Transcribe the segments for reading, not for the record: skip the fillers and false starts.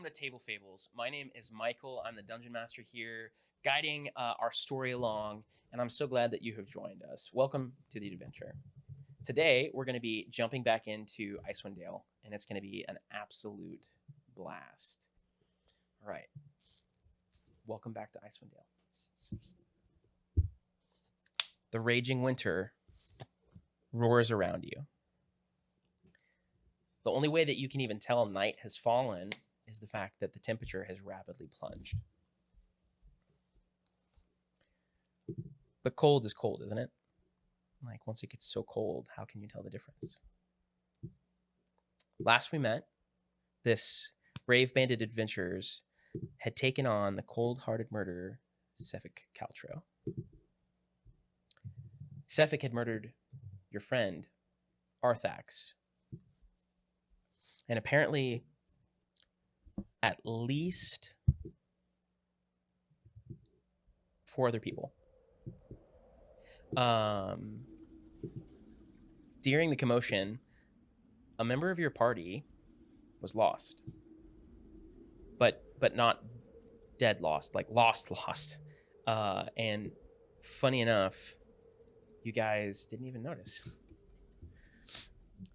welcome to Table Fables. My name is Michael. I'm the Dungeon Master here, guiding our story along, and I'm so glad that you have joined us. Welcome to the adventure. Today, we're going to be jumping back into Icewind Dale, and it's going to be an absolute blast. All right. Welcome back to Icewind Dale. The raging winter roars around you. The only way that you can even tell night has fallen is the fact that the temperature has rapidly plunged. But cold is cold, isn't it? Like, once it gets so cold, how can you tell the difference? Last we met, this brave banded adventurers had taken on the cold-hearted murderer, Sefik Caltro. Sefik had murdered your friend, Arthax. And apparently, at least 4 other people. During the commotion, a member of your party was lost. But not dead lost, like lost. And funny enough, you guys didn't even notice.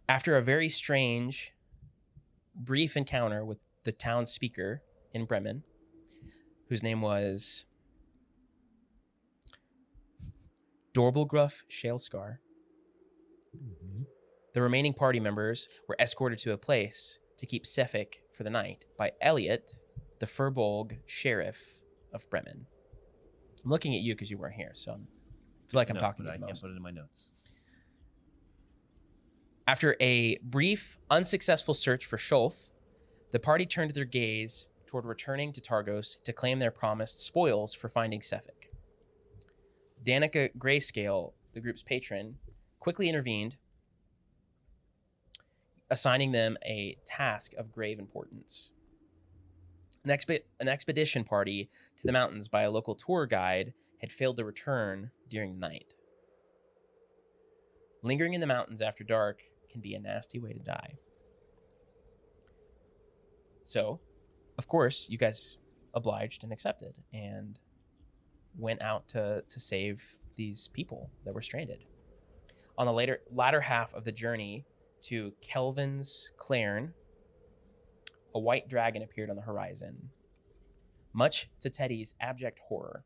After a very strange, brief encounter with the town speaker in Bremen, whose name was Dorbelgruff Shalescar, the remaining party members were escorted to a place to keep Sefik for the night by Elliot, the Furbolg sheriff of Bremen. I'm looking at you because you weren't here, so I feel like I'm talking to you the most. I can't put it in my notes. After a brief, unsuccessful search for Shulth, the party turned their gaze toward returning to Targos to claim their promised spoils for finding Sefik. Danica Grayscale, the group's patron, quickly intervened, assigning them a task of grave importance. An expedition party to the mountains by a local tour guide had failed to return during the night. Lingering in the mountains after dark can be a nasty way to die. So, of course, you guys obliged and accepted and went out to save these people that were stranded. On the latter half of the journey to Kelvin's Clairn, a white dragon appeared on the horizon, much to Teddy's abject horror.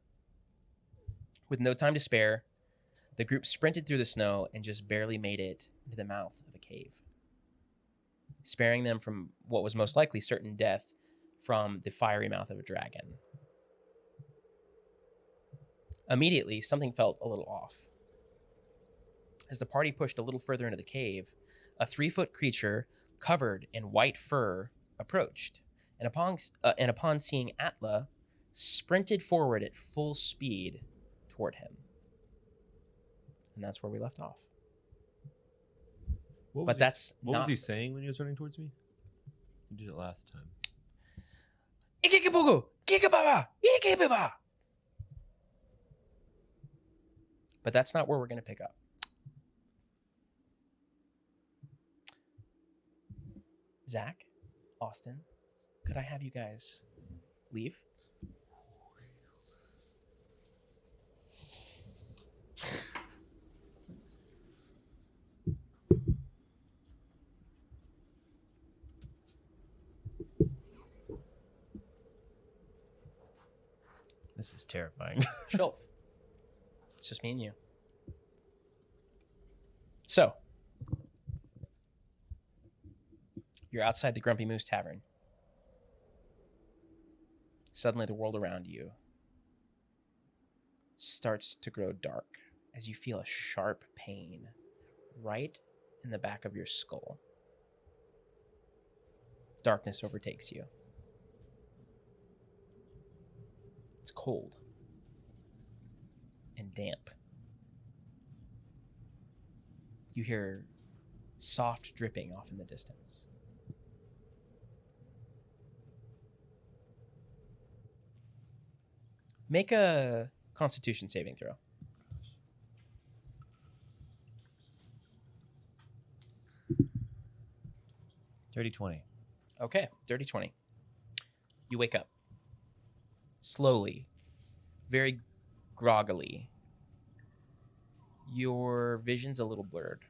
With no time to spare, the group sprinted through the snow and just barely made it into the mouth of a cave, sparing them from what was most likely certain death from the fiery mouth of a dragon. Immediately, something felt a little off. As the party pushed a little further into the cave, a 3-foot creature covered in white fur approached, and upon seeing Atla, sprinted forward at full speed toward him. And that's where we left off. What was he saying when he was running towards me? You did it last time. But that's not where we're going to pick up. Zach, Austin, could I have you guys leave? This is terrifying. Shulth. It's just me and you. So, you're outside the Grumpy Moose Tavern. Suddenly, the world around you starts to grow dark as you feel a sharp pain right in the back of your skull. Darkness overtakes you. It's cold and damp. You hear soft dripping off in the distance. Make a Constitution saving throw. Dirty 20. Okay, dirty 20. You wake up slowly, very groggily. Your vision's a little blurred.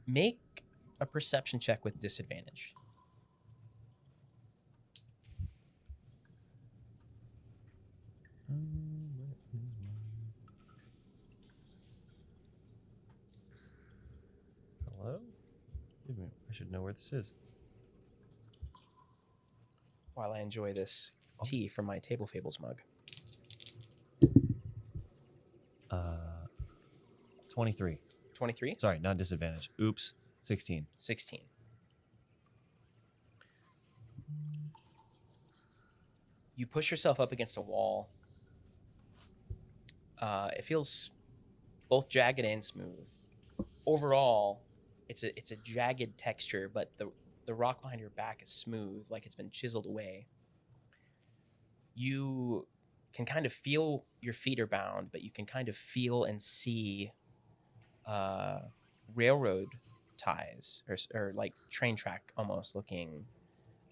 Make a perception check with disadvantage. Hello? Wait a minute, I should know where this is. While I enjoy this tea from my Table Fables mug. 23. 23? Sorry, not disadvantage. Oops. 16. 16. You push yourself up against a wall. It feels both jagged and smooth. Overall, it's a jagged texture, but the rock behind your back is smooth, like it's been chiseled away. You can kind of feel your feet are bound, but you can kind of feel and see railroad ties or like train track almost looking,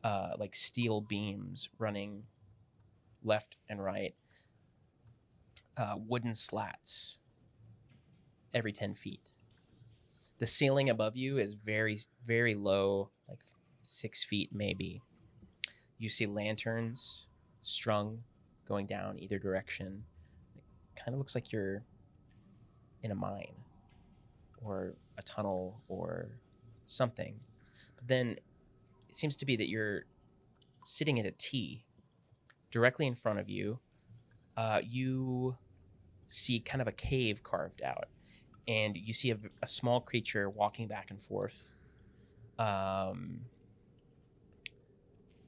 like steel beams running left and right, wooden slats every 10 feet. The ceiling above you is very, very low, like 6 feet maybe. You see lanterns strung going down either direction. It kind of looks like you're in a mine or a tunnel or something. But then it seems to be that you're sitting at a T directly in front of you. You see kind of a cave carved out, and you see a small creature walking back and forth,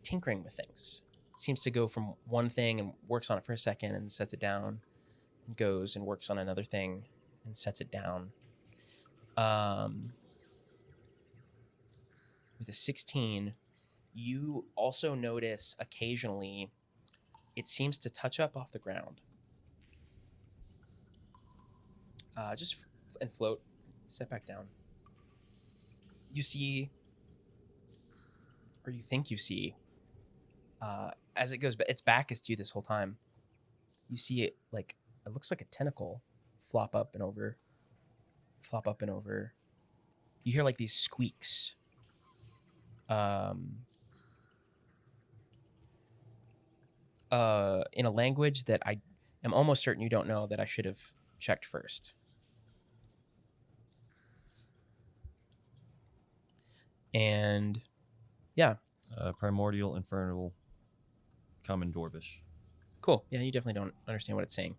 tinkering with things. Seems to go from one thing and works on it for a second and sets it down, and goes and works on another thing and sets it down. With a 16, you also notice occasionally it seems to touch up off the ground. And float, set back down. You see, or you think you see, as it goes, but its back is to you this whole time. You see it like it looks like a tentacle flop up and over. You hear like these squeaks. In a language that I am almost certain you don't know, that I should have checked first. And yeah. Primordial, Infernal, Common Dwarvish. Cool. Yeah, you definitely don't understand what it's saying.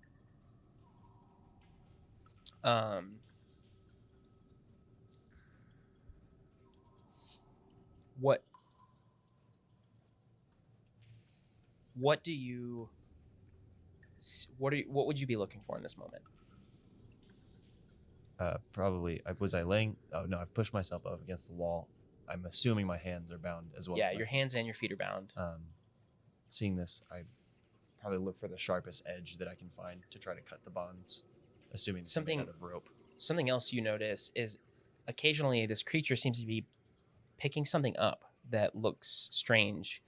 What do you what would you be looking for in this moment? Probably. Was I laying? Oh no, I've pushed myself up against the wall. I'm assuming my hands are bound as well. Yeah, your hands and your feet are bound. Seeing this, I probably look for the sharpest edge that I can find to try to cut the bonds, assuming something out of rope. Something else you notice is occasionally this creature seems to be picking something up that looks strange.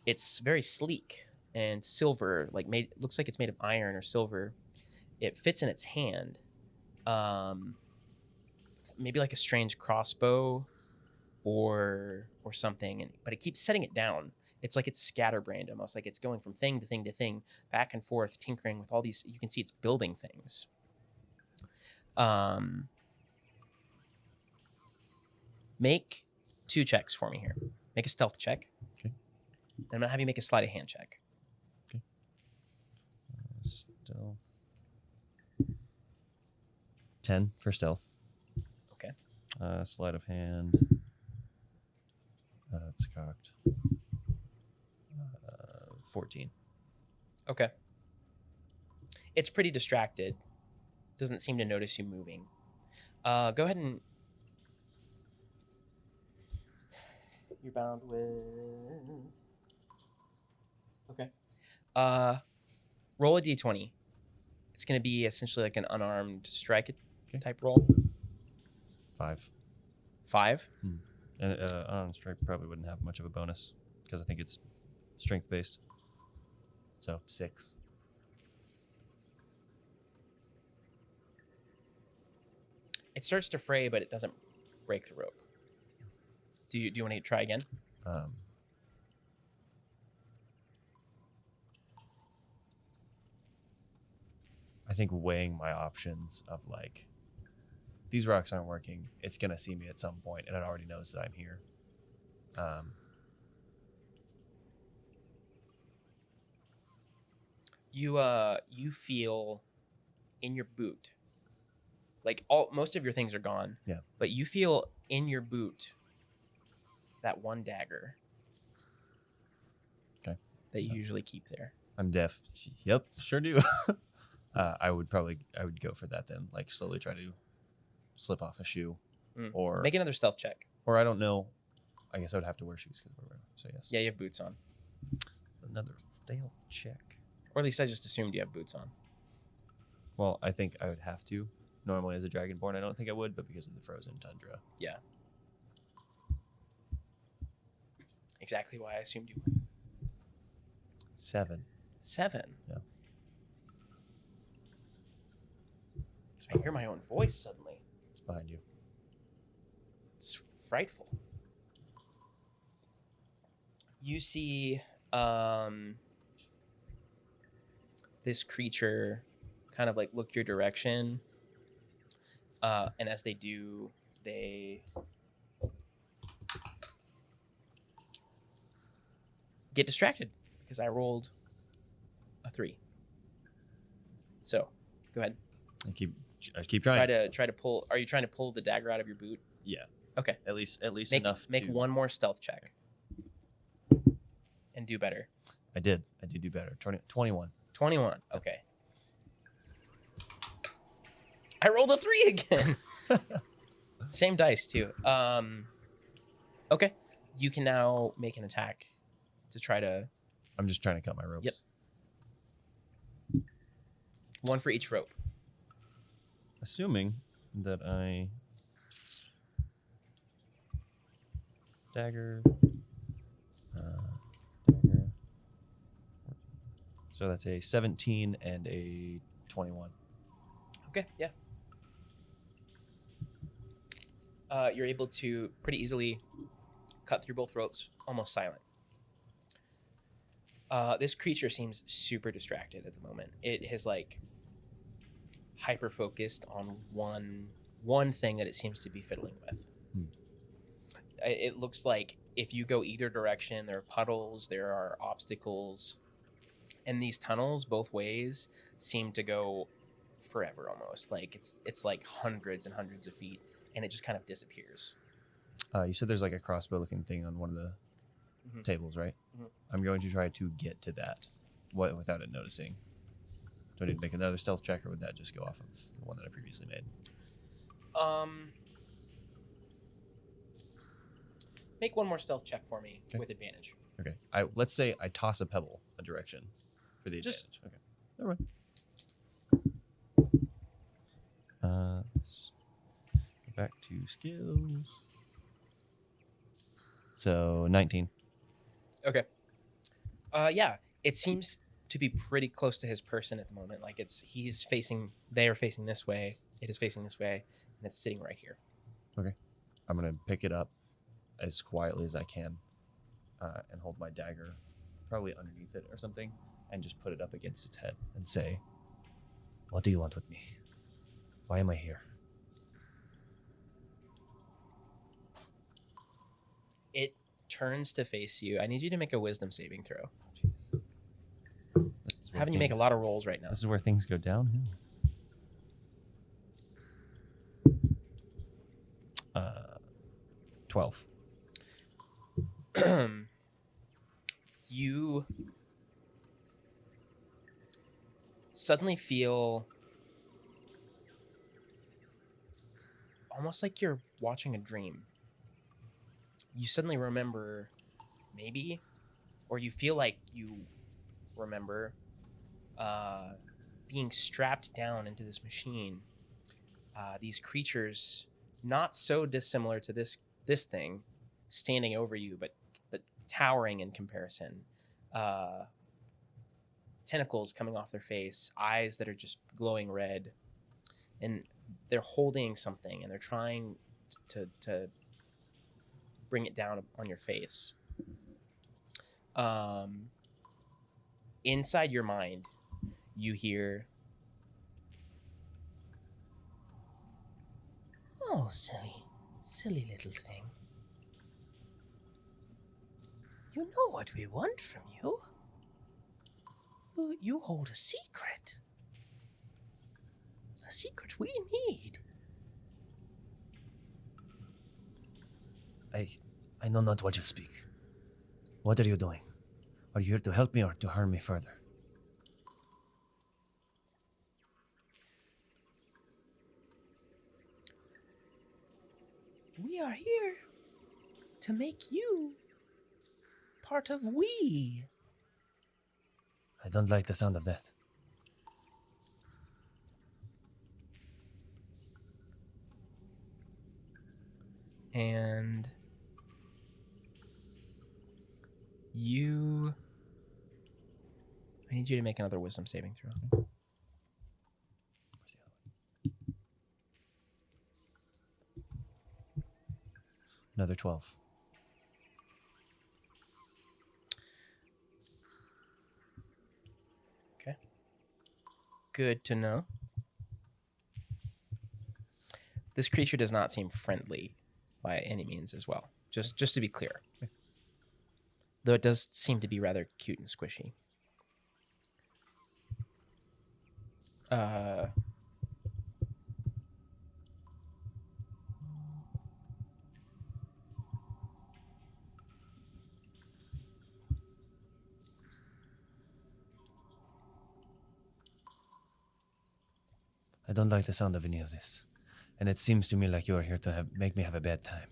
It's very sleek and silver, looks like it's made of iron or silver. It fits in its hand. Maybe like a strange crossbow or something, but it keeps setting it down. It's like it's scatterbrained, almost like it's going from thing to thing to thing, back and forth, tinkering with all these. You can see it's building things. Make 2 checks for me here. Make a stealth check. Okay. And I'm gonna have you make a sleight of hand check. Okay. Stealth. 10 for stealth. Okay. Sleight of hand. It's cocked. 14. Okay. It's pretty distracted. Doesn't seem to notice you moving. Go ahead and... You're bound with... Okay. Roll a d20. It's going to be essentially like an unarmed strike type roll. 5. 5? And unarmed strike probably wouldn't have much of a bonus. because I think it's strength based. So 6. It starts to fray, but it doesn't break the rope. Do you want to try again? I think weighing my options of like, these rocks aren't working. It's gonna see me at some point, and it already knows that I'm here. You feel in your boot, like most of your things are gone. Yeah. But you feel in your boot that one dagger. Okay. That you usually keep there. I'm deaf. Yep, sure do. I would go for that then. Like slowly try to slip off a shoe, or make another stealth check. Or I don't know. I guess I would have to wear shoes because we're wearing. So yes. Yeah, you have boots on. Another stealth check. Or at least I just assumed you have boots on. Well, I think I would have to. Normally, as a dragonborn, I don't think I would, but because of the frozen tundra. Yeah. Exactly why I assumed you would. 7. 7. Yeah. I hear my own voice suddenly. It's behind you. It's frightful. You see this creature kind of like look your direction. And as they do, they get distracted because I rolled a 3. So, go ahead. I keep trying. Try to pull. Are you trying to pull the dagger out of your boot? Yeah. Okay. At least make, enough. Make one more stealth check. And do better. I did do better. 21. 21. Okay. I rolled a 3 again. Same dice too. Okay. You can now make an attack to try to. I'm just trying to cut my ropes. Yep. 1 for each rope. Assuming that I dagger. So that's a 17 and a 21. Okay, yeah. You're able to pretty easily cut through both ropes, almost silent. This creature seems super distracted at the moment. It has like hyper focused on one thing that it seems to be fiddling with. It looks like if you go either direction, there are puddles, there are obstacles, and these tunnels both ways seem to go forever almost. Like it's like hundreds and hundreds of feet, and it just kind of disappears. You said there's like a crossbow looking thing on one of the tables, right? I'm going to try to get to that without it noticing. Do I need to make another stealth check, or would that just go off of the one that I previously made? Make one more stealth check for me with advantage. Okay. Let's say I toss a pebble a direction for the advantage. Okay. All right. Let's go back to skills. So 19. Okay. Yeah, it seems to be pretty close to his person at the moment. Like they are facing this way, it is facing this way, and it's sitting right here. Okay. I'm going to pick it up as quietly as I can and hold my dagger probably underneath it or something and just put it up against its head and say, "What do you want with me? Why am I here?" It turns to face you. I need you to make a wisdom saving throw. Having you make a lot of rolls right now. This is where things go downhill. 12. You suddenly feel almost like you're watching a dream. You suddenly remember, maybe, or you feel like you remember being strapped down into this machine. These creatures, not so dissimilar to this thing, standing over you, but towering in comparison. Tentacles coming off their face, eyes that are just glowing red, and they're holding something and they're trying to bring it down on your face. Inside your mind, you hear, "Oh, silly little thing. You know what we want from you. You hold a secret. A secret we need." I know not what you speak. What are you doing? Are you here to help me or to harm me further? We are here to make you part of we. I don't like the sound of that. And I need you to make another wisdom saving throw. Where's the other one? Another 12. Okay. Good to know. This creature does not seem friendly by any means as well. Just to be clear. Though it does seem to be rather cute and squishy. I don't like the sound of any of this. And it seems to me like you are here to make me have a bad time.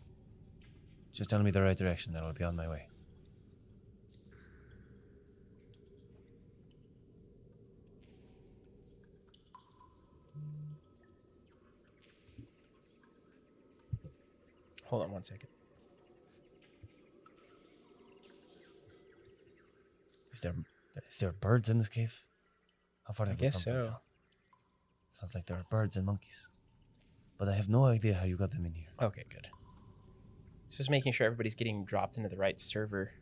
Just tell me the right direction and I'll be on my way. Hold on one second. Is there birds in this cave? How far I have we guess come from so. town? Sounds like there are birds and monkeys. But I have no idea how you got them in here. Okay, good. Just making sure everybody's getting dropped into the right server.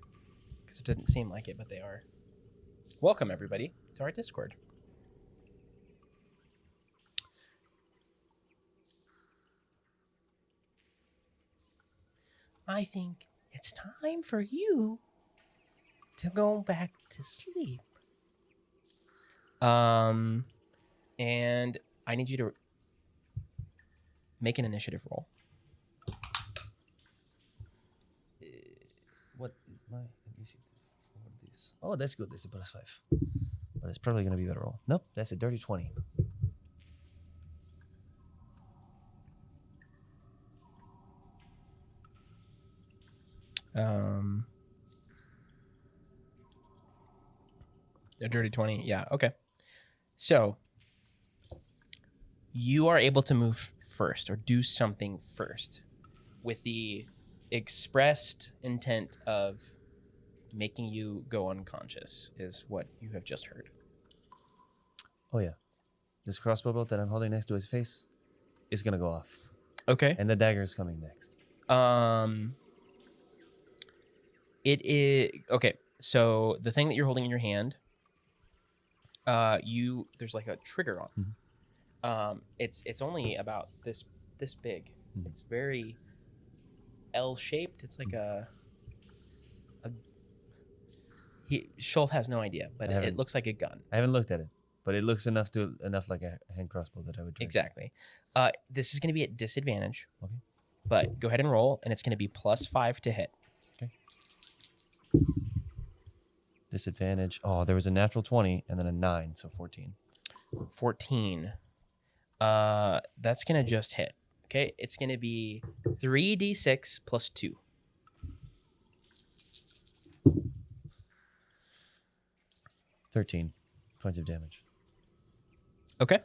Because it didn't seem like it, but they are. Welcome, everybody, to our Discord. I think it's time for you to go back to sleep. And I need you to make an initiative roll. What is my initiative for this? Oh, that's good. It's a +5. But it's probably going to be better roll. Nope, that's a dirty 20. A dirty 20. Yeah, okay. So you are able to move first or do something first with the expressed intent of making you go unconscious is what you have just heard. Oh, yeah. This crossbow bolt that I'm holding next to his face is going to go off. Okay. And the dagger is coming next. It is okay. So the thing that you're holding in your hand, there's like a trigger on. It's only about this big. Mhm. It's very L-shaped. It's like Schultz has no idea, but it looks like a gun. I haven't looked at it, but it looks enough like a hand crossbow that I would try. Exactly. This is going to be at disadvantage. Okay. But go ahead and roll, and it's going to be +5 to hit. Okay. Disadvantage. Oh, there was a natural 20 and then a 9, so 14. 14. That's going to just hit. Okay, it's going to be 3d6 plus 2. $13 points of damage. Okay.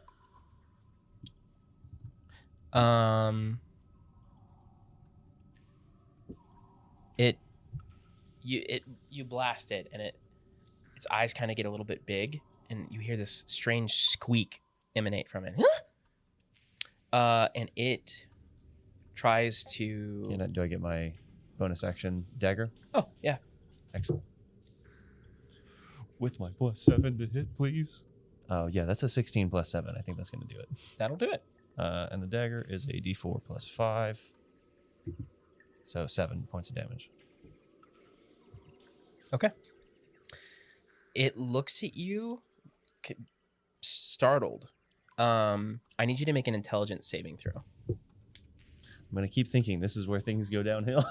You blast it, and its eyes kind of get a little bit big, and you hear this strange squeak emanate from it. And it tries to. Do I get my bonus action dagger? Oh yeah, Excellent. With my +7 to hit, please. Oh yeah, that's a 16 + 7. I think that's going to do it. that'll do it. And the dagger is a D4 + 5, so 7 points of damage. Okay. It looks at you, startled. I need you to make an intelligence saving throw. I'm going to keep thinking this is where things go downhill.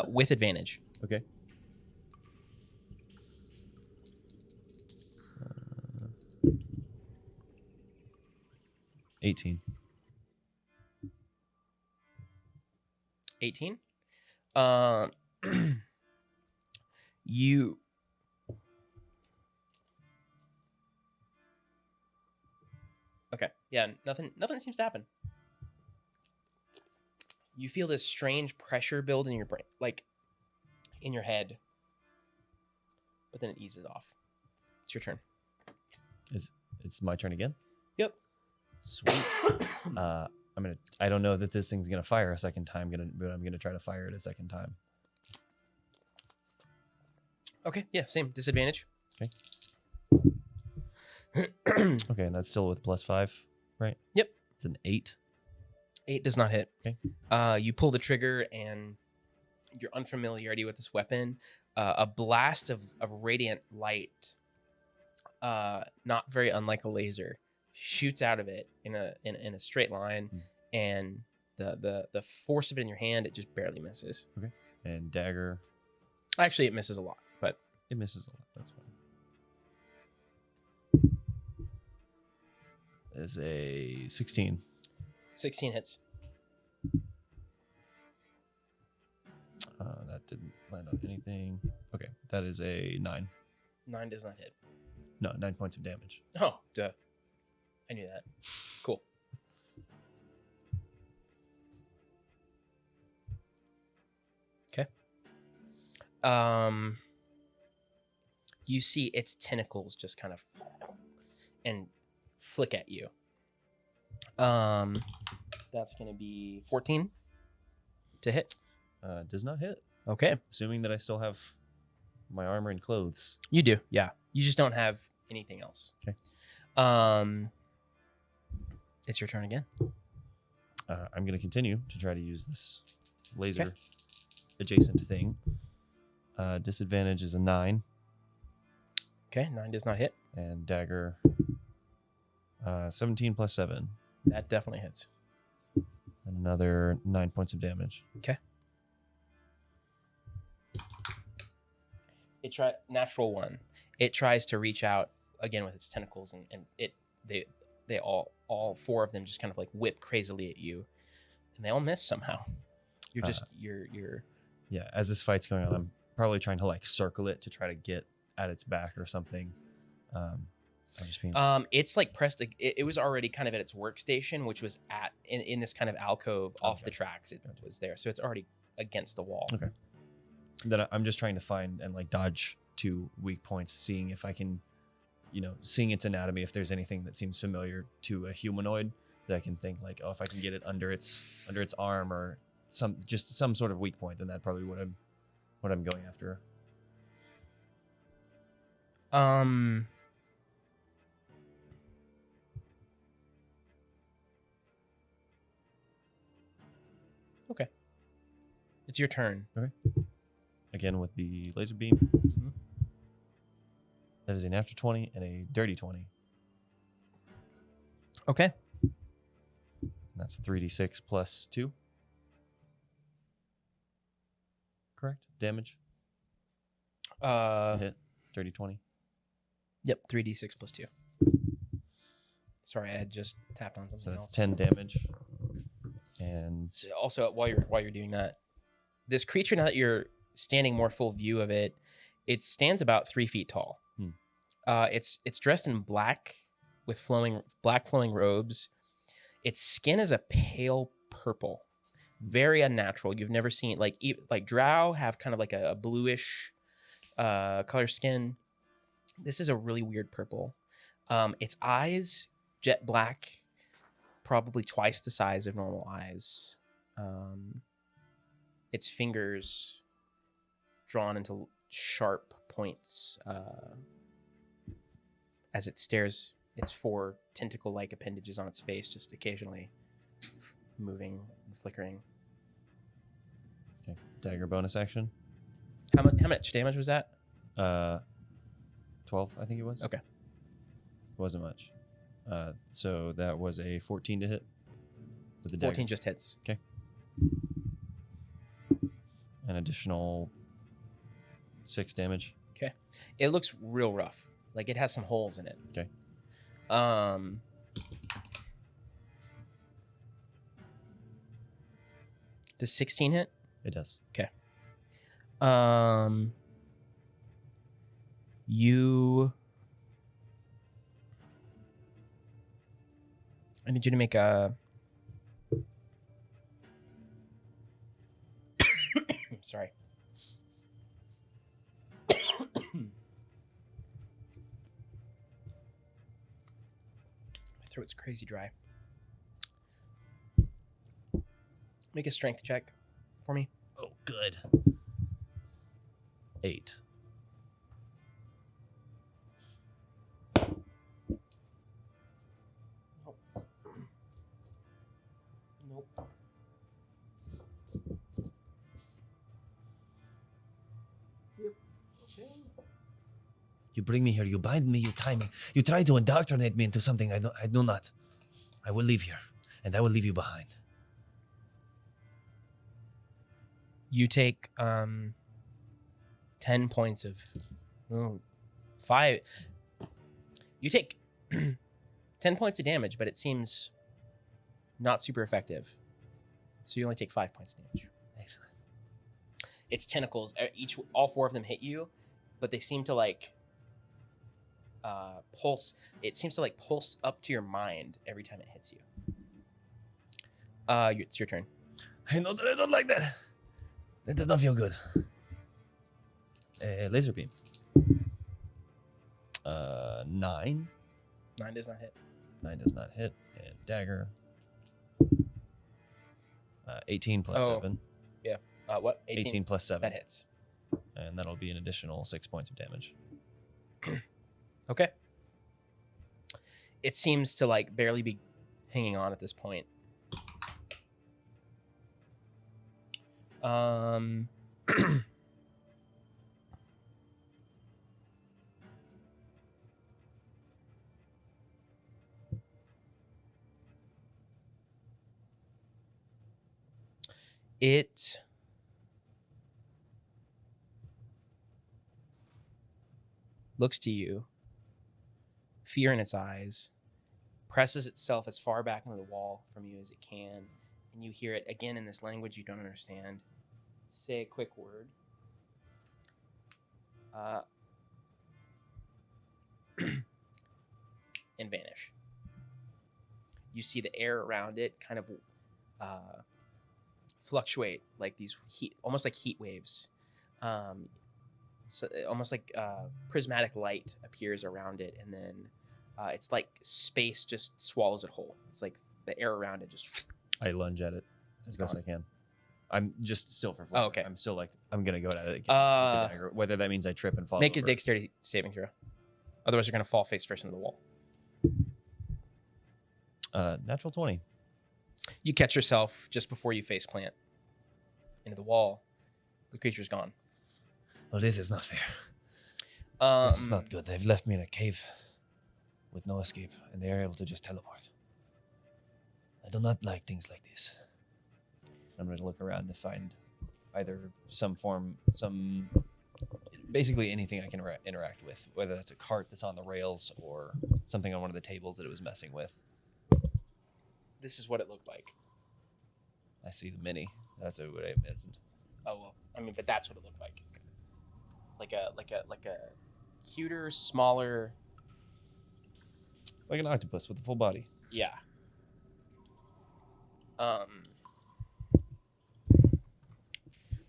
With advantage. Okay. 18. 18. You. Okay. Yeah. Nothing seems to happen. You feel this strange pressure build in your brain, like in your head, but then it eases off. It's your turn. It's my turn again? Yep. Sweet. I don't know that this thing's gonna fire a second time, but I'm gonna try to fire it a second time. Okay. Yeah. Same disadvantage. Okay. Okay, and that's still with +5, right? Yep. It's an 8. 8 does not hit. Okay. You pull the trigger, and your unfamiliarity with this weapon, a blast of radiant light, not very unlike a laser, shoots out of it in a straight line, and the force of it in your hand, it just barely misses. Okay. And dagger. Actually, it misses a lot, but It misses a lot. That's fine. Is a 16. 16 hits. That didn't land on anything. Okay, that is a 9. 9 does not hit. No, 9 points of damage. Oh, duh. I knew that. Cool. Okay. You see its tentacles just kind of and flick at you. That's gonna be 14 to hit. Does not hit. Okay. Assuming that I still have my armor and clothes. You do, yeah. You just don't have anything else. Okay. It's your turn again. I'm going to continue to try to use this laser adjacent thing. Disadvantage is a 9. Okay, 9 does not hit. And dagger, 17 + 7. That definitely hits. And another 9 points of damage. Okay. Natural 1. It tries to reach out again with its tentacles, and they all 4 of them just kind of like whip crazily at you, and they all miss somehow. You're Yeah, as this fight's going on, I'm probably trying to like circle it to try to get at its back or something. I'm just being it's like pressed. It was already kind of at its workstation, which was in this kind of alcove off the tracks. It was there, so it's already against the wall. Okay. Then I'm just trying to find and like dodge 2 weak points, seeing if I can, seeing its anatomy, if there's anything that seems familiar to a humanoid that I can think like, oh, if I can get it under its arm or some sort of weak point, then that's probably what I'm going after. Okay. It's your turn. Okay. Again with the laser beam. Mm-hmm. That is a natural 20 and a dirty 20. Okay. That's 3d6 plus 2. Correct? Damage? Hit. Dirty 20. Yep, 3d6 plus 2. Sorry, I had just tapped on something So that's else. 10 damage. And So also, while you're doing that, this creature, now that you're standing more full view of it, it stands about 3 feet tall. It's dressed in black with flowing robes. Its skin is a pale purple, very unnatural. You've never seen like drow have kind of like a bluish color skin. This is a really weird purple. Its eyes, jet black, probably twice the size of normal eyes. Its fingers drawn into sharp points as it stares. Its 4 tentacle-like appendages on its face, just occasionally moving and flickering. Okay. Dagger bonus action. How much damage was that? 12, I think it was. Okay. Wasn't much. So that was a 14 to hit. With the 14 dagger. just hits. Okay. An additional 6 damage. Okay. It looks real rough. Like it has some holes in it. Okay. Does 16 hit? It does. Okay. You. I need you to make a. Sorry. My throat's crazy dry. Make a strength check for me. Oh, good. 8. Nope. You bring me here, you bind me, you tie me. You try to indoctrinate me into something I do not. I will leave here, and I will leave you behind. You take 10 points of 5. You take 10 points of damage, but it seems not super effective. So you only take 5 points of damage. Excellent. Its tentacles, all 4 of them hit you, but they seem to like pulse. It seems to like pulse up to your mind every time it hits you. It's your turn. I know that I don't like that. That does not feel good. Laser beam. 9. 9 does not hit. 9 does not hit. And dagger. 18 plus 7. What? 18 plus 7. That hits. And that'll be an additional 6 points of damage. Okay. It seems to like barely be hanging on at this point. It looks to you, fear in its eyes, presses itself as far back into the wall from you as it can, and you hear it again in this language you don't understand. Say a quick word. And vanish. You see the air around it kind of fluctuate like these almost like heat waves. So almost like prismatic light appears around it, and then it's like space just swallows it whole. It's like the air around it just. I lunge at it as best gone. I can. I'm just still for flavor. Oh, okay. I'm still like, I'm going to go at it again. With the dagger, whether that means I trip and fall Make a over. dexterity saving throw. Otherwise, you're going to fall face first into the wall. Natural 20. You catch yourself just before you face plant into the wall. The creature's gone. Well, this is not fair. This is not good. They've left me in a cave with no escape, and they are able to just teleport. I do not like things like this. I'm going to look around to find either basically anything I can interact with, whether that's a cart that's on the rails or something on one of the tables that it was messing with. This is what it looked like. I see the mini. That's what I imagined. Oh well, I mean, but that's what it looked like. Like a cuter, smaller. It's like an octopus with a full body. Yeah.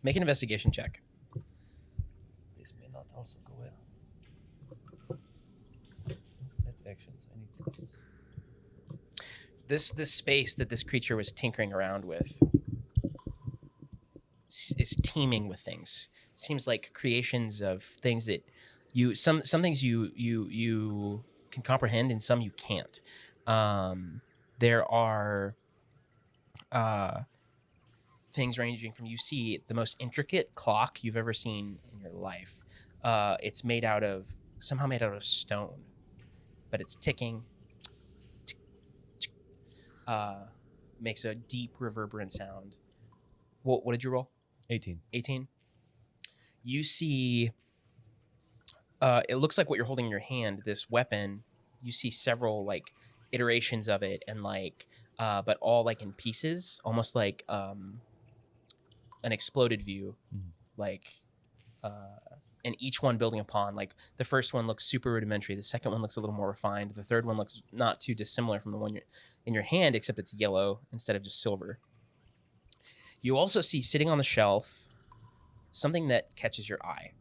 Make an investigation check. This may not also go well. That's actions. I need skills. This space that this creature was tinkering around with is teeming with things. Seems like creations of things that some things you can comprehend and some you can't. There are things ranging from, you see the most intricate clock you've ever seen in your life. It's somehow made out of stone, but it's ticking. Makes a deep reverberant sound. What did you roll? 18. 18. You see, it looks like what you're holding in your hand, this weapon. You see several like iterations of it, and but all like in pieces, almost like an exploded view, Mhm. like and each one building upon. Like the first one looks super rudimentary, the second one looks a little more refined, the third one looks not too dissimilar from the one in your hand, except it's yellow instead of just silver. You also see sitting on the shelf something that catches your eye.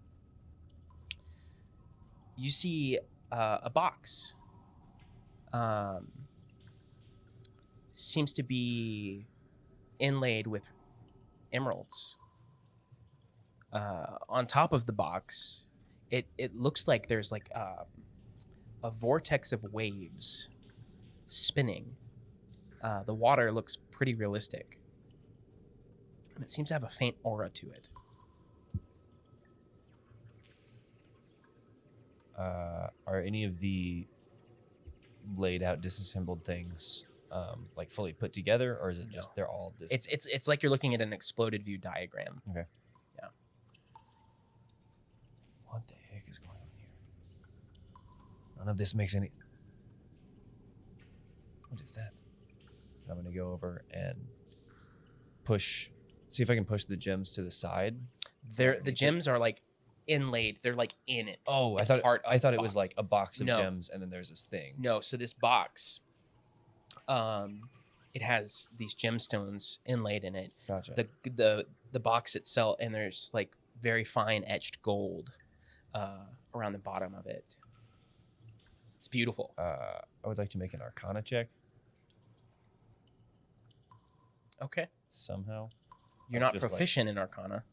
You see a box. Seems to be inlaid with emeralds. On top of the box, it looks like there's like a vortex of waves spinning. The water looks pretty realistic, and it seems to have a faint aura to it. Are any of the laid out disassembled things like fully put together, or is it just they're all It's like you're looking at an exploded view diagram. Okay. Yeah. What the heck is going on here? None of this makes any... What is that? I'm going to go over and see if I can push the gems to the side. The gems are like inlaid. They're like in it. Oh, It's I part of thought the it was box. like a box of No. gems, and then there's this thing. No, so this box, it has these gemstones inlaid in it. Gotcha. The box itself, and there's like very fine etched gold around the bottom of it. It's beautiful. I would like to make an Arcana check Okay. somehow. You're Or not just, like- proficient in Arcana.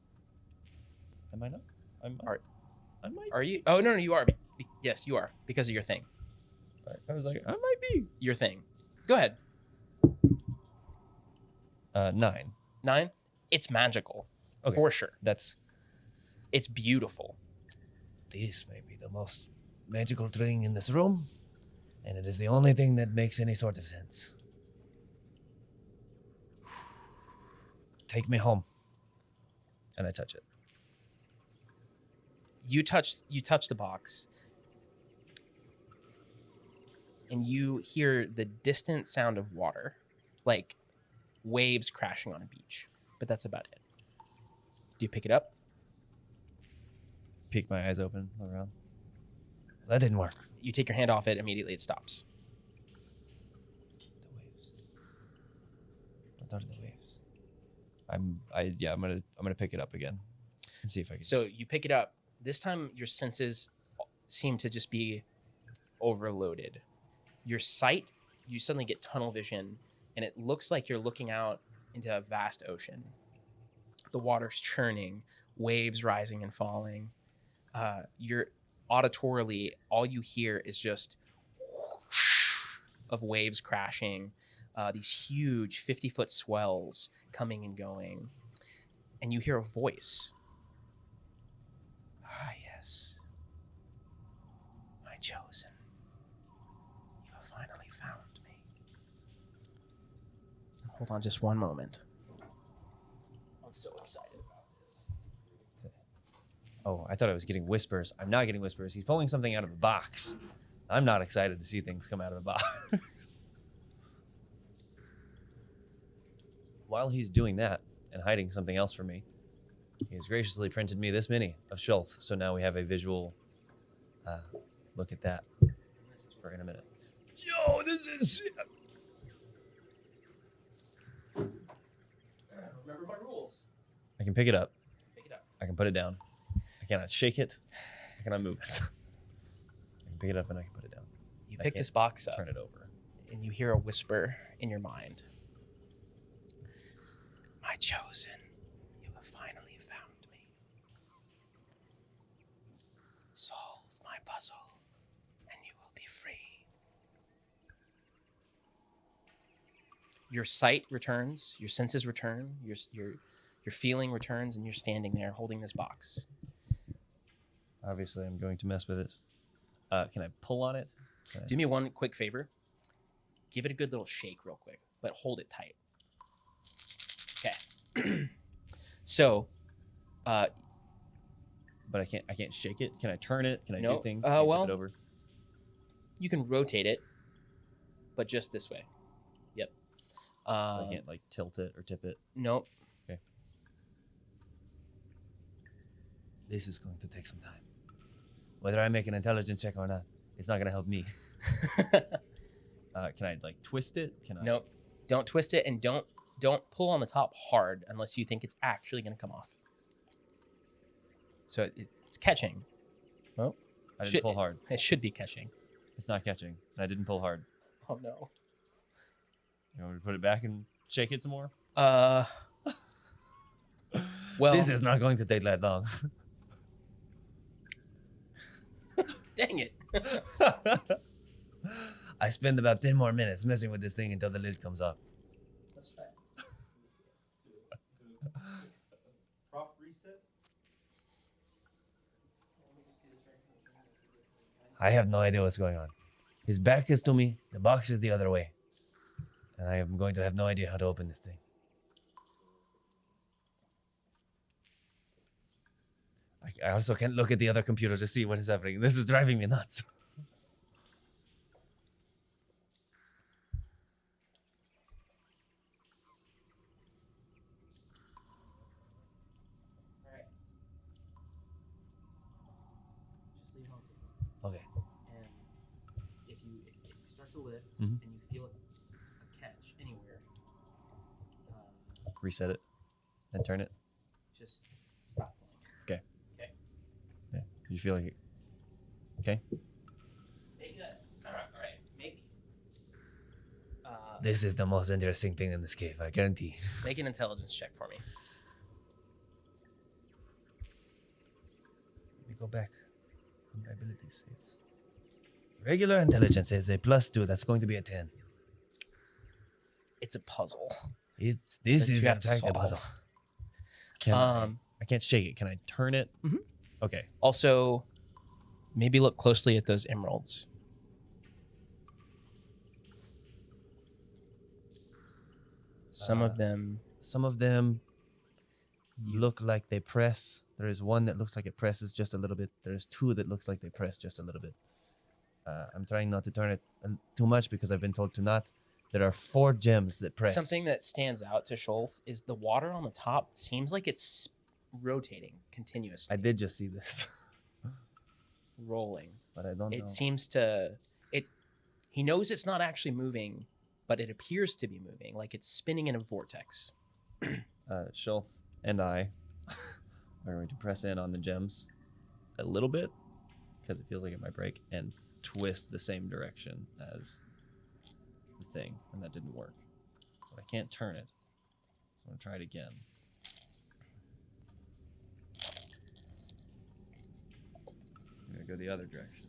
Am I not? I might. Are you? Oh, no, you are. Yes, you are, because of your thing. I was like, I might be. Your thing. Go ahead. 9. 9? It's magical. Okay. For sure. That's It's beautiful. This may be the most magical thing in this room, and it is the only thing that makes any sort of sense. Take me home. and I touch it. You touch the box, and you hear the distant sound of water, like waves crashing on a beach. But that's about it. Do you pick it up? Peek my eyes open, look around. That didn't work. You take your hand off it, immediately it stops. The waves. What are the waves? I'm gonna pick it up again and see if I can. So you pick it up. This time your senses seem to just be overloaded. Your sight, you suddenly get tunnel vision, and it looks like you're looking out into a vast ocean. The water's churning, waves rising and falling. You're auditorily, all you hear is just of waves crashing, these huge 50-foot swells coming and going. And you hear a voice. Ah, yes. My chosen. You have finally found me. Hold on just one moment. I'm so excited about this. Oh, I thought I was getting whispers. I'm not getting whispers. He's pulling something out of a box. I'm not excited to see things come out of a box. While he's doing that and hiding something else from me, he has graciously printed me this many of Shulth. So now we have a visual look at that for in a minute. Yo, this is... Remember my rules. I can pick it up. Pick it up. I can put it down. I cannot shake it. I Can I move it? I can pick it up and I can put it down. You I pick can't this box up, Turn it over. and you hear a whisper in your mind. My chosen, you have finally found me. Solve my puzzle, and you will be free. Your sight returns, your senses return, your feeling returns, and you're standing there holding this box. Obviously, I'm going to mess with it. Can I pull on it? Do me one quick favor. Give it a good little shake real quick, but hold it tight. Okay. So, But I can't shake it. Can I turn it? Can I No. do things? Uh, Can I tip well- it over? you can rotate it, but just this way. Yep. I can't like tilt it or tip it. Nope. This is going to take some time. Whether I make an intelligence check or not, it's not going to help me. Can I like twist it? Can I? Nope. Don't twist it, and don't pull on the top hard unless you think it's actually going to come off. So it's catching. Well, I didn't should- pull hard. It should be catching. It's not catching. And I didn't pull hard. Oh no. You want me to put it back and shake it some more? Well, This is not going to take that long. dang it. I spend about 10 more minutes messing with this thing until the lid comes off. Let's try it. Prop reset. I have no idea what's going on. His back is to me, the box is the other way. And I am going to have no idea how to open this thing. I also can't look at the other computer to see what is happening. This is driving me nuts. All right. Just leave it on the table. Okay. And if you start to lift Mhm. and you feel a catch anywhere, Reset it and turn it. just stop pulling. Okay. Okay. Yeah. You feel like it? Okay. Make that. All right. Make. This is the most interesting thing in this cave, I guarantee. Make an intelligence check for me. Let me go back. My ability saves. Regular intelligence is a +2. That's going to be a 10. It's a puzzle. This that is you have to in fact a solve. puzzle. Can Um, I can't shake it. Can I turn it? Mhm. Okay. Also, maybe look closely at those emeralds. Some of them. Some of them look like they press. There is one that looks like it presses just a little bit. There's two that looks like they press just a little bit. I'm trying not to turn it too much because I've been told to not. There are 4 gems that press. Something that stands out to Scholf is the water on the top seems like it's rotating continuously. I did just see this, rolling. but I don't know. It seems to it. He knows it's not actually moving, but it appears to be moving, like it's spinning in a vortex. Shulf and I are going to press in on the gems a little bit because it feels like it might break and twist the same direction as the thing, and that didn't work. But I can't turn it. I'm going to try it again. I'm going to go the other direction.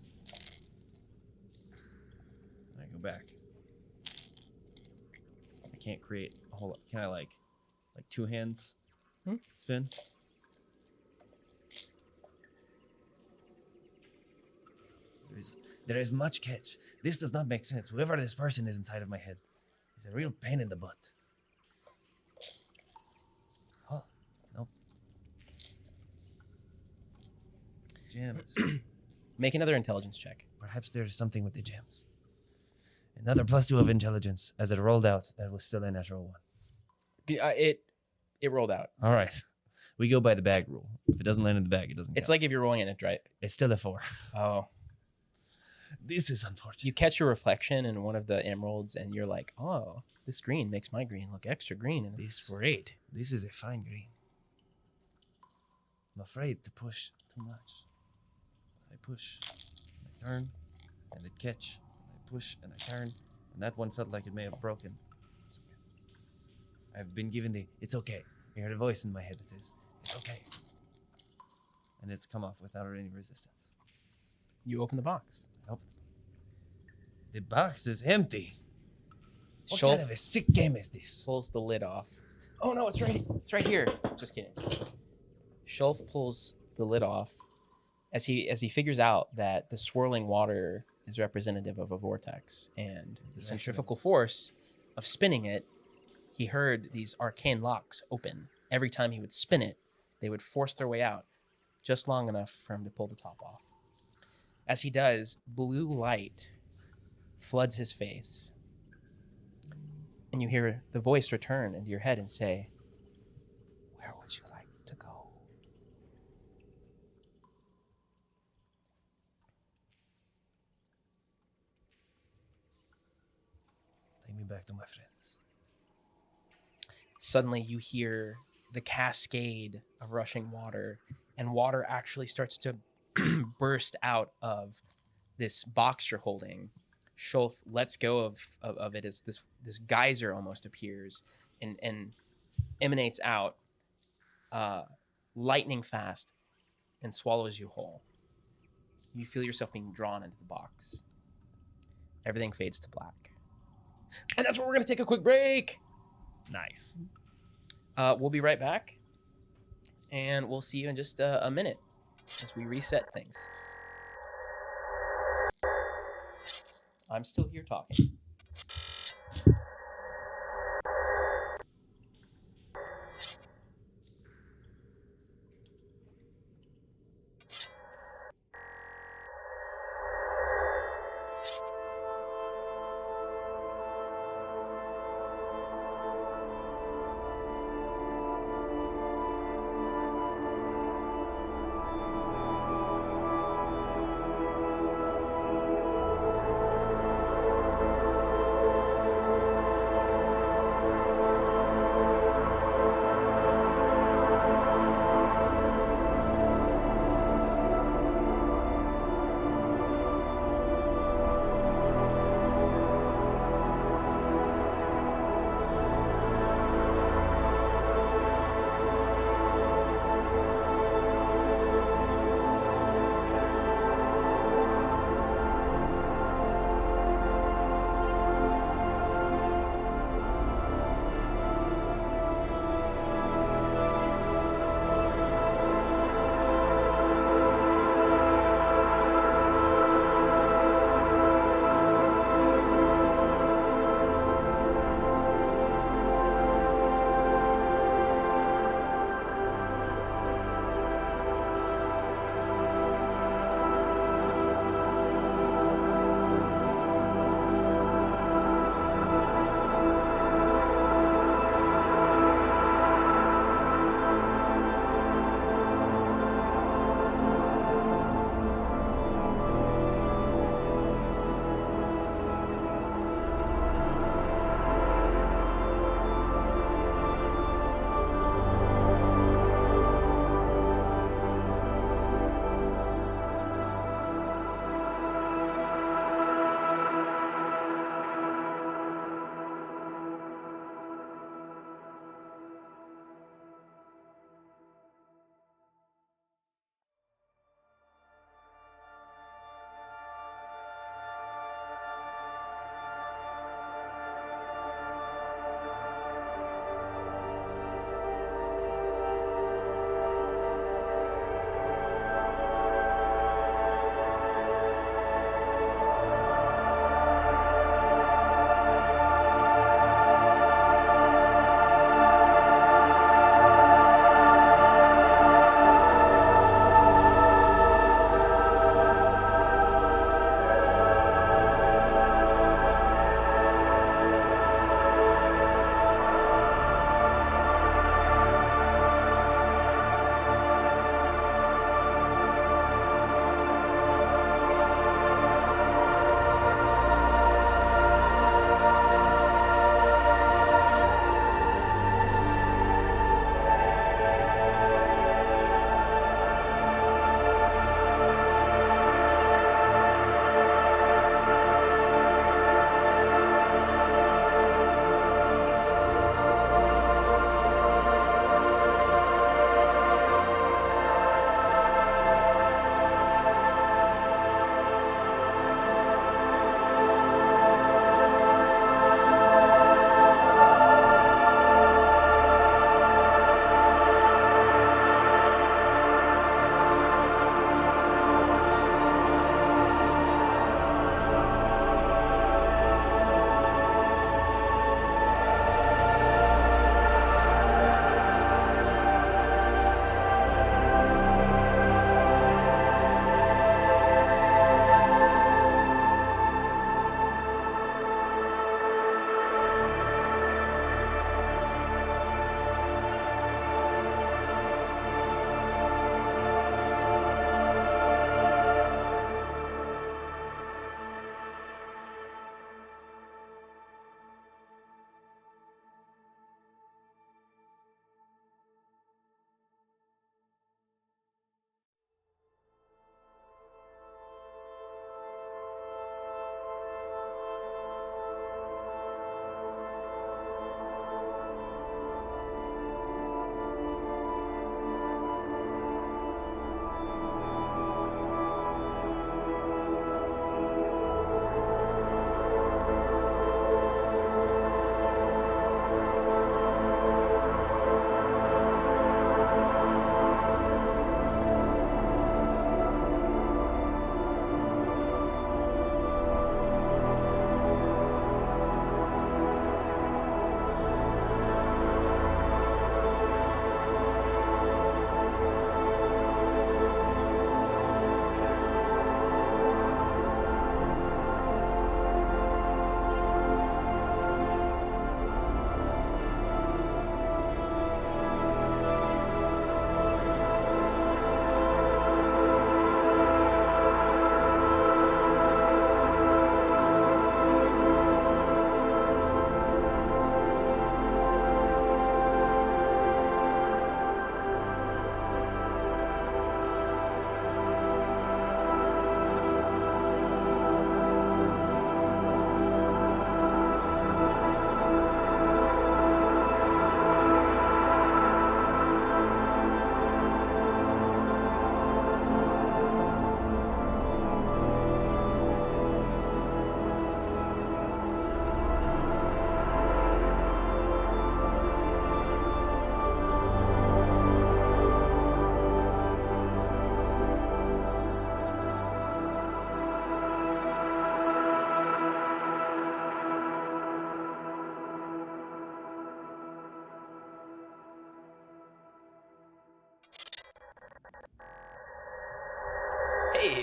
And I go back. I can't create a whole lot. Can I like 2 hands spin? There is much catch. This does not make sense. Whoever this person is inside of my head is a real pain in the butt. Oh, nope. Gems. Make another intelligence check. Perhaps there is something with the gems. Another +2 of intelligence. As it rolled out, that was still a natural 1. It rolled out. All right. We go by the bag rule. If it doesn't land in the bag, it doesn't It's count. like if you're rolling in a dry. It's still a 4. Oh, This is unfortunate. you catch your reflection in one of the emeralds, and you're like, "Oh, this green makes my green look extra green, and it's great." This is a fine green. I'm afraid to push too much. push, and I turn, and it catch, and I push, and I turn, and that one felt like it may have broken. I've been given the, it's okay. I heard a voice in my head that says, it's okay. And it's come off without any resistance. You open the box. Nope. The box is empty. What Shulf kind of a sick game is this? pulls the lid off. Oh no, it's right here. Just kidding. Shulf pulls the lid off as he figures out that the swirling water is representative of a vortex, and the centrifugal force of spinning it, he heard these arcane locks open. Every time he would spin it, they would force their way out just long enough for him to pull the top off. As he does, blue light floods his face, and you hear the voice return into your head and say, "Where would you like to go?" Take me back to my friends. Suddenly you hear the cascade of rushing water, and water actually starts to burst out of this box you're holding. Shulf lets go of it as this geyser almost appears and emanates out lightning fast and swallows you whole. You feel yourself being drawn into the box. Everything fades to black. And that's where we're going to take a quick break. Nice. We'll be right back, and we'll see you in just a minute as we reset things. I'm still here talking.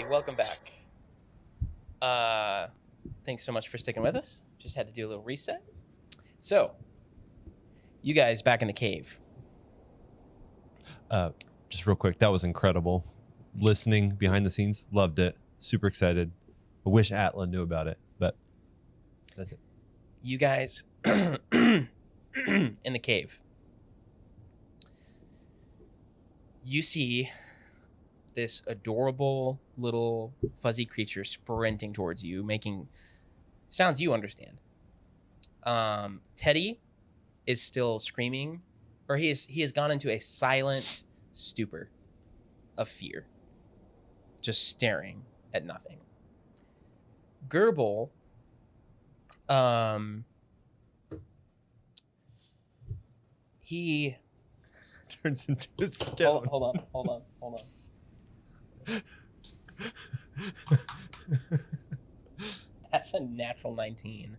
Hey, welcome back. Thanks so much for sticking with us. Just had to do a little reset. So, you guys back in the cave. Just real quick, that was incredible. Listening behind the scenes, loved it. Super excited. I wish Atla knew about it, but that's it. You guys in the cave. You see this adorable little fuzzy creature sprinting towards you, making sounds you understand. Teddy is still screaming, or he has gone into a silent stupor of fear, just staring at nothing. Gerbil, he Turns into a stone. hold on. That's a natural 19.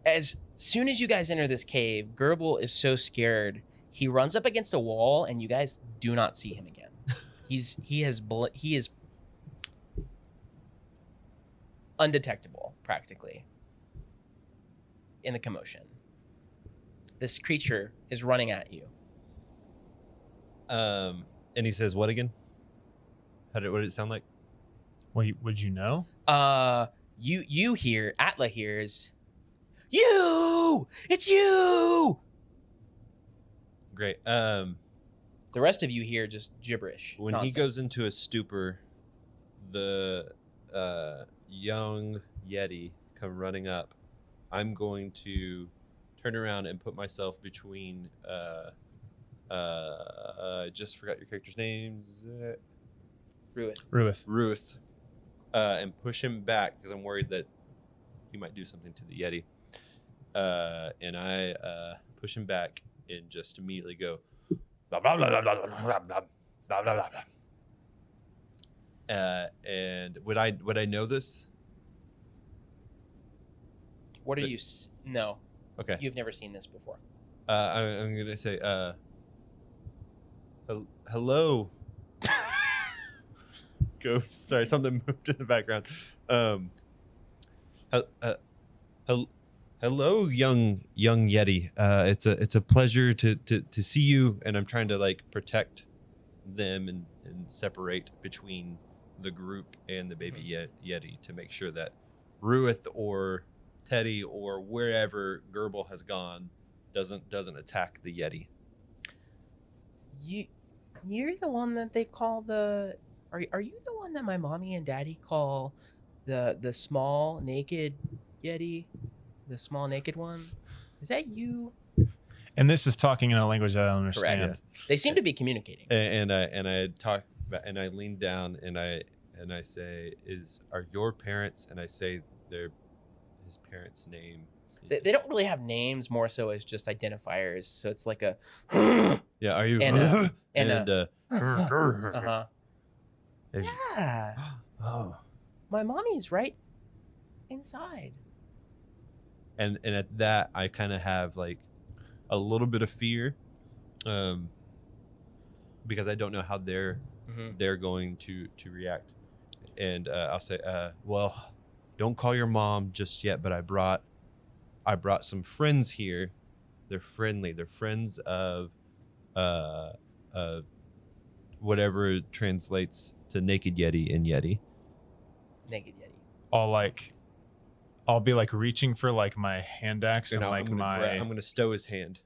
As soon as you guys enter this cave, Gerbil is so scared he runs up against a wall, and you guys do not see him again. He is undetectable practically in the commotion. This creature is running at you. And he says, "What again? What did it sound like?" Wait, would you know? You hear Atla hears, "You! It's you!" Great. The rest of you hear just gibberish. When nonsense. he goes into a stupor, the young Yeti come running up. I'm going to turn around and put myself between. I just forgot your character's names. Ruth. And push him back because I'm worried that he might do something to the Yeti. And I push him back and just immediately go. Blah, blah, blah, blah, blah, blah, blah, blah, blah, blah, blah. And would I know this? What are you? No, Okay. you've never seen this before. I'm gonna say hello. Ghost. Sorry, something moved in the background. Hello, young Yeti. It's a pleasure to see you, and I'm trying to like protect them and separate between the group and the baby Yeti to make sure that Ruth or Teddy or wherever Gerbil has gone doesn't attack the Yeti. You're the one that they call the. Are you the one that my mommy and daddy call the small naked Yeti, the small naked one? Is that you? And this is talking in a language I don't understand. Correct. They seem to be communicating. And I talk and I lean down and I say, are your parents? And I say his parents' name. They don't really have names, more so as just identifiers. So it's like a. Yeah. Are you? And uh-huh. Yeah. Oh. My mommy's right inside. And at that, I kind of have like a little bit of fear, because I don't know how they're going to react. And I'll say, well, don't call your mom just yet, but I brought some friends here. They're friendly. They're friends of whatever translates to naked Yeti in Yeti. Naked Yeti. I'll be like reaching for like my hand axe and like I'm gonna stow his hand,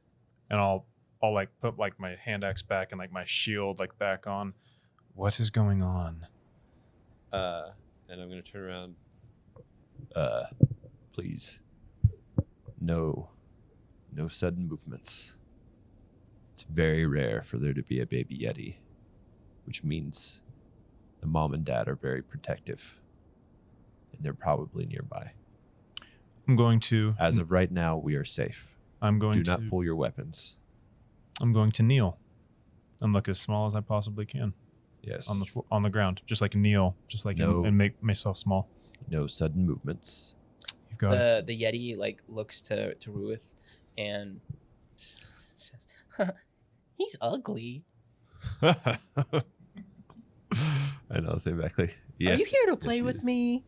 and I'll like put like my hand axe back and like my shield like back on. What is going on? And I'm gonna turn around. Please, no sudden movements. It's very rare for there to be a baby Yeti, which means the mom and dad are very protective, and they're probably nearby. I'm going to. As of right now, we are safe. Do not pull your weapons. I'm going to kneel and look as small as I possibly can. Yes. On the ground, just like kneel, just like and make myself small. No sudden movements. You've got it. The Yeti like looks to Ruth and says, "He's ugly." And I'll say back like, yes. Are you here to yes, play it with is. me?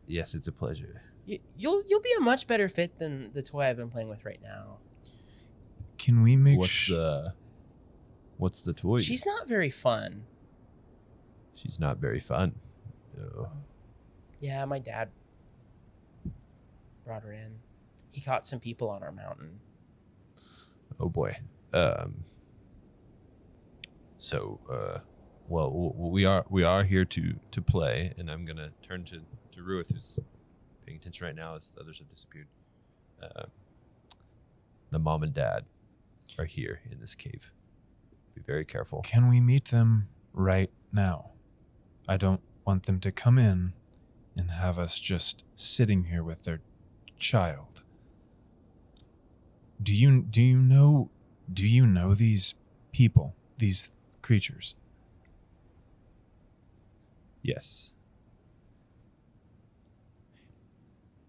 Yes, it's a pleasure. You'll be a much better fit than the toy I've been playing with right now. Can we make What's the toy? She's not very fun. She's not very fun. No. Yeah, my dad brought her in. He caught some people on our mountain. Oh boy. Well, we are here to play, and I'm gonna turn to Ruith, who's paying attention right now as the others have disappeared. The mom and dad are here in this cave. Be very careful. Can we meet them right now? I don't want them to come in and have us just sitting here with their child. Do you know these people, these creatures? Yes.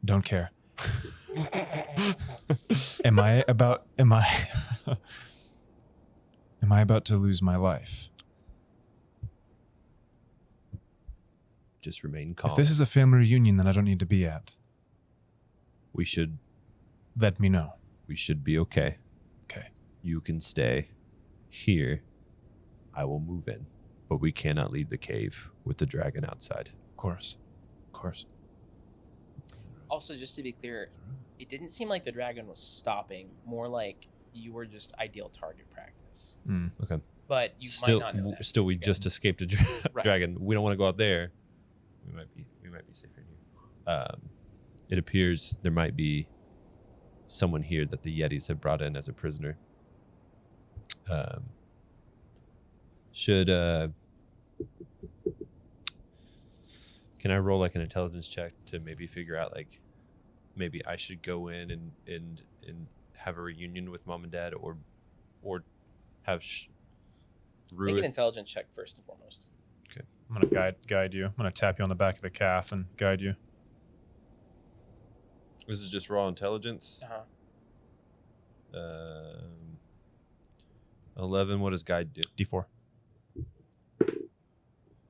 Don't care. Am I about to lose my life? Just remain calm. If this is a family reunion that I don't need to be at, we should let me know. be okay. Okay. You can stay here. I will move in, but we cannot leave the cave with the dragon outside. Of course. Also, just to be clear, it didn't seem like the dragon was stopping. More like you were just ideal target practice. Okay. But you Still, might not know that. still, we Again. just escaped a Right. dragon. We don't want to go out there. We might be safer here. It appears there might be someone here that the Yetis have brought in as a prisoner. Can I roll like an intelligence check to maybe figure out like maybe I should go in and have a reunion with mom and dad, or have Make an Ruth? intelligence check first and foremost. I'm gonna guide you. I'm gonna tap you on the back of the calf and guide you. This is just raw intelligence. Uh-huh. 11. What does guide do? D4.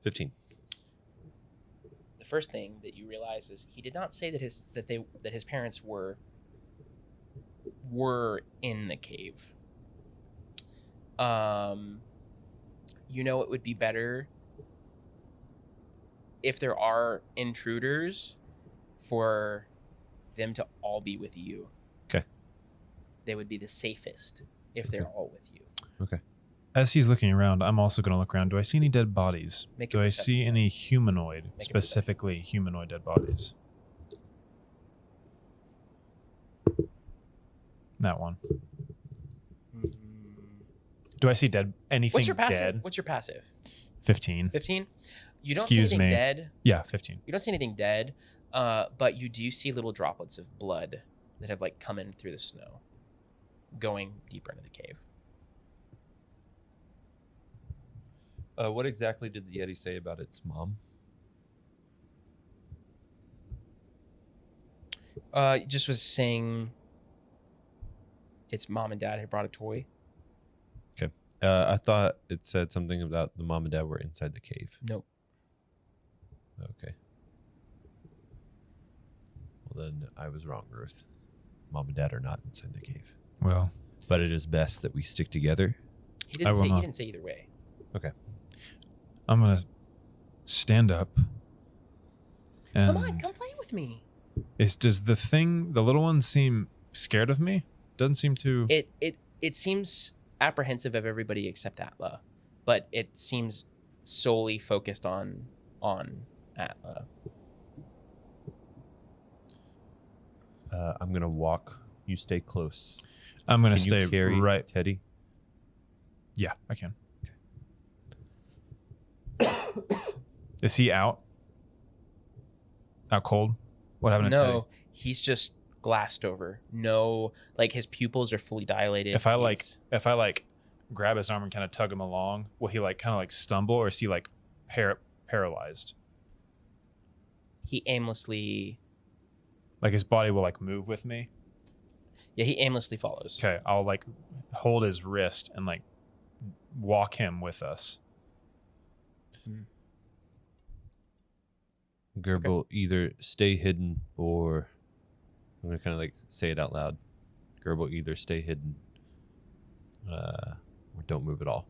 15. The first thing that you realize is he did not say that his parents were in the cave. It would be better if there are intruders for them to all be with you. Okay. They would be the safest if they're all with you. As he's looking around, I'm also gonna look around. Do I see any dead bodies? Make a Do I perception see check. any humanoid, Make a specifically humanoid dead bodies? That one. Do I see anything What's your passive? dead? What's your passive? 15. 15? You don't Excuse see anything me. dead. Yeah, 15. You don't see anything dead, but you do see little droplets of blood that have like come in through the snow, going deeper into the cave. What exactly did the Yeti say about its mom? It just was saying its mom and dad had brought a toy. I thought it said something about the mom and dad were inside the cave. Nope. Okay. Well, then I was wrong, Ruth. Mom and dad are not inside the cave. Well, But it is best that we stick together. He I didn't will say. not. He didn't say either way. I'm gonna stand up. And Come on, come play with me. does the little one seem scared of me? Doesn't seem to. It seems apprehensive of everybody except Atla, but it seems solely focused on Atla. I'm gonna walk. You stay close. I'm gonna Can stay you carry right. Teddy? Yeah, I can. Is he out? Out cold? What happened to Teddy? No, he's just glassed over. No, like his pupils are fully dilated. If I He's- grab his arm and kind of tug him along, will he kind of stumble, or is he paralyzed? he aimlessly, Like his body will move with me. yeah, he aimlessly follows. Okay, I'll hold his wrist and walk him with us. Gerbil, either stay hidden or I'm gonna kind of like say it out loud. Gerbil, either stay hidden or don't move at all.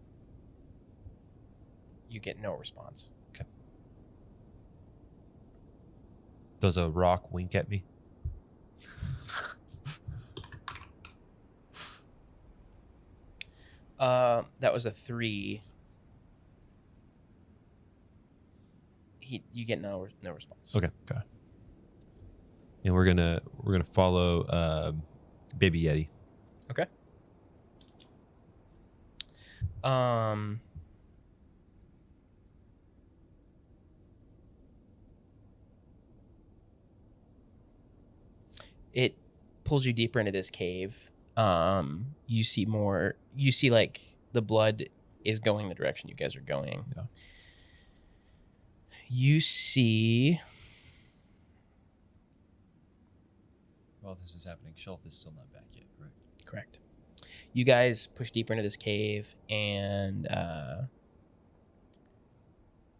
You get no response. Okay. Does a rock wink at me? That was a 3. You get no response. Okay. Okay. And we're gonna follow Baby Yeti. Okay. It pulls you deeper into this cave. You see more. You see like the blood is going the direction you guys are going. Yeah. You see. While this is happening, Shelf is still not back yet, correct? Correct. You guys push deeper into this cave, and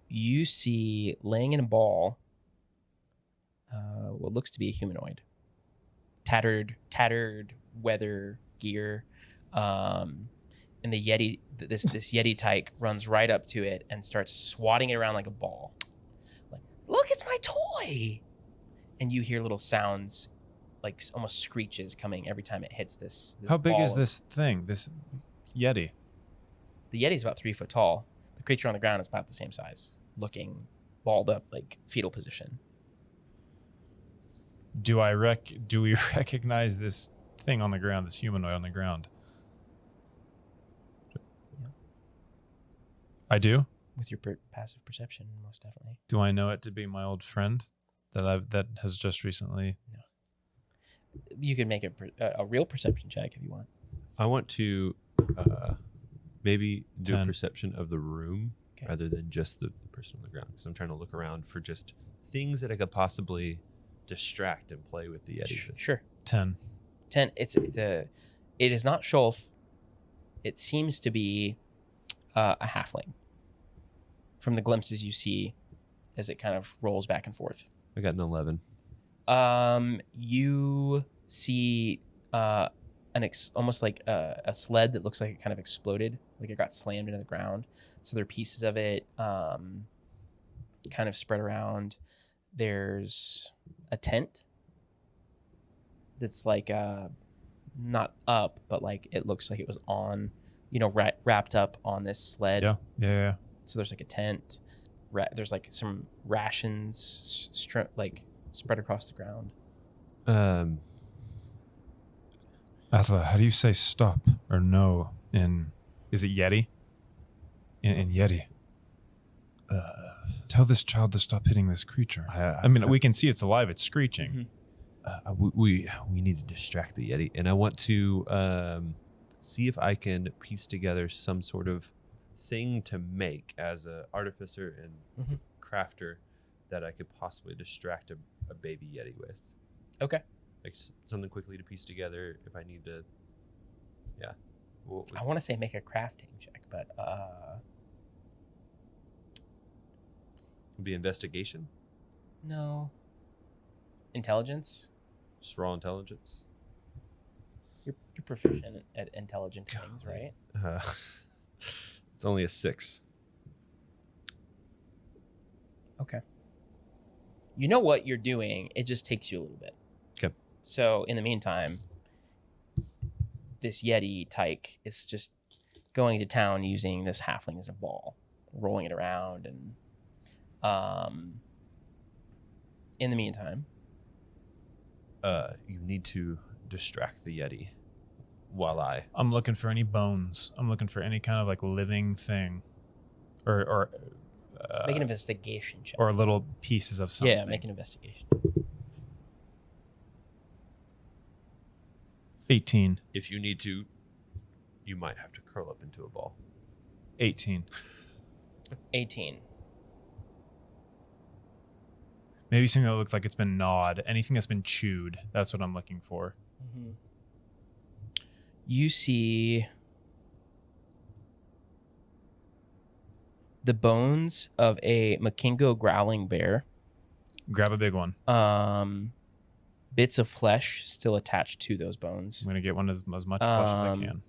you see laying in a ball what looks to be a humanoid. Tattered weather gear, and the Yeti, this Yeti tyke runs right up to it and starts swatting it around like a ball. Like, look, it's my toy! And you hear little sounds, like almost screeches coming every time it hits this How big ball is this thing? This Yeti? The Yeti's about 3 foot tall. The creature on the ground is about the same size, looking balled up, like fetal position. Do we recognize this thing on the ground, this humanoid on the ground? Yeah. I do? With your passive perception, most definitely. Do I know it to be my old friend that has just recently? You can make a real perception check if you want. I want to maybe do a 10. perception of the room Okay. rather than just the person on the ground, because I'm trying to look around for just things that I could possibly distract and play with the Yeti. Sure. 10. 10. It is not Shulf. It seems to be a halfling. From the glimpses you see, as it kind of rolls back and forth. I got an 11. You see almost like a sled that looks like it kind of exploded, like it got slammed into the ground. So there are pieces of it kind of spread around. There's a tent that's like not up, but like it looks like it was on, wrapped up on this sled. Yeah. So there's like a tent. There's like some rations spread across the ground. Atla, how do you say stop or no is it Yeti? In Yeti. Tell this child to stop hitting this creature. I mean, we can see it's alive. It's screeching. We need to distract the Yeti, and I want to see if I can piece together some sort of thing to make as an artificer and crafter that I could possibly distract a baby Yeti with. Okay. Like something quickly to piece together if I need to. Yeah. I want to say make a crafting check, but Would be investigation, no. Intelligence. just raw intelligence. You're proficient at intelligent things, right? It's only a 6. Okay. You know what you're doing. It just takes you a little bit. Okay. So in the meantime, this Yeti tyke is just going to town using this halfling as a ball, rolling it around, and in the meantime, You need to distract the Yeti while I'm looking for any bones. I'm looking for any kind of like living thing, or make an investigation check. or little pieces of something. Yeah, make an investigation. 18. If you need to, you might have to curl up into a ball. 18. 18. Maybe something that looks like it's been gnawed. Anything that's been chewed. That's what I'm looking for. Mm-hmm. You see the bones of a Makingo growling bear Grab a big one. Bits of flesh still attached to those bones. I'm gonna get one as much flesh as I can.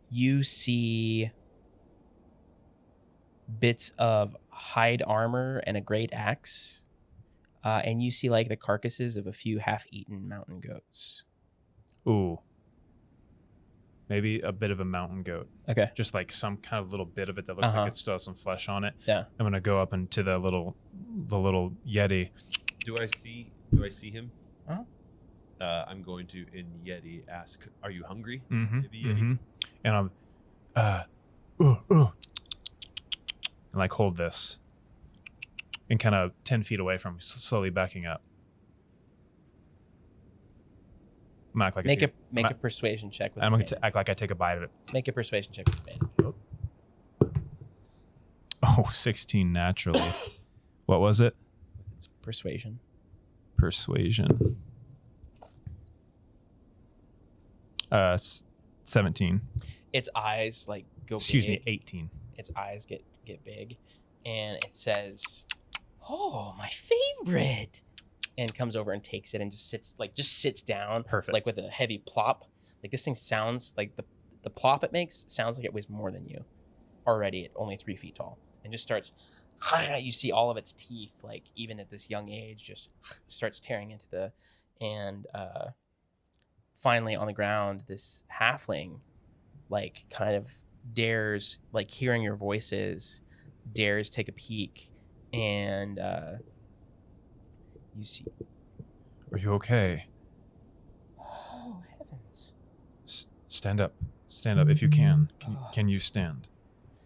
You see bits of hide armor and a great axe. And you see like the carcasses of a few half-eaten mountain goats. Ooh. Maybe a bit of a mountain goat. Okay. Just like some kind of little bit of it that looks like it still has some flesh on it. Yeah. I'm gonna go up into the little Yeti. Do I see him? Uh-huh. I'm going to in Yeti ask, "Are you hungry?" Mm-hmm. Maybe Yeti. And I'm and like hold this. And kind of 10 feet away from me, slowly backing up. I'm act like make a persuasion check with I'm going advantage. to act like I take a bite of it. Make a persuasion check with advantage. Oh, 16 naturally. What was it? Persuasion. Persuasion. 17. Its eyes like go Excuse big. me, 18. Its eyes get big, and it says, "Oh, my favorite," and comes over and takes it and just sits down. Perfect. Like with a heavy plop. Like this thing sounds like the plop it makes sounds like it weighs more than you. Already at only 3 feet tall, and just starts. You see all of its teeth, like even at this young age, just starts tearing into the, and finally on the ground, this halfling, like kind of dares, like hearing your voices, dares take a peek, and you see. Are you okay? Oh heavens! Stand up. Stand up if you can. Can you stand?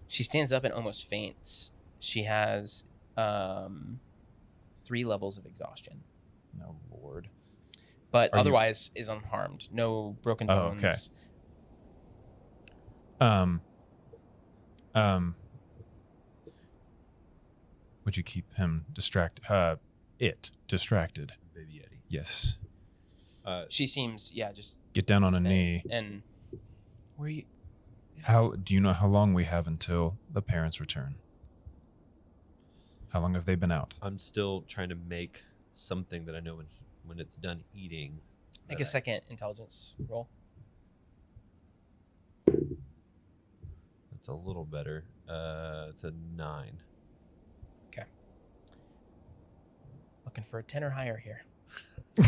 She stands up and almost faints. She has 3 levels of exhaustion. No, Lord. But Are you- otherwise is unharmed. No broken bones. Okay. Would you keep him distracted? Distracted. Baby Yeti. Yes. She seems, just Get down on a faint. knee. And where you? How do you know how long we have until the parents return? How long have they been out? I'm still trying to make something that I know when it's done eating. Make a second intelligence roll. That's a little better. It's a 9. Okay. Looking for a 10 or higher here. It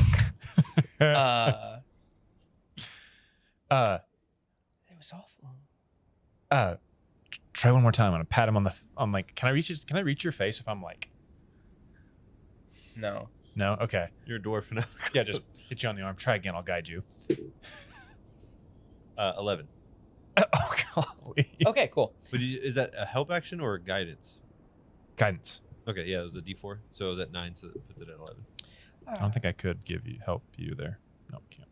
was awful. Try one more time. I'm gonna pat him on like. Can I reach your face if I'm like? No. No. Okay. You're a dwarf now. Yeah. Just hit you on the arm. Try again. I'll guide you. 11. Oh golly. Okay, cool. But is that a help action or a guidance? Guidance. Okay, yeah, it was a D4, so it was at 9, so that puts it at 11. I don't think I could help you there. No, can't.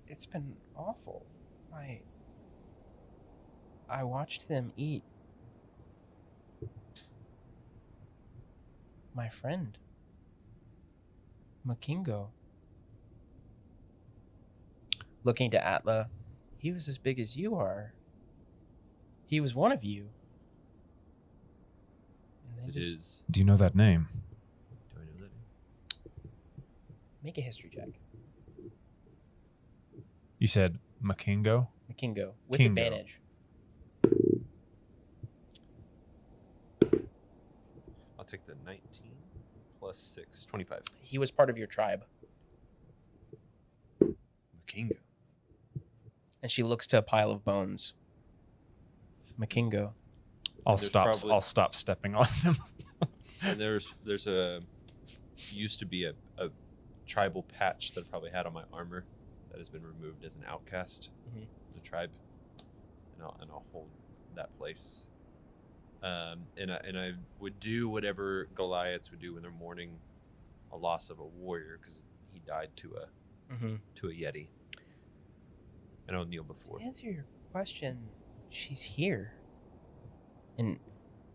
It's been awful. I watched them eat my friend, Makingo. Looking to Atla, he was as big as you are. He was one of you. And they just Do you know that name? Do I know that? make a history check. You said Makingo? Makingo with Kingo. advantage. I'll take the 19 plus 6, 25. He was part of your tribe. Makingo. And she looks to a pile of bones. Makingo. I'll There's stop. probably- I'll stop stepping on them. And there's a used to be a tribal patch that I probably had on my armor that has been removed as an outcast Mhm. of the tribe, and I'll hold that place. And I would do whatever Goliaths would do when they're mourning a loss of a warrior because he died to a Yeti. And I'll kneel before. To answer your question, she's here. And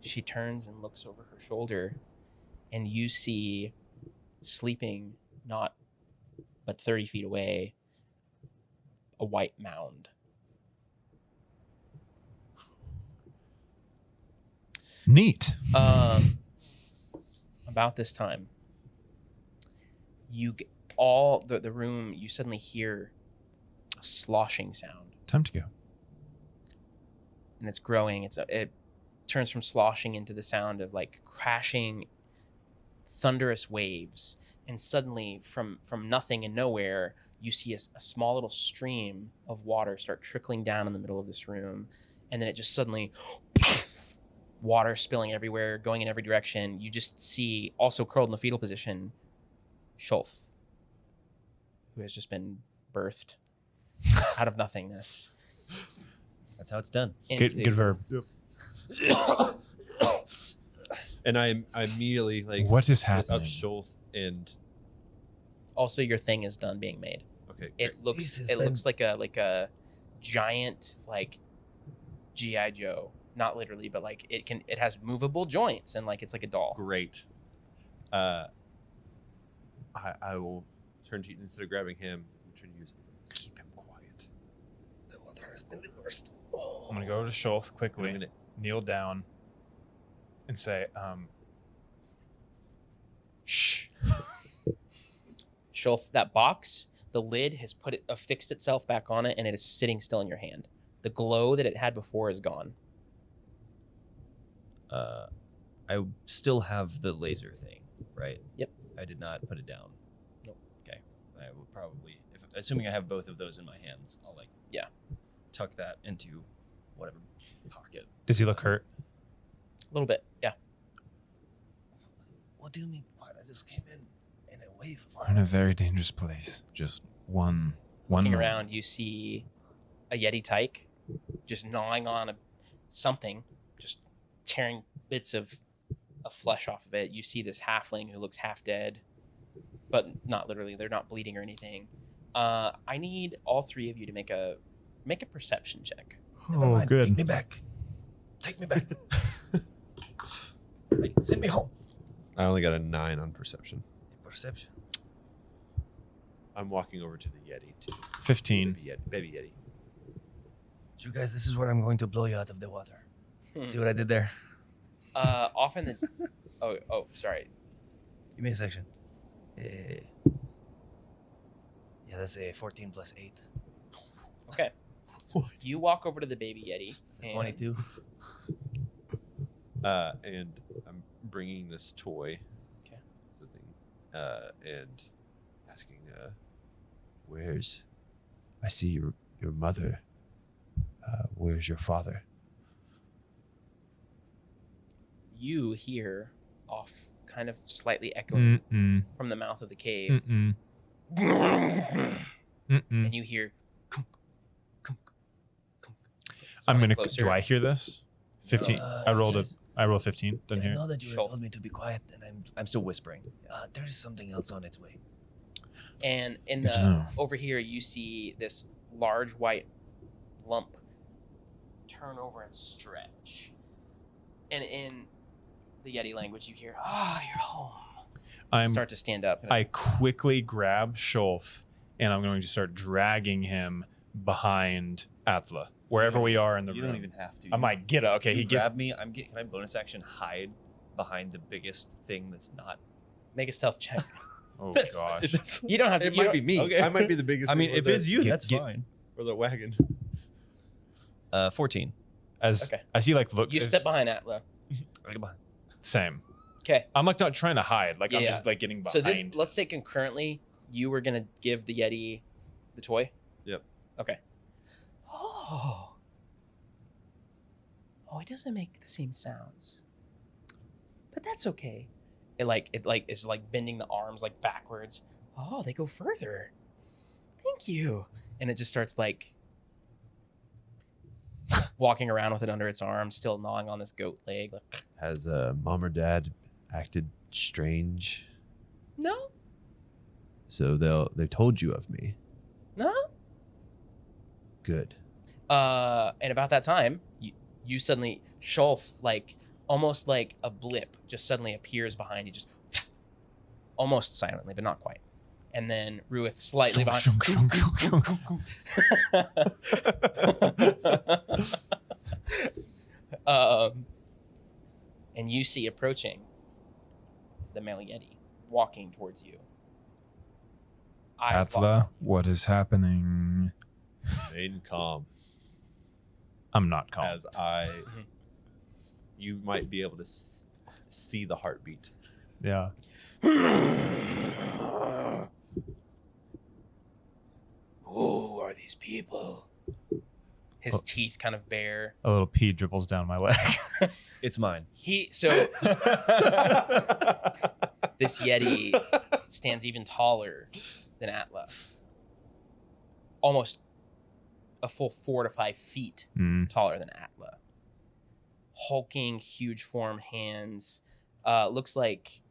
she turns and looks over her shoulder, and you see sleeping not but 30 feet away a white mound. Neat. About this time, you all the room, you suddenly hear a sloshing sound, Time to go. and it's growing. It turns from sloshing into the sound of like crashing, thunderous waves, and suddenly from nothing and nowhere, you see a small little stream of water start trickling down in the middle of this room, and then it just suddenly. Water spilling everywhere, going in every direction. You just see, also curled in the fetal position, Shulth, who has just been birthed out of nothingness. That's how it's done. Good verb. And I immediately like What is sit happening? up Shulth and Also, your thing is done being made. okay. It looks like a giant like GI Joe. Not literally, but like it has movable joints and like it's like a doll. Great. I will turn to you instead of grabbing him. I'm trying to use keep him quiet. The water has been the worst. I'm gonna go to Shulth quickly, I'm gonna- kneel down, and say, "Shh." Shulth, that box, the lid has affixed itself back on it, and it is sitting still in your hand. The glow that it had before is gone. I still have the laser thing, right? Yep. I did not put it down. Nope. Okay. I will probably, assuming I have both of those in my hands, I'll tuck that into whatever pocket. Does he look hurt? A little bit, yeah. What do you mean? What? I just came in a wave. We're in a very dangerous place. Just one Looking moment. around, you see a Yeti tyke just gnawing on something, just tearing bits of flesh off of it. You see this halfling who looks half dead, but not literally. They're not bleeding or anything. I need all three of you to make a perception check. Never mind. Take me back. Take me back. Hey, send me home. I only got a 9 on perception. Perception. I'm walking over to the Yeti. 15. Baby Yeti. You guys, this is where I'm going to blow you out of the water. See what I did there? Often the oh sorry. Give me a section. Yeah, that's a 14 plus 8. Okay. You walk over to the baby Yeti. And 22. And I'm bringing this toy. Okay. It's a thing. And asking, where's? I see your mother. Where's your father? You hear off, kind of slightly echoing Mm-mm. from the mouth of the cave, Mm-mm. Mm-mm. and you hear. Kunk, kunk, kunk. It's I'm coming gonna. closer. Do I hear this? 15. I rolled yes. I rolled 15. Didn't I hear. know that you Sure. told me to be quiet, and I'm still whispering. there is something else on its way. And in Good to the know. over here, you see this large white lump turn over and stretch. And in the Yeti language, you hear, you're home." I'm. Start to stand up. I quickly grab Shulth, and I'm going to start dragging him behind Atla, wherever we are in the You room. don't even have to. I might get it. Okay, You he grab me. Can I bonus action hide behind the biggest thing that's not? Make a stealth check. Oh That's- gosh. that's- You don't have to. It you might don't- be me. Okay. I might be the biggest. I mean, thing if with it's the- you, Get- that's get- fine. or the wagon. 14. As Okay. he like look. You as- step behind Atla. Come on. Same. Okay. I'm like not trying to hide. Like I'm Yeah. just like getting So behind. this, let's say concurrently, you were gonna give the Yeti the toy. Yep. Okay. Oh, it doesn't make the same sounds, but that's okay. It is like bending the arms like backwards. Oh, they go further. Thank you. And it just starts like walking around with it under its arm, still gnawing on this goat leg. Like, Has mom or dad acted strange? no, So they told you of me. no. Good. And about that time, you suddenly, Shulth, like almost like a blip, just suddenly appears behind you, just almost silently, but not quite. And then Ruith slightly behind. Shunk, shunk, shunk, shunk, shunk. and you see approaching the male Yeti walking towards you. Eyes locked Atla, on you. what is happening? Remain calm. I'm not calm. As you might be able to see the heartbeat. Yeah. Who are these people? His teeth kind of bare. A little pee dribbles down my leg. It's mine. So this Yeti stands even taller than Atla. Almost a full 4 to 5 feet taller than Atla. Hulking, huge form, hands. Looks like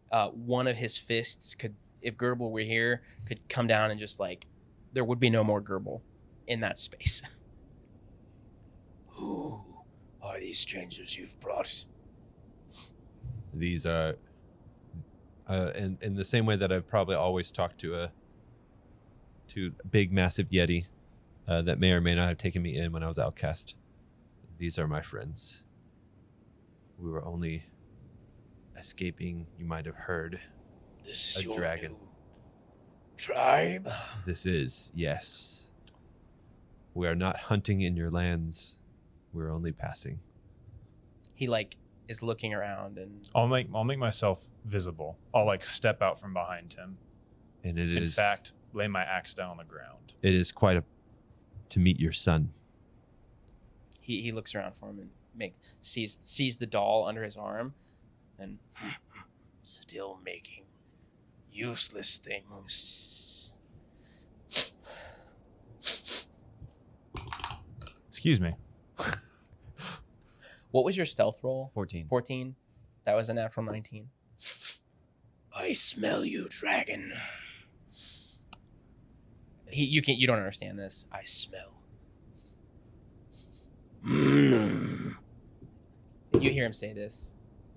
one of his fists could, if Gerbil were here, could come down and just like, there would be no more Gerbil in that space. Who are these strangers you've brought? These are, in the same way that I've probably always talked to a big, massive Yeti that may or may not have taken me in when I was outcast. These are my friends. We were only escaping, you might have heard, This is a your dragon. new tribe? This is, yes. We are not hunting in your lands. We're only passing. He like is looking around and I'll make myself visible. I'll like step out from behind him. And it In is, fact, lay my axe down on the ground. it is quite to meet your son. he looks around for him and sees the doll under his arm and still making useless things. Excuse me. What was your stealth roll? 14. 14. That was a natural 19. I smell you, dragon. You don't understand this. I smell. You hear him say this.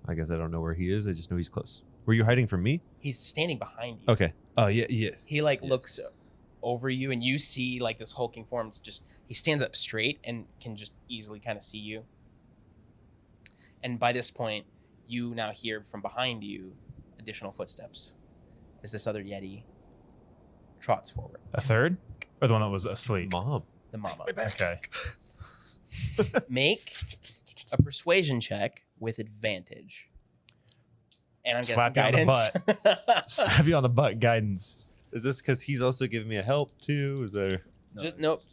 I guess I don't know where he is. I just know he's close. Were you hiding from me? He's standing behind you. Okay. Oh, yeah, yes. He like Yes. looks over you and you see like this hulking form. He stands up straight and can just easily kind of see you. And by this point, you now hear from behind you additional footsteps as this other Yeti trots forward. A third? Or the one that was asleep? Mom. The mama. Okay. Make a persuasion check with advantage. And I'm guessing Slap you on the guidance. Slap you on the butt, guidance. Is this because he's also giving me a help too? Is there? Nope.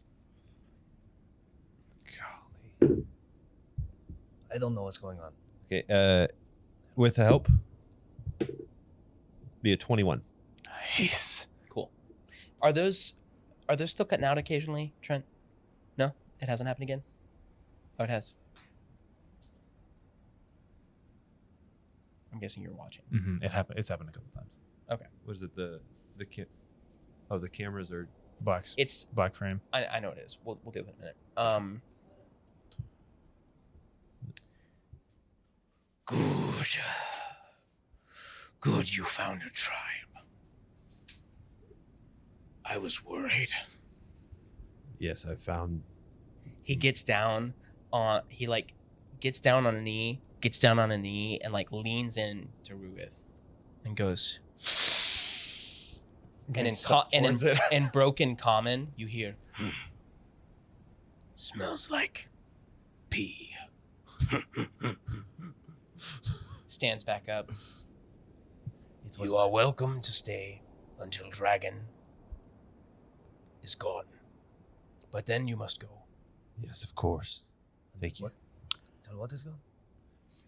Golly. I don't know what's going on. Okay. With the help, be a 21. Nice. Cool. Are those still cutting out occasionally, Trent? No? It hasn't happened again? Oh, it has. I'm guessing you're watching. Mm-hmm. It's happened a couple times. What is it? The cameras are. It's Black frame. I know it is. We'll do it in a minute. Good you found a tribe. I was worried. Yes, I found. He gets down on gets down on a knee, and like leans in to Ruith and goes. And in broken common, you hear, smells like pee. Stands back up. You are welcome to stay until Dragon is gone. But then you must go. Yes, of course. Thank you. What? Tell what is gone?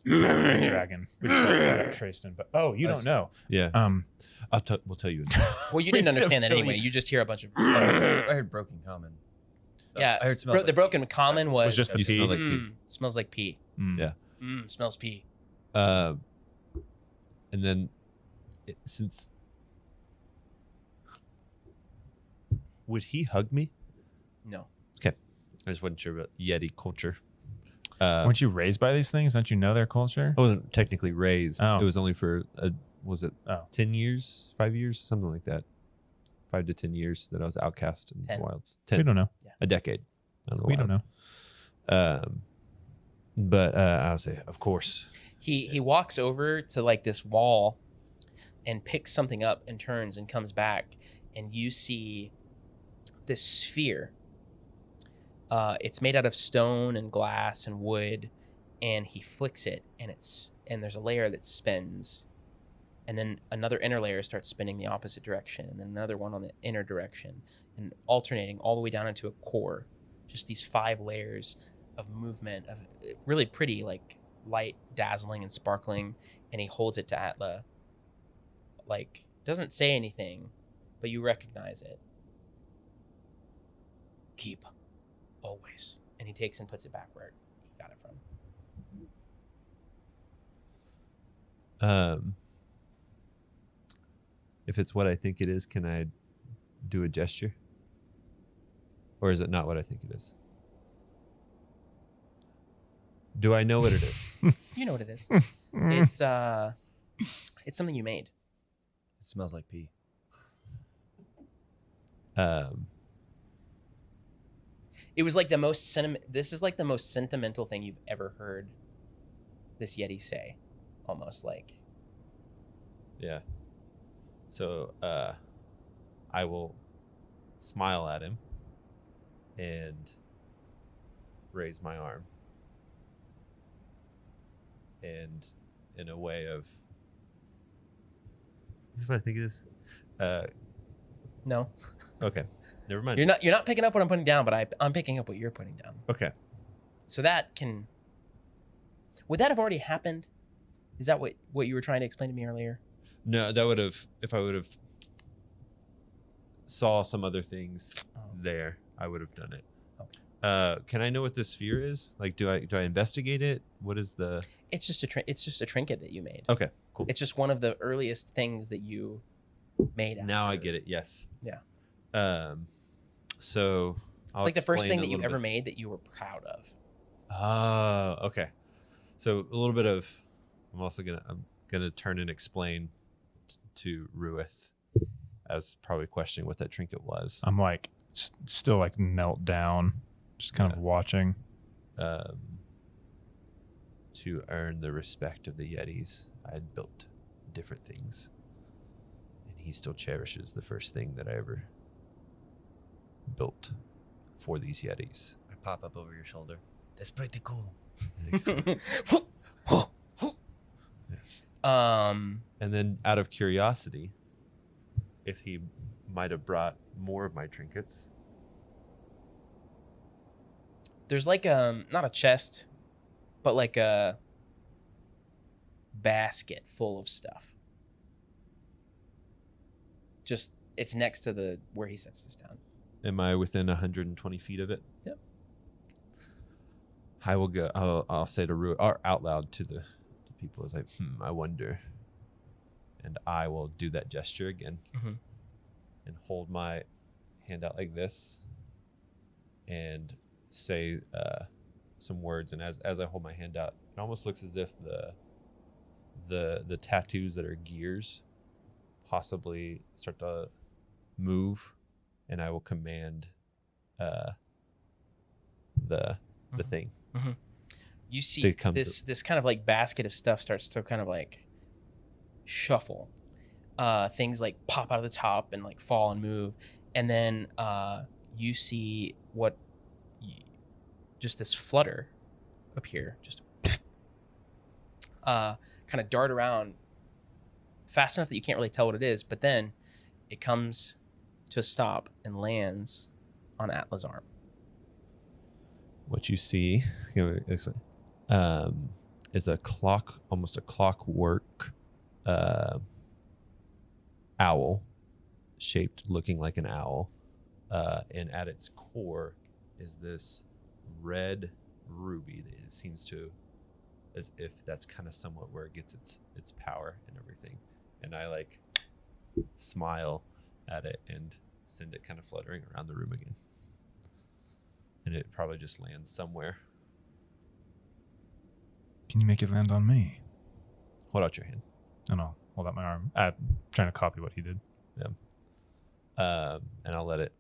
Dragon. We just got traced in, but you don't know. Yeah. We'll tell you. Well, you didn't understand that anyway. You just hear a bunch of. I heard broken common. Yeah, I heard smells the broken common was just the You pee. smell like pee. Smells like pee. Mm. Yeah. Smells pee. And then, since would he hug me? No. I just wasn't sure about Yeti culture. Weren't you raised by these things? Don't you know their culture? I wasn't technically raised. Oh. It was only for 10 years, 5 years, something like that. 5 to 10 years that I was outcast in 10. the wilds. We 10, don't know. a decade. We don't know. But I would say, of course. He walks over to like this wall and picks something up and turns and comes back, and you see this sphere. It's made out of stone and glass and wood, and he flicks it, and there's a layer that spins, and then another inner layer starts spinning the opposite direction, and then another one on the inner direction, and alternating all the way down into a core. Just these 5 layers of movement, of really pretty, like light, dazzling, and sparkling. And he holds it to Atla. Like, doesn't say anything, but you recognize it. Keep, always. And he takes and puts it back where he got it from. If it's what I think it is, can I do a gesture? Or is it not what I think it is? Do I know what it is? You know what it is. It's something you made. It smells like pee. It was like the most this is like the most sentimental thing you've ever heard this Yeti say. Almost like. Yeah. So I will smile at him and raise my arm. And in a way of, this is what I think it is. No. Okay. Never mind. You're not picking up what I'm putting down, but I'm picking up what you're putting down. Okay. So would that have already happened? Is that what you were trying to explain to me earlier? No, that would have, if I would have saw some other things there, I would have done it. Okay. Can I know what this sphere is? Like, do I investigate it? What is the? It's just a trinket that you made. Okay, cool. It's just one of the earliest things that you made. Now I get it. Yes. Yeah. So it's like the first thing that you ever made that you were proud of. Oh, okay. So a little bit of, I'm gonna turn and explain to Ruith, as probably questioning what that trinket was. I'm like still like knelt down, just kind of watching. To earn the respect of the Yetis, I had built different things, and he still cherishes the first thing that I ever built for these Yetis. I pop up over your shoulder. That's pretty cool. Yes. And then, out of curiosity, if he might have brought more of my trinkets. There's like not a chest, but like a basket full of stuff. Just it's next to where he sets this down. Am I within 120 feet of it? Yep. I will go. I'll say to Ruith, or out loud to the people, is like, I wonder. And I will do that gesture again, and hold my hand out like this, and say some words. And as I hold my hand out, it almost looks as if the tattoos that are gears possibly start to move, and I will command the thing. You see this kind of like basket of stuff starts to kind of like shuffle. Things like pop out of the top and like fall and move, and then you see just this flutter appear, just kind of dart around fast enough that you can't really tell what it is, but then it comes to a stop and lands on Atla's arm. What you see is a clock, almost a clockwork owl, shaped looking like an owl, and at its core is this red ruby that it seems to, as if that's kind of somewhat where it gets its power and everything. And I like smile at it and send it kind of fluttering around the room again. And it probably just lands somewhere. Can you make it land on me? Hold out your hand. And I'll hold out my arm. I'm trying to copy what he did. Yeah. And I'll let it.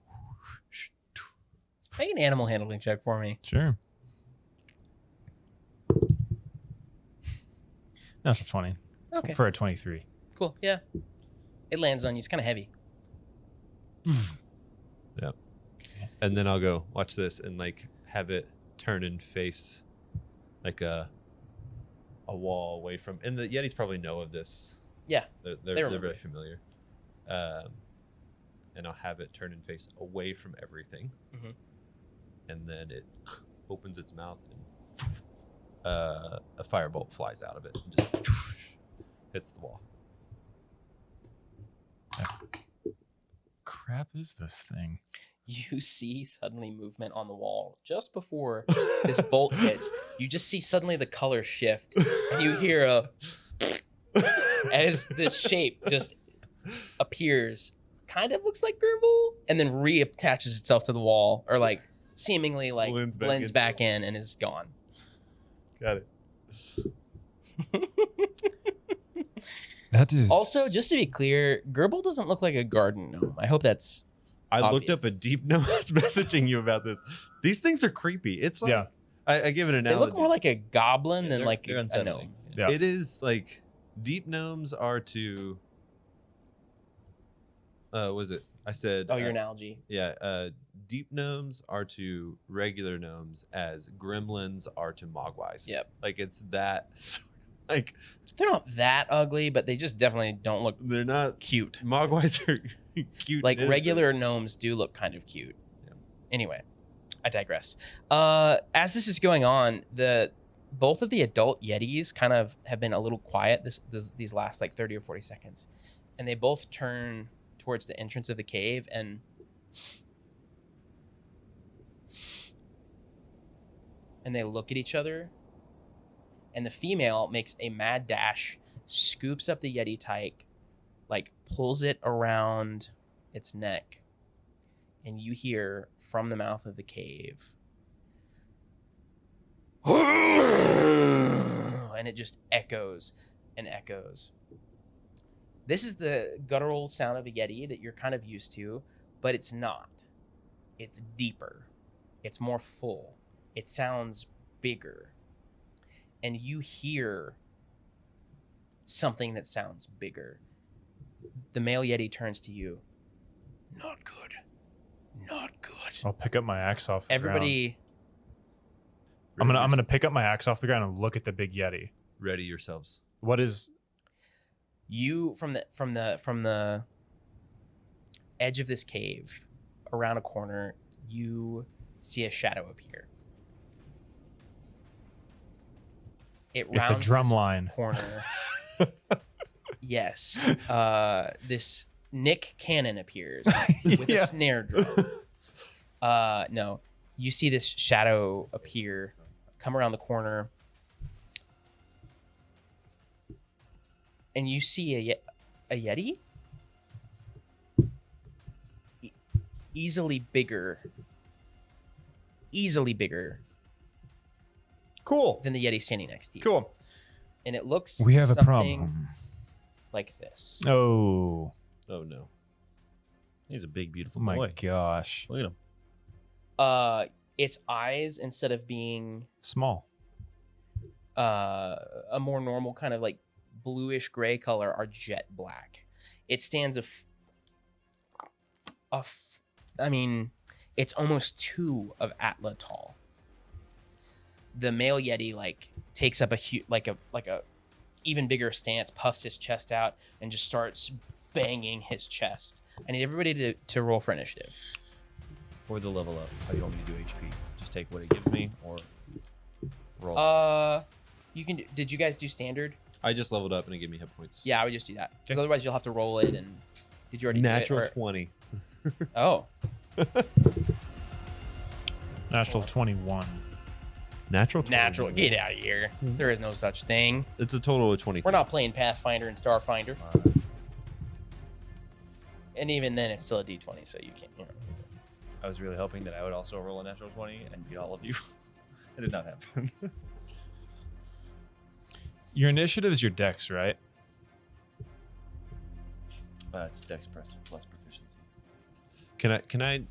Make an animal handling check for me. Sure. Natural 20. Okay. For a 23. Cool. Yeah. It lands on you. It's kind of heavy. Yeah. And then I'll go watch this and like have it turn and face like a wall away from. And the Yetis probably know of this. Yeah. They're remember very it. familiar. And I'll have it turn and face away from everything. Mhm. And then it opens its mouth and a firebolt flies out of it and just hits the wall. Crap is this thing? You see suddenly movement on the wall just before this bolt hits. You just see suddenly the color shift, and you hear a as this shape just appears, kind of looks like Gerbil, and then reattaches itself to the wall, or like seemingly like blends back in and is gone. Got it. That is Also, just to be clear, Gerbil doesn't look like a garden gnome. I hope that's I obvious. looked up a deep note messaging you about this. These things are creepy. It's like, Yeah. I give it an They analogy. look more like a goblin than like they're a unsettling. gnome. Yeah. It is like deep gnomes are to. Was it? I said. Oh, your analogy. Yeah. Deep gnomes are to regular gnomes as gremlins are to mogwais. Yep. Like it's that. Like They're not that ugly, but they just definitely don't look they're not. cute. Mogwais are cute. Like and innocent. regular gnomes do look kind of cute. Yeah. Anyway, I digress. As this is going on, both of the adult Yetis kind of have been a little quiet these last like 30 or 40 seconds, and they both turn towards the entrance of the cave and they look at each other. And the female makes a mad dash, scoops up the Yeti tyke, like pulls it around its neck, and you hear from the mouth of the cave, and it just echoes and echoes. This is the guttural sound of a Yeti that you're kind of used to, but it's not. It's deeper. It's more full. It sounds bigger. And you hear something that sounds bigger. The male Yeti turns to you. Not good. Not good. I'll pick up my axe off the ground. Everybody, I'm gonna pick up my axe off the ground and look at the big Yeti. Ready yourselves. What is you from the edge of this cave, around a corner, you see a shadow appear. It's a drum line. Corner. Yes. This Nick Cannon appears with a snare drum. No. You see this shadow appear, come around the corner, and you see a Yeti? Easily bigger. cool? Than the Yeti standing next to you. Cool. And it looks We have a something problem. like this. Oh Oh no. He's a big, beautiful my boy. gosh! Look at him. Its eyes, instead of being Small. a more normal kind of like bluish gray color, are jet black. It stands I mean, it's almost 2 of Atla tall. The male Yeti like takes up a even bigger stance, puffs his chest out, and just starts banging his chest. I need everybody to roll for initiative. For the level up, how do you want me to do HP? Just take what it gives me, or roll? You can. Did you guys do standard? I just leveled up and it gave me hit points. Yeah, I would just do that. Because otherwise you'll have to roll it. And did you already Natural do it? 20. Oh, Natural 21. Natural 20. natural. Get out of here. There is no such thing. It's a total of 20. We're not playing Pathfinder and Starfinder. And even then, it's still a D20, so you can't. I was really hoping that I would also roll a natural 20 and beat all of you. It did not happen. Your initiative is your dex, right? It's Dex plus proficiency. Can I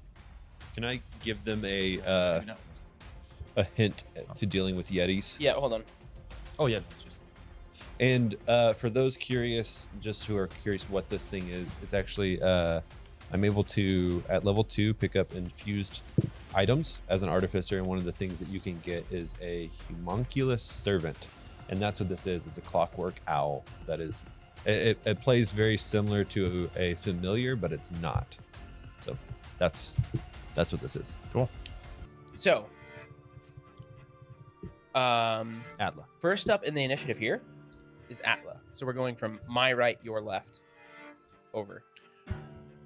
give them Maybe a not. hint to dealing with Yetis? Yeah, hold on. Oh yeah, it's just And for those curious, just who are curious what this thing is, it's actually I'm able to at level 2 pick up infused items as an artificer, and one of the things that you can get is a homunculus servant, and that's what this is. It's a clockwork owl that is. It plays very similar to a familiar, but it's not. So that's what this is. Cool. So, Atla. first up in the initiative here is Atla. So we're going from my right, your left, over.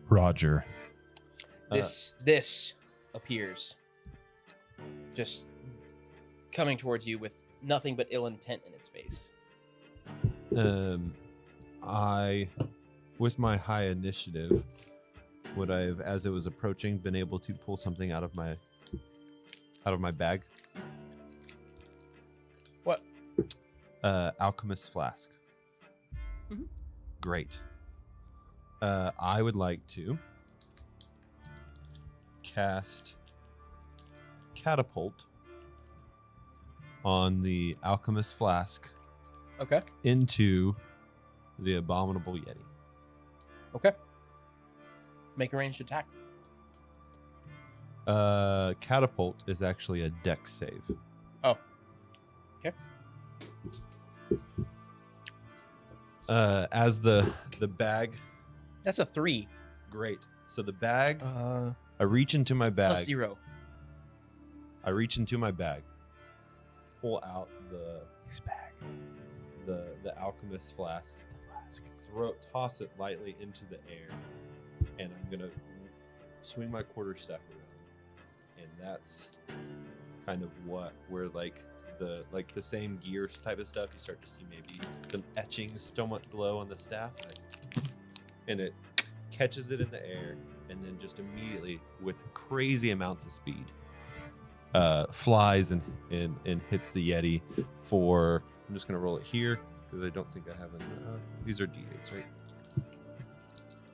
Roger. This appears just coming towards you with nothing but ill intent in its face. I, with my high initiative, would I have, as it was approaching, been able to pull something out of my bag? What? Alchemist flask. Mhm. Great. I would like to cast catapult on the alchemist flask Okay. into the Abominable Yeti. Okay. Make a ranged attack. Catapult is actually a dex save. Oh. Okay. As the bag, That's a 3. great. So the bag, Plus I reach into my bag. 0. I reach into my bag, pull out This bag. the alchemist flask, toss it lightly into the air, and I'm gonna swing my quarterstaff around, and that's kind of where the same gear type of stuff. You start to see maybe some etchings somewhat glow on the staff, and it catches it in the air, and then just immediately with crazy amounts of speed flies and hits the Yeti for. I'm just gonna roll it here because I don't think I have enough. These are d8s, right?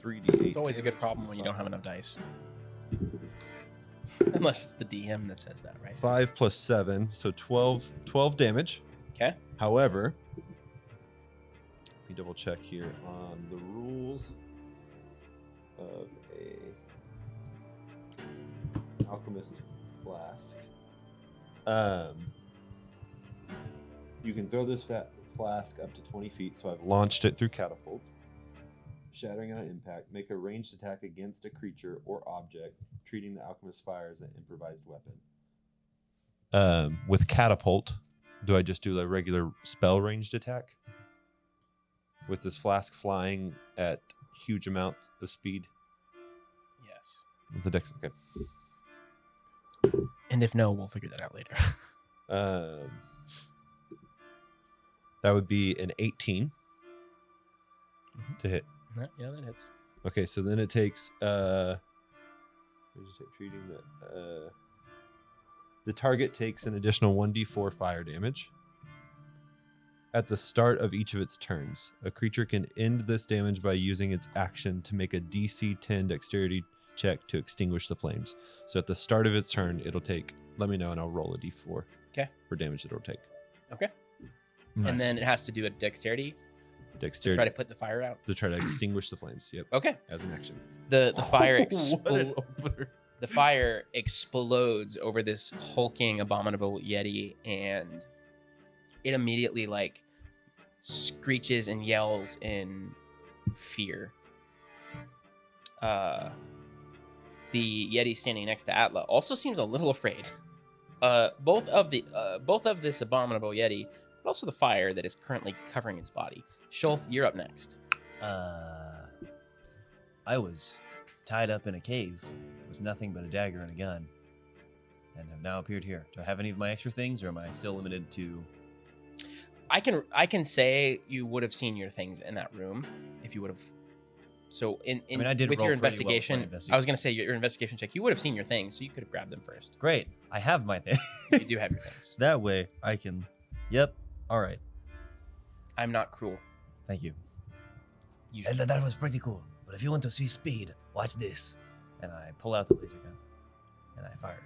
3d8. It's always a good problem when you don't have enough dice. Unless it's the DM that says that, right? 5 plus 7, so 12 damage. Okay. However, let me double check here on the rules of a alchemist flask. You can throw this flask up to 20 feet, so I've launched it through catapult. Shattering on impact, make a ranged attack against a creature or object, treating the alchemist fire as an improvised weapon. With catapult, do I just do a regular spell ranged attack? With this flask flying at huge amounts of speed? Yes. With the dex, okay. And if no, we'll figure that out later. That would be an 18 to hit. Yeah, that hits. Okay, so then it takes treating the target takes an additional 1d4 fire damage. At the start of each of its turns, a creature can end this damage by using its action to make a DC 10 dexterity check to extinguish the flames. So at the start of its turn, it'll take, let me know and I'll roll a d4 for damage that it'll take. Okay. Nice. And then it has to do a dexterity to Dexterity try to put the fire out. to try to extinguish the flames. Yep. Okay. As an action. The fire What an opener. the fire explodes over this hulking abominable Yeti, and it immediately like screeches and yells in fear. The Yeti standing next to Atla also seems a little afraid. Both of this abominable Yeti, but also the fire that is currently covering its body. Shulth, you're up next. I was tied up in a cave with nothing but a dagger and a gun, and have now appeared here. Do I have any of my extra things, or am I still limited to? I can say you would have seen your things in that room if you would have. So I did with roll your pretty well for my investigation, investigation. I was gonna say your investigation check. You would have seen your things, so you could have grabbed them first. Great, I have my thing. You do have your things. That way I can. Yep. All right. I'm not cruel. Thank you. Usually. That was pretty cool. But if you want to see speed, watch this. And I pull out the laser gun, and I fire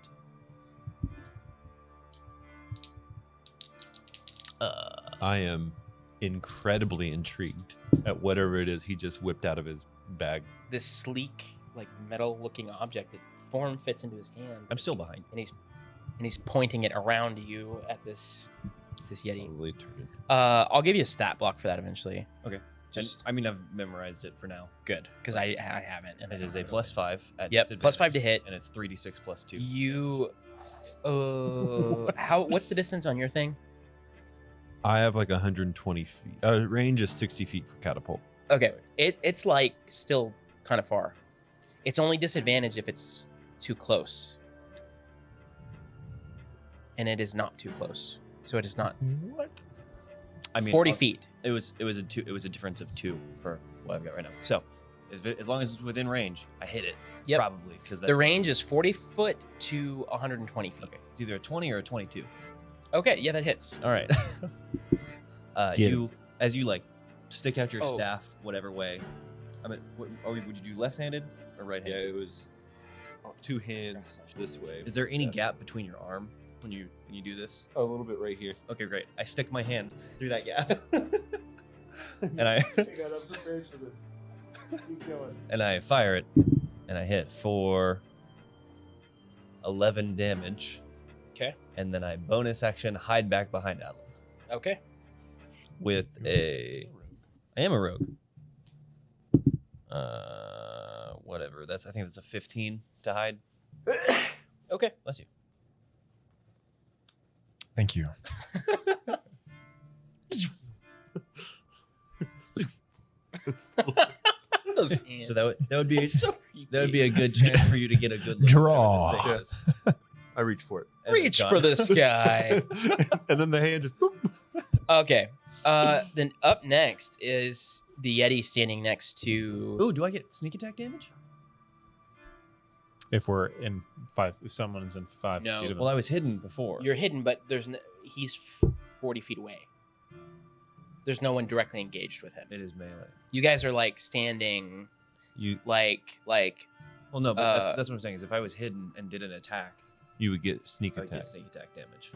it. I am incredibly intrigued at whatever it is he just whipped out of his bag. This sleek, like metal-looking object that form fits into his hand, I'm still behind. and he's pointing it around you at this Yeti. Probably turn it. I'll give you a stat block for that eventually. Okay. Just I mean, I've memorized it for now. good, because I haven't. And I It don't is a have +5 at Yep, +5 to disadvantage, hit. and it's 3d6 plus 2. You, what's the distance on your thing? I have like 120 feet. Range is 60 feet for catapult. Okay, it's like still kind of far. It's only disadvantage if it's too close, and it is not too close, so it is not What? I mean, 40 feet. It was a difference of 2 for what I've got right now. So, as long as it's within range, I hit it. Yep. Probably because The range is 40 foot to 120 feet. Okay, it's either a 20 or a 22. Okay, yeah, that hits. All right. Get As you like stick out your Oh. staff whatever way. I mean, would you do left-handed or Yeah, right-handed? it was 2 hands this way. Is there any gap between your arm when you do this? A little bit right here. Okay, great. I stick my hand through that gap, and I and I fire it, and I hit for 11 damage, Okay. and then I bonus action hide back behind Adler Okay. with I am a rogue. Whatever. I think that's a 15 to hide. Okay. Bless you. Thank you. Those So hands. that would be It's so creepy. that would be a good chance for you to get a good look at Draw. whatever this thing is. I reach for it. As it's Reach gone. for this guy. And then the hand just boop. Okay. Then up next is the Yeti standing next to. Ooh, do I get sneak attack damage? If we're in 5, if someone's in 5 No. feet of Well, him. I was hidden before. You're hidden, but he's 40 feet away. There's no one directly engaged with him. It is melee. You guys are like standing, You like. Well, no, but Uh, that's what I'm saying. Is if I was hidden and did an attack, you would get sneak I would attack. get sneak attack damage.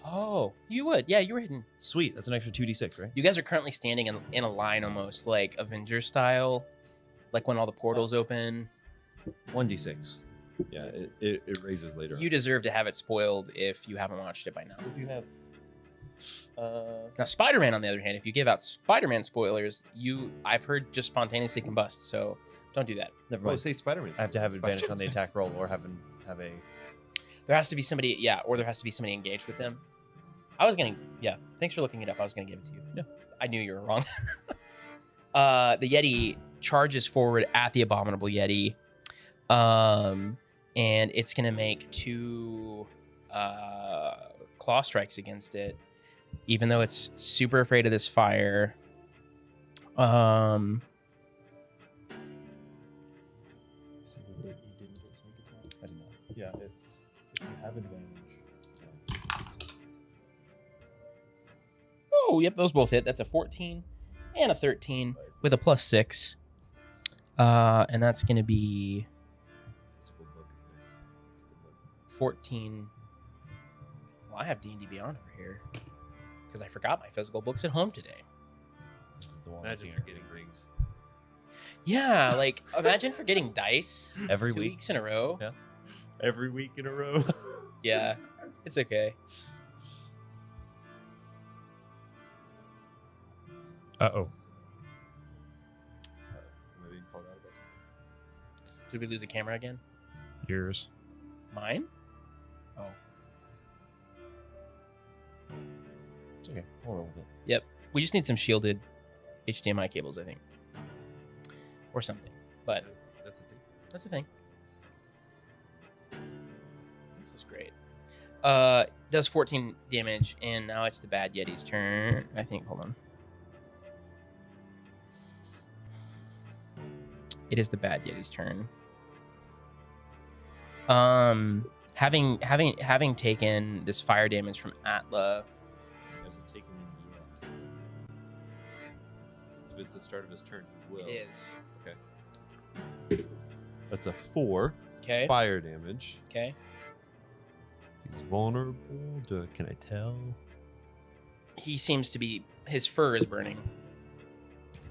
Oh, you would. Yeah, you were hidden. Sweet, that's an extra 2d6, right? You guys are currently standing in a line almost like Avenger style, like when all the portals open. 1d6. Yeah, it raises later. You deserve to have it spoiled if you haven't watched it by now. If you have, Now, Spider-Man, on the other hand, if you give out Spider-Man spoilers, I've heard just spontaneously combust. So don't do that. never Oh, mind. say Spider-Man. I have to have advantage on the attack roll, or have a. There has to be somebody, or there has to be somebody engaged with them. Thanks for looking it up. I was gonna give it to you. Yeah. I knew you were wrong. The Yeti charges forward at the Abominable Yeti, and it's gonna make 2 claw strikes against it, even though it's super afraid of this fire. I didn't know. Yeah, it's if you have advantage. Oh, yep, those both hit. That's a 14 and a 13 with a +6. And that's going to be Physical book is nice. 14. Well, I have D&D Beyond over here because I forgot my physical books at home today. This is the one. Imagine here. forgetting rings. Yeah, like imagine forgetting dice Every 2 week. weeks in a row. Yeah. Every week in a row. Yeah, it's okay. Uh-oh. Maybe call that a best. Did we lose a camera again? Yours. Mine? Oh, It's okay. We'll roll with it. we just need some shielded HDMI cables, I think, or something. But That's a thing. that's the thing. This is great. Does 14 damage, and now it's the Bad Yeti's turn. I think. Hold on. It is the Bad Yeti's turn. Having taken this fire damage from Atla, Has it taken him yet? So it's the start of his turn. He will. it is That's a 4 okay. fire damage. Okay. He's vulnerable. Can I tell? He seems to be his fur is burning.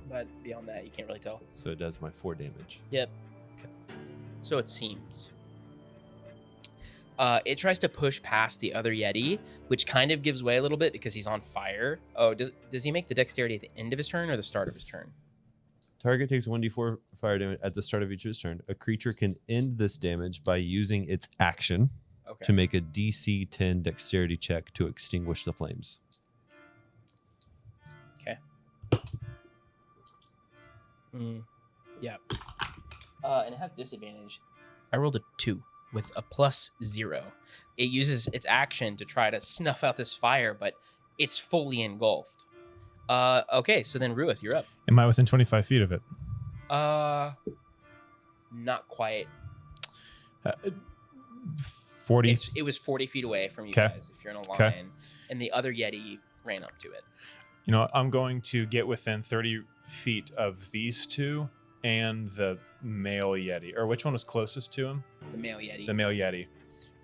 But beyond that, you can't really tell. So it does my 4 damage. Yep. So it seems. It tries to push past the other Yeti, which kind of gives way a little bit because he's on fire. Oh, does he make the dexterity at the end of his turn or the start of his turn? Target takes 1d4 fire damage at the start of each of his turn. A creature can end this damage by using its action Okay. to make a DC 10 dexterity check to extinguish the flames. Okay. Yeah. And it has disadvantage. I rolled a 2 with a +0. It uses its action to try to snuff out this fire, but it's fully engulfed. Okay, so then Ruith, you're up. Am I within 25 feet of it? Not quite. 40. It was 40 feet away from you 'Kay. guys if you're in a line, 'Kay. and the other Yeti ran up to it. You know, I'm going to get within 30 feet of these two and the male Yeti. Or which one was closest to him? The male Yeti. The male Yeti.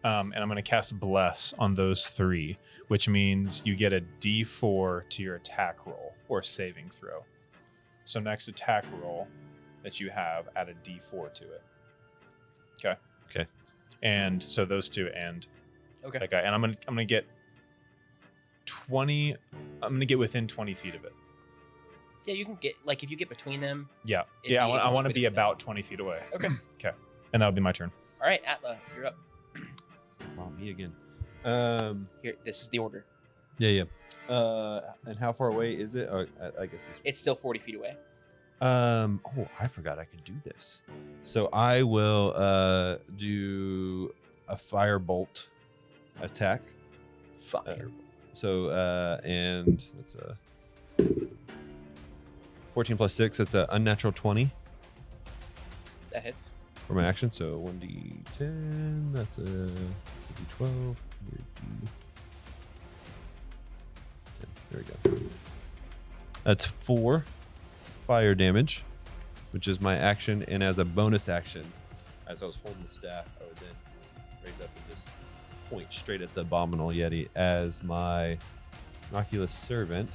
And I'm going to cast Bless on those 3, which means you get a D4 to your attack roll or saving throw. So next attack roll that you have, add a D4 to it. Okay. Okay. And so those 2 and Okay. that guy. And I'm gonna get 20. I'm gonna get within 20 feet of it. Yeah, you can get if you get between them. Yeah. It'd Yeah. be I want to a be bit of about 20 feet away. Okay. Okay. And that'll be my turn. All right, Atla, you're up. Oh, me again. Here, this is the order. Yeah. And how far away is it? Oh, I guess this. It's still 40 feet away. Oh, I forgot I could do this. So I will do a firebolt attack. Fire. And that's a 14 plus 6. That's an unnatural 20 That hits. for my action. So 1d10. That's a d12. There we go. That's 4 fire damage, which is my action. And as a bonus action, as I was holding the staff, I would then raise up and just point straight at the Abominable Yeti as my Innocuous Servant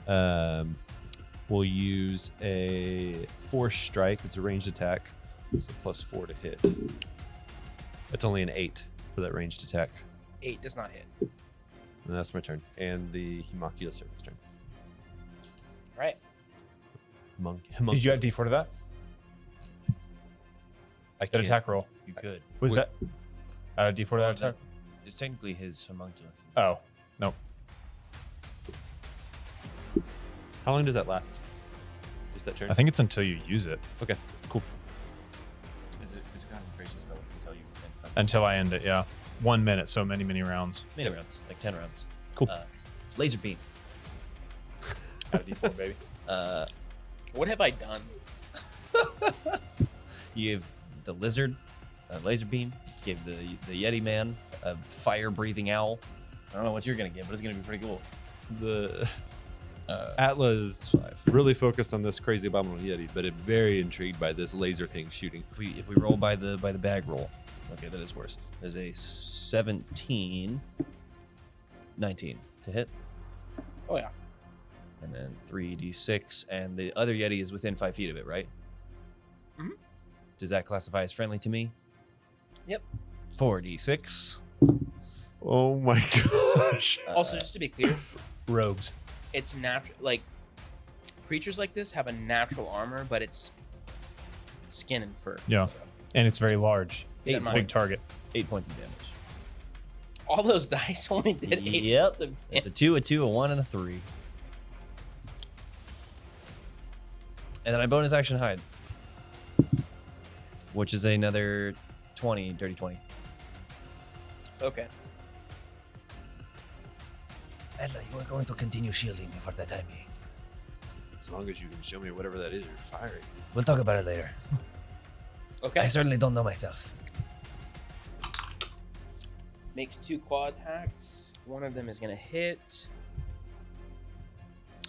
will use a Force Strike. It's a ranged attack, so +4 to hit. It's only an 8 for that ranged attack. 8 does not hit. And that's my turn. And the Homunculus Servant's turn. All right. Did you add D4 to that? I That can't. attack roll. You could. What is Wait. that? Add a D4 to that attack? It's technically his homunculus. Oh, no. How long does that last? Just that turn? I think it's until you use it. Okay, cool. Is it a concentration spell? It's until you end Until I end it, yeah. 1 minute, so many rounds. many rounds, like 10 rounds. Cool. Laser beam. Add a D4, baby. What have I done? You give the lizard a laser beam. You gave the Yeti man a fire-breathing owl. I don't know what you're gonna get, but it's gonna be pretty cool. The Atla is really focused on this crazy Abominable Yeti, but it's very intrigued by this laser thing shooting. If we roll by the bag roll, okay, that is worse. There's a 17, 19 to hit, Oh yeah. and then 3d6, and the other Yeti is within 5 feet of it, right? Mhm. Does that classify as friendly to me? Yep. 4d6. Oh my gosh. Also, just to be clear, Rogues. it's natural. Creatures like this have a natural armor, but it's skin and fur. Yeah. So, And it's very large. keep that in Big mind. target. 8 points of damage. All those dice only did 8 Yep. points of It's damage. a 2, a 1, and a 3. And then I bonus action hide, which is another 20, dirty 20. Okay. Ella, you are going to continue shielding me for the time being. As long as you can show me whatever that is you're firing. We'll talk about it later. Okay. I certainly don't know myself. Makes 2 claw attacks. One of them is gonna hit.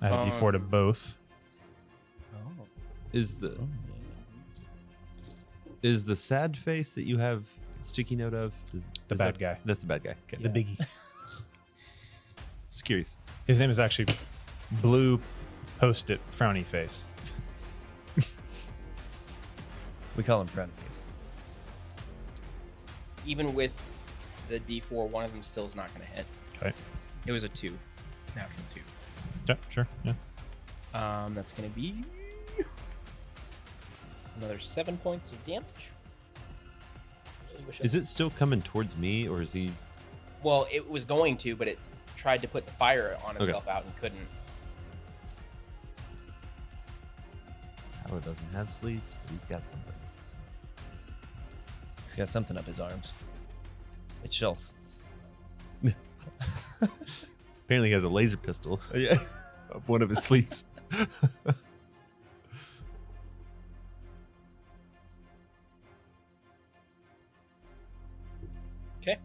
Add a D4 to both. Oh. Is the sad face that you have sticky note of The bad guy. That's the bad guy. Okay. The biggie. curious. His name is actually Blue Post-it Frowny Face. We call him Frowny Face. Even with the D4, one of them still is not going to hit. Okay. It was a 2. Natural 2. Yeah, sure. Yeah. That's going to be another 7 points of damage. Really wish I- Is it still coming towards me, or is he? Well, it was going to, but it tried to put the fire on Okay. itself out and couldn't. Howard doesn't have sleeves, but he's got something. He's got something up his arms. It's shelf. Apparently, he has a laser pistol. Yeah, up one of his sleeves. Okay.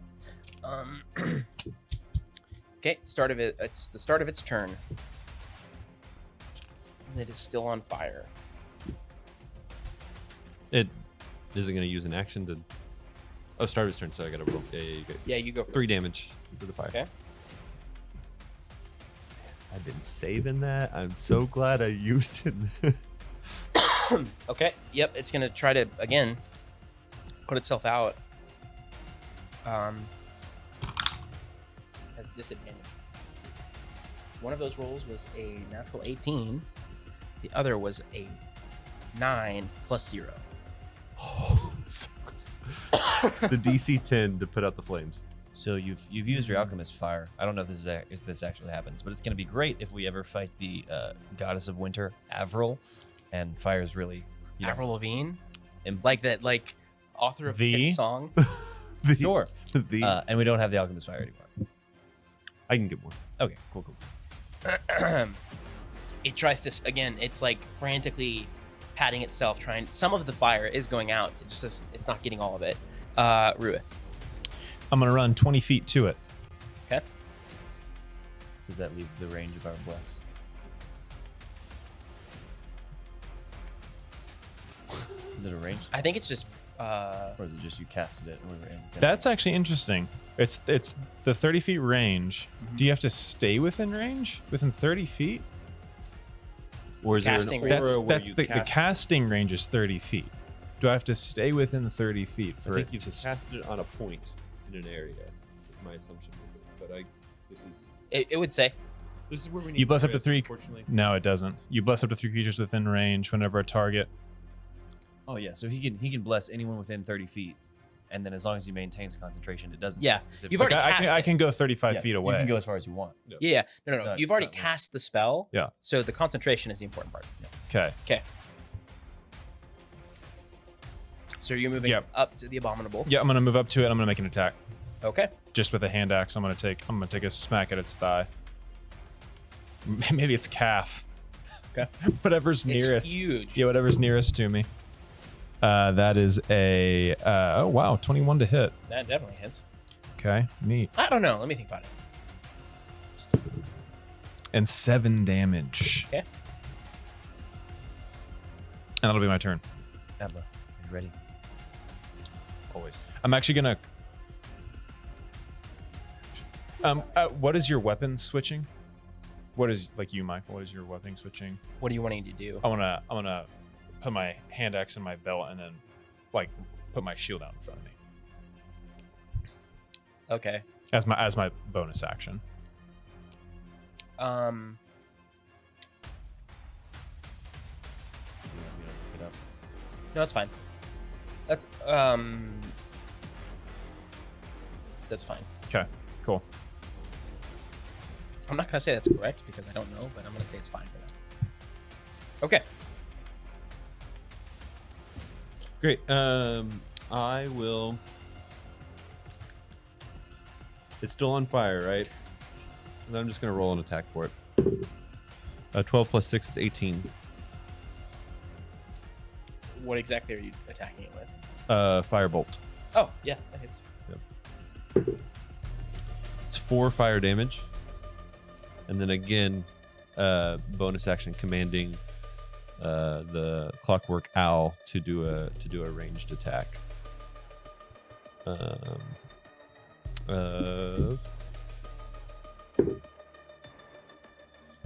Okay, start of it. It's the start of its turn. And it is still on fire. It isn't going to use an action to. Oh, start of his turn, so I got to roll. Yeah, you go. Yeah, you go first. 3 damage to the fire. Okay. I've been saving that. I'm so glad I used it. Okay. Yep. It's gonna try to again put itself out. Has disadvantage. One of those rolls was a natural 18. The other was a 9 plus 0. So close. The DC 10 to put out the flames. So you've used your alchemist fire. I don't know if this actually happens, but it's going to be great if we ever fight the goddess of winter, Avril, and fire is really Avril Lavigne, im- like that, like author of The- hit song. The, Sure. The, and we don't have the alchemist fire anymore. I can get more. Okay, cool. It tries to again. It's like frantically patting itself, trying. Some of the fire is going out. It's not getting all of it. Ruith. I'm going to run 20 feet to it. Okay. Does that leave the range of our bless? Is it a range? I think it's just. Or is it just you casted it and we were in? That's actually interesting. It's the 30 feet range. Mhm. Do you have to stay within range? Within 30 feet? Or is Casting there an range. aura where That's you the cast? casting range is 30 feet. Do I have to stay within 30 feet I for think it you've to casted it on a point in an area. Is my assumption with it. But It would say. this is where we need. You bless up to Chris, 3. Unfortunately. No, it doesn't. You bless up to 3 creatures within range whenever a target. Oh yeah, so he can bless anyone within 30 feet, and then as long as he maintains concentration, it doesn't. Yeah, say specifically. you've already Like, cast I it. can go 35 Yeah, feet away. You can go as far as you want. Yeah. No. It's not- You've already it's not- cast the spell. Yeah. So the concentration is the important part. Okay. So you're moving Yep. up to the abominable. Yeah, I'm gonna move up to it. I'm gonna make an attack. Okay. Just with a hand axe. I'm gonna take a smack at its thigh. Maybe its calf. Okay. Whatever's nearest. It's huge. Yeah, whatever's nearest to me. That is a 21 to hit. That definitely hits. Okay, neat. I don't know. Let me think about it. And 7 damage. Okay. And that'll be my turn. Abba, are you ready? Always. I'm actually gonna. What is your weapon switching? What is like you, Michael? What is your weapon switching? What are you wanting to do? I wanna put my hand axe in my belt and then like put my shield out in front of me Okay. as my bonus action. Do you want me to look it up? No, it's fine. That's fine. Okay, cool. I'm not gonna say that's correct because I don't know, but I'm gonna say it's fine for now. Okay. Great. I will. It's still on fire, right? And I'm just gonna roll an attack for it. 12 plus 6 is 18. What exactly are you attacking it with? Firebolt. Oh, yeah, that hits. It's 4 fire damage, and then again, bonus action commanding the Clockwork Owl to do a ranged attack.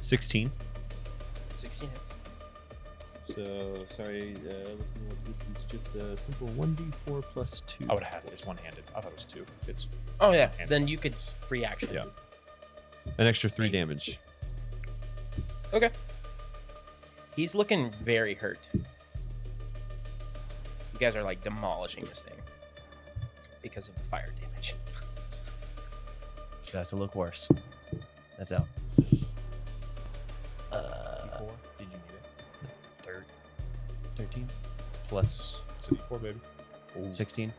16. 16 hits. So, sorry, looking at this, it's just a simple 1d4 plus 2. I would have had it. It's one-handed. I thought it was two. It's Oh yeah, And- then you could free action. Yeah. An extra 3 damage. Okay. He's looking very hurt. You guys are like demolishing this thing because of the fire damage. That's to look worse. That's out. D4. Did you need it? Third. 13 plus It's a D4, baby. 16.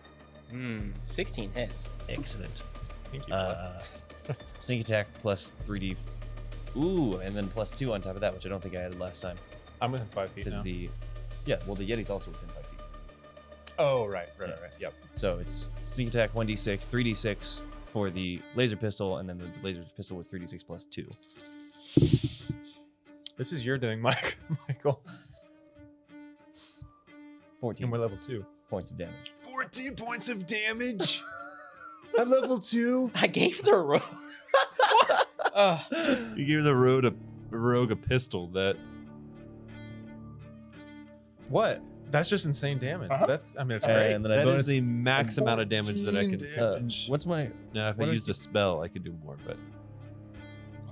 16 hits. Excellent. Thank you. Sneak attack plus 3d. Ooh, and then plus 2 on top of that, which I don't think I added last time. I'm within 5 feet Because now. the the Yeti's also within 5 feet. Oh, right. Yep. So it's sneak attack 1d6, 3d6 for the laser pistol, and then the laser pistol was 3d6 plus 2. This is your doing, Michael. 14 And we're level 2. points of damage. 14 points of damage at level 2. I gave the rogue. You gave the rogue a pistol that What? That's just insane damage. Uh-huh. That's And great. then I that bonus. is the max amount of damage that I can. What's my? Now, if I what are used a spell, I could do more, but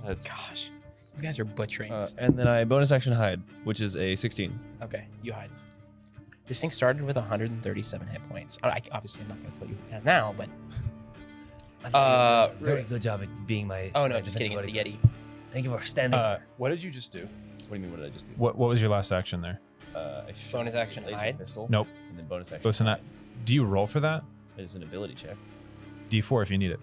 that's Gosh, you guys are butchering this thing. and then I bonus action hide, which is a 16. Okay, you hide. This thing started with 137 hit points. Obviously, I'm not going to tell you what it has now, but Very good job at being my. oh no, my just kidding. It's the defensive Yeti. buddy. Thank you for standing. What did you just do? What do you mean? What did I just do? What was your last action there? I shot Bonus a action laser hide? pistol. Nope. And then bonus action. Listen, do you roll for that? It's an ability check. D4 if you need it.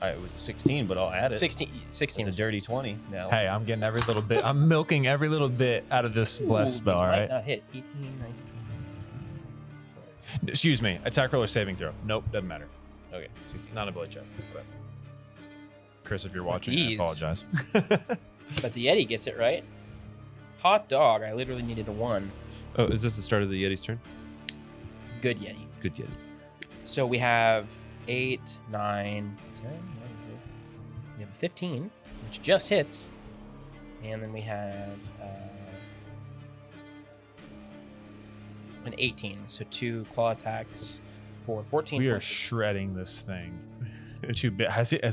It was a 16, but I'll add it. 16 It's a dirty 20 now. Hey, I'm getting every little bit. I'm milking every little bit out of this blessed spell. All right. Not hit. 18, 19. Excuse me. Attack roll or saving throw? Nope. Doesn't matter. Okay, 16. Not a ability check. But Chris, if you're watching, these- I apologize. But the Yeti gets it right. Hot dog. I literally needed a 1. Oh, is this the start of the Yeti's turn? Good Yeti. Good Yeti. So we have 8, 9, 10. We have a 15, which just hits. And then we have an 18. So 2 claw attacks for 14. We are points. shredding this thing. Too big. Has it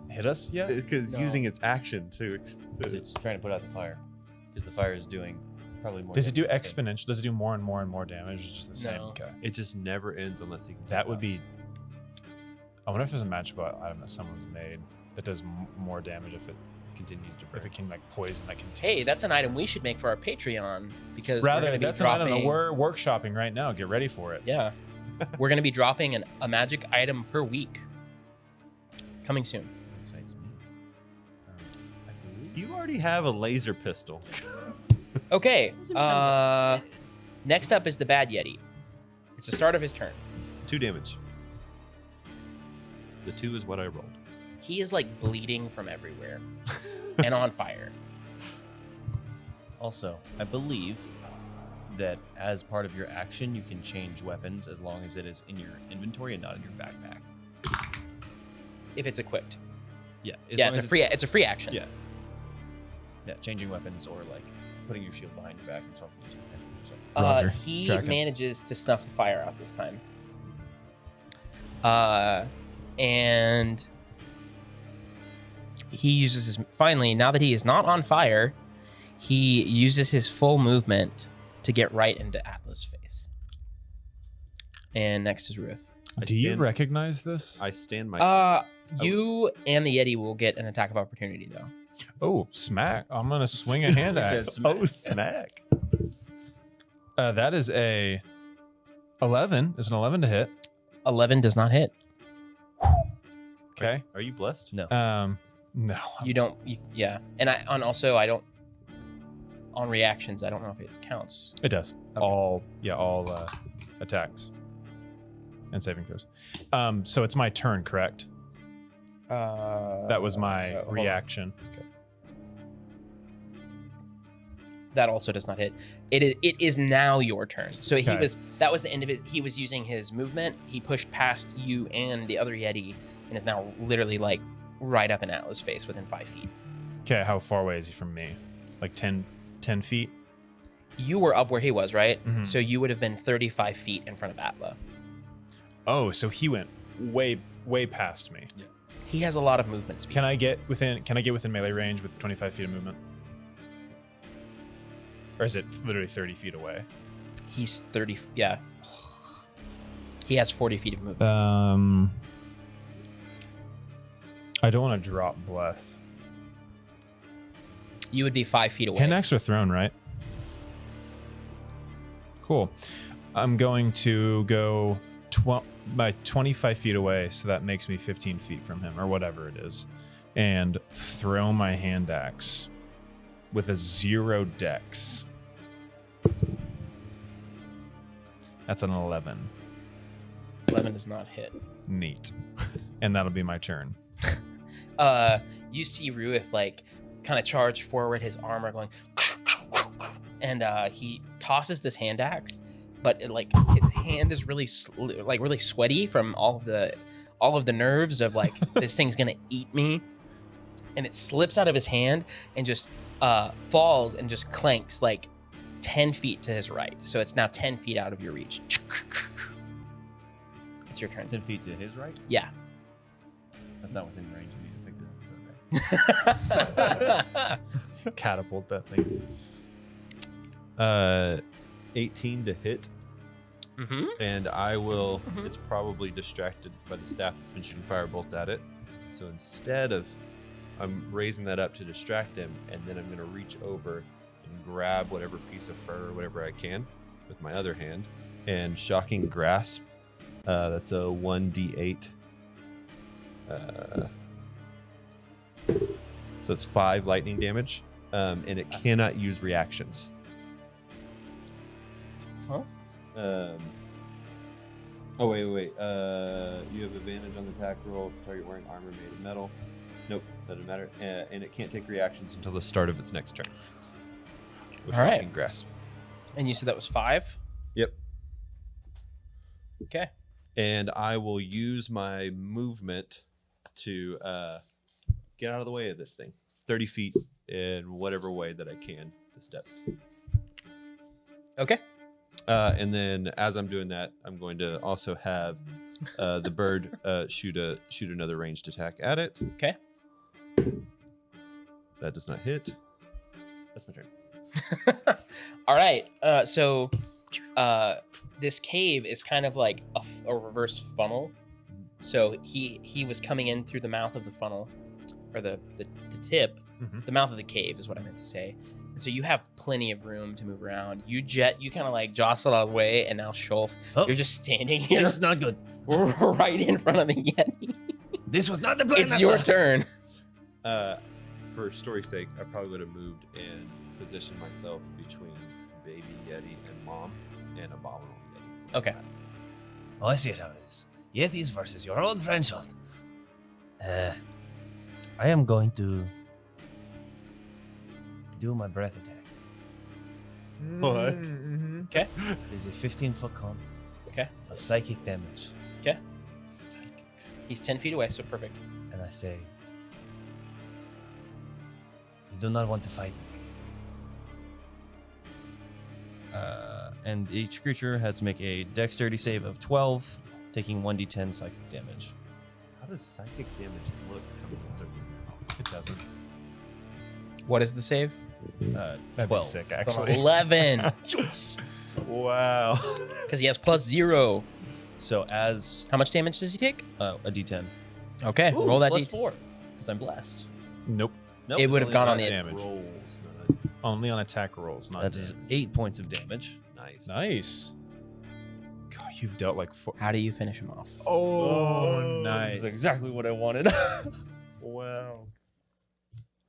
hit us yet? Because No. using its action to It's trying to put out the fire. Because the fire is doing probably more Does it do damage than exponential? Does it do more and more and more damage? Or is it just the same? No. Okay. it just never ends unless you can. That would be. I wonder if there's a magical item that someone's made that does more damage if it continues to if burn. it can like poison that can. Hey, that's an item we should make for our Patreon because we're Rather, going to be that's dropping. an item that we're workshopping right now. Get ready for it. Yeah, we're going to be dropping a magic item per week. Coming soon. Excites me. You already have a laser pistol. Okay. Next up is the Bad Yeti. It's the start of his turn. 2 damage. The 2 is what I rolled. He is like bleeding from everywhere and on fire. Also, I believe that as part of your action, you can change weapons as long as it is in your inventory and not in your backpack. If it's equipped. Yeah. Yeah, it's a free action. Yeah. Yeah, changing weapons or like putting your shield behind your back and swapping it to your hand or something. Roger. He Tracking. manages to snuff the fire out this time. And he uses his finally, now that he is not on fire, he uses his full movement to get right into Atlas' face. And next is Ruth. Do you recognize this? I stand my. You and the Yeti will get an attack of opportunity though. Oh, smack! I'm gonna swing a hand axe. Oh, smack. That is a 11. Is an 11 to hit? 11 does not hit. Okay. Are you blessed? No. No. You don't. Yeah, and I don't. On reactions, I don't know if it counts. It does. Okay. All attacks and saving throws. So it's my turn, correct? That was my hold on. reaction. That also does not hit. It is now your turn. So Okay. that was the end of his. He was using his movement. He pushed past you and the other Yeti, and is now literally like right up in Atlas' face within 5 feet. Okay, how far away is he from me? Like 10 feet? You were up where he was, right? Mhm. So you would have been 35 feet in front of Atla. Oh, so he went way past me. He has a lot of movement speed. Can I get within melee range with 25 feet of movement? Or is it literally 30 feet away? He's 30. Yeah. He has 40 feet of movement. I don't want to drop bless. You would be 5 feet away. Hand axe or throne, right? Cool. I'm going to go by 25 feet away, so that makes me 15 feet from him, or whatever it is, and throw my hand axe with a 0 dex. That's an 11. 11 does not hit. Neat. And that'll be my turn. You see Ruith like kind of charge forward, his armor going, and he tosses this hand axe, but it, like his hand is really really sweaty from all of the nerves of like this thing's gonna eat me, and it slips out of his hand and just falls and just clanks like 10 feet to his right. So it's now 10 feet out of your reach. It's your turn. 10 feet to his right? Yeah. That's not within range of me to pick it up. Catapult that thing. 18 to hit, Mm-hmm. and I will. It's probably distracted by the staff that's been shooting fire bolts at it. So instead of, I'm raising that up to distract him, and then I'm going to reach over and grab whatever piece of fur or whatever I can with my other hand, and shocking grasp. That's a 1d8. So it's 5 lightning damage, and it cannot use reactions. Huh? Oh wait. You have advantage on the attack roll. If the target wearing armor made of metal. Nope, doesn't matter. And it can't take reactions until the start of its next turn. With All right. shocking grasp. And you said that was 5? Yep. Okay. And I will use my movement to get out of the way of this thing. 30 feet in whatever way that I can to step. Okay. And then as I'm doing that, I'm going to also have the bird shoot another ranged attack at it. Okay. That does not hit. That's my turn. All right. So this cave is kind of like a reverse funnel. So he was coming in through the mouth of the funnel, or the tip. Mhm. The mouth of the cave is what I meant to say. And so you have plenty of room to move around. You kind of like jostle out of the way, and now Shulf, Oh. you're just standing here That's not good. right in front of the Yeti. This was not the plan. It's your turn. For story's sake, I probably would have moved and positioned myself between Baby Yeti and Mom and Abominable Yeti. Okay. Oh, I see it how it is. Yetis versus your old friend Schultz. I am going to do my breath attack. What? Okay. It is a 15-foot cone Okay. of psychic damage. Okay. He's 10 feet away, so perfect. And I say, you do not want to fight me. And each creature has to make a dexterity save of 12, taking 1d10 psychic damage. How does psychic damage look coming out of your mouth? It doesn't. What is the save? That'd be 12. sick, So actually. 11. Wow. Because he has +0. So as How much damage does he take? a d10. Okay, roll that plus d10. 4, because I'm blessed. Nope. Nope, It it's would have only gone on one the damage. Rolls, not Only on attack rolls, not That is damage. 8 points of damage. nice. Nice. God, you've dealt like 4. How do you finish him off? Oh, nice. This is exactly what I wanted. Wow.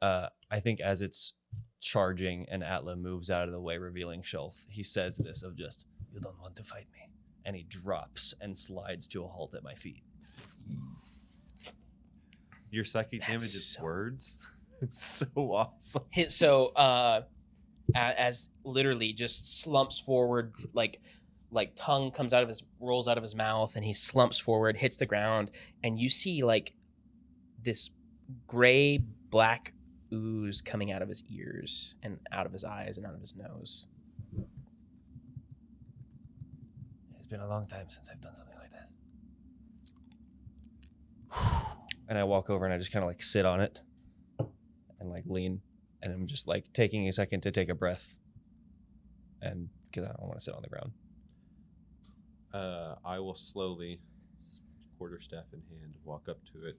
I think as it's charging and Atla moves out of the way, revealing Shulth, he says this of just, you don't want to fight me. And he drops and slides to a halt at my feet. Your psychic That's damage is so- words. It's so awesome. As literally just slumps forward, like tongue rolls out of his mouth, and he slumps forward, hits the ground, and you see like this gray black ooze coming out of his ears and out of his eyes and out of his nose. It's been a long time since I've done something like that. And I walk over and I just kind of like sit on it and like lean, and I'm just like taking a second to take a breath, and because I don't want to sit on the ground. I will slowly, quarterstaff in hand, walk up to it,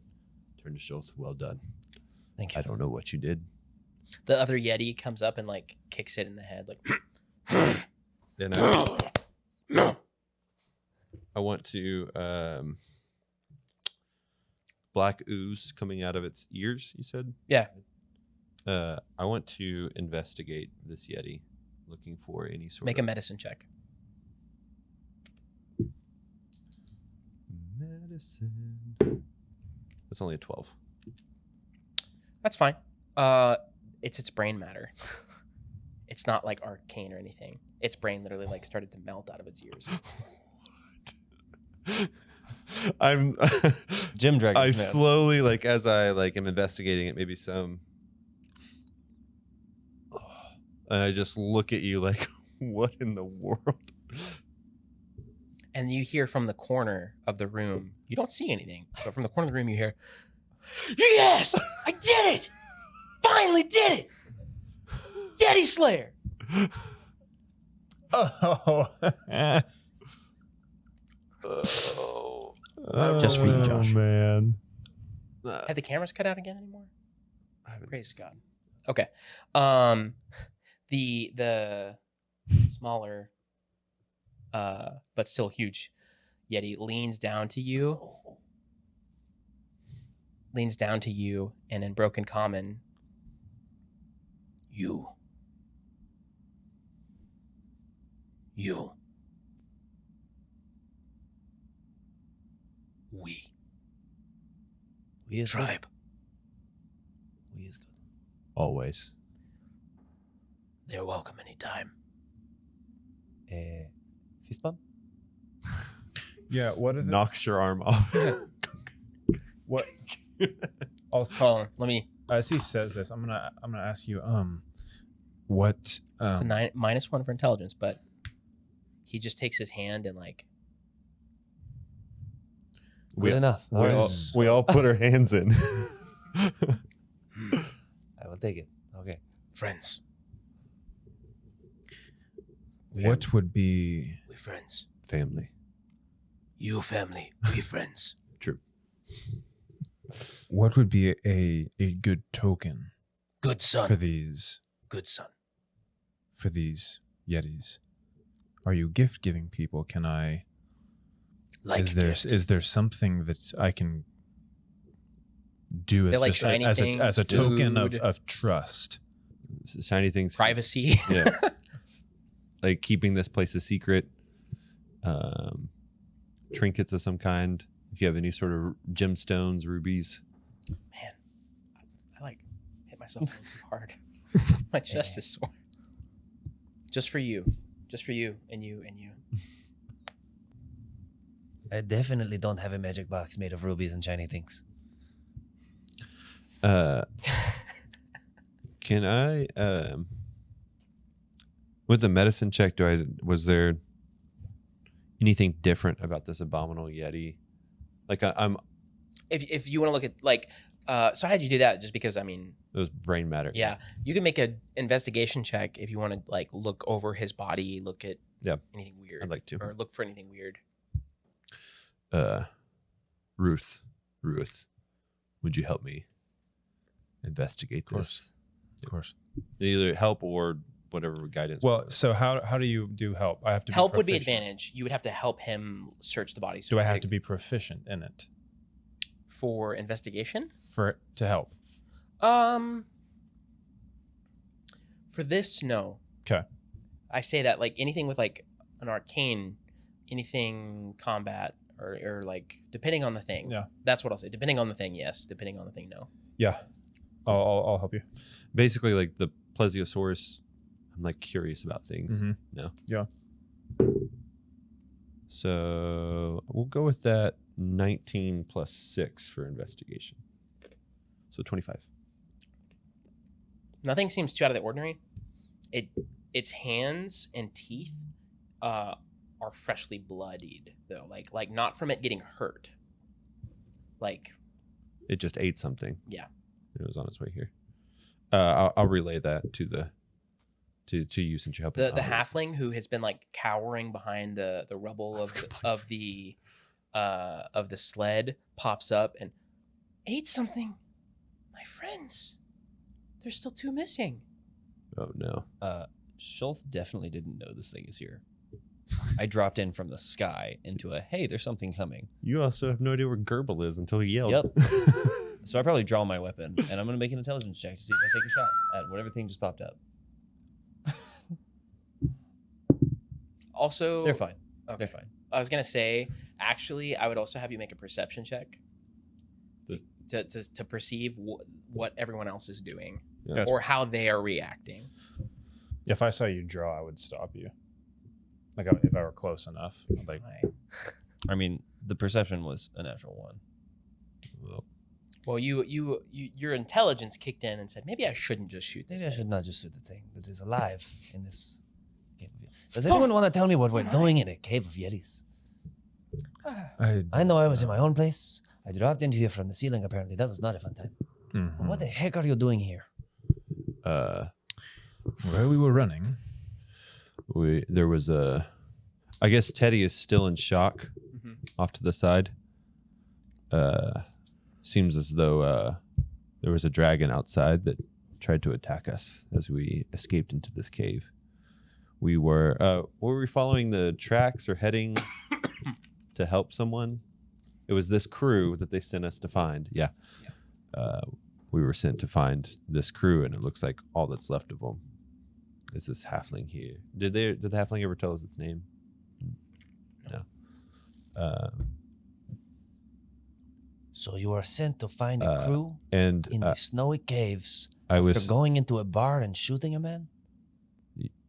turn to Schultz. Well done. Thank you. I don't know what you did. The other Yeti comes up and like kicks it in the head, like. Then I want to black ooze coming out of its ears. You said, Yeah. I want to investigate this Yeti, looking for any sort. Make of a medicine check. medicine. It's only a 12. That's fine. It's its brain matter. It's not like arcane or anything. Its brain literally like started to melt out of its ears. I'm Gym dragon. I slowly, like, as I like am investigating it, maybe some, and I just look at you like, what in the world? And you hear from the corner of the room, you don't see anything, but from the corner of the room you hear, yes, I did it! Finally did it! Yeti Slayer! Oh. Just for you, Josh. Oh, man. Have the cameras cut out again anymore? I haven't- Praise God. Okay. The smaller but still huge Yeti leans down to you and in broken common, you we We is tribe. Good. We is good. Always. They're welcome anytime. Fist bump? Yeah, what are the... Knocks your arm off. What? Also, Hold on, let me. as he says this, I'm gonna ask you, what? It's a -1 for intelligence, but he just takes his hand and like. Good enough. We All all, right. we all put our hands in. I will take it. Okay. Friends. What would be? We friends. Family. You family. We friends. True. What would be a good token Good son. for these Good son. Yetis? Are you gift giving people? Can I? Like is there gift. something that I can do They as, like just shiny as things, a token food. of trust? Shiny things. Privacy. Yeah. Like keeping this place a secret. Trinkets of some kind. If you have any sort of gemstones, rubies. Man, I like hit myself a little too hard. My chest is sore. Just for you. Just for you and you and you. I definitely don't have a magic box made of rubies and shiny things. Can I with the medicine check, was there anything different about this abominable Yeti? Like I'm If you want to look at like so how'd you do that? Just because I mean it was brain matter. yeah, you can make an investigation check if you want to like look over his body, look at anything weird. I'd like to. Or look for anything weird. Ruth, would you help me investigate course. this? Of course. Either help or whatever guidance. Well, so how do you do help? I have to Help be would be proficient. advantage. You would have to help him search the body. So Do I have to be proficient in it for investigation? to help? For this, no. Okay. I say that like anything with like an arcane, anything combat or like depending on the thing. Yeah. That's what I'll say. Depending on the thing, yes. Depending on the thing, no. Yeah. I'll help you. Basically, like the plesiosaurus, I'm like curious about things. Mhm. No. Yeah. So we'll go with that 19 plus 6 for investigation. So 25. Nothing seems too out of the ordinary. Its hands and teeth are freshly bloodied though, like not from it getting hurt. Like It just ate something. Yeah. It was on its way here. I'll relay that to you since you're helping. the halfling who has been like cowering behind the rubble of the sled pops up and ate something. My friends, there's still 2 missing. Oh no. Schultz definitely didn't know this thing is here. I dropped in from the sky into a, hey, there's something coming. You also have no idea where Gerbil is until he yelled. Yep. So I probably draw my weapon, and I'm going to make an intelligence check to see if I take a shot at whatever thing just popped up. Also, They're fine. Okay. They're fine. I was gonna say, actually, I would also have you make a perception check to perceive what everyone else is doing Yeah. or how they are reacting. If I saw you draw, I would stop you. Like if I were close enough. Like I mean, the perception was a natural 1. Well, your intelligence kicked in and said, maybe I shouldn't just shoot this. Maybe I thing." should not just shoot the thing that is alive in this cave of Yetis. Does anyone want to tell me what we're doing in a cave of Yetis? I know I was in my own place. I dropped into here from the ceiling, apparently. That was not a fun time. Mhm. What the heck are you doing here? Where we were running. There was a. I guess Teddy is still in shock, Mhm. off to the side. Seems as though there was a dragon outside that tried to attack us as we escaped into this cave. We were we following the tracks or heading to help someone? It was this crew that they sent us to find. Yeah. We were sent to find this crew, and it looks like all that's left of them is this halfling here. Did the halfling ever tell us its name? No. So you are sent to find a crew And in the snowy caves I after was going into a bar and shooting a man?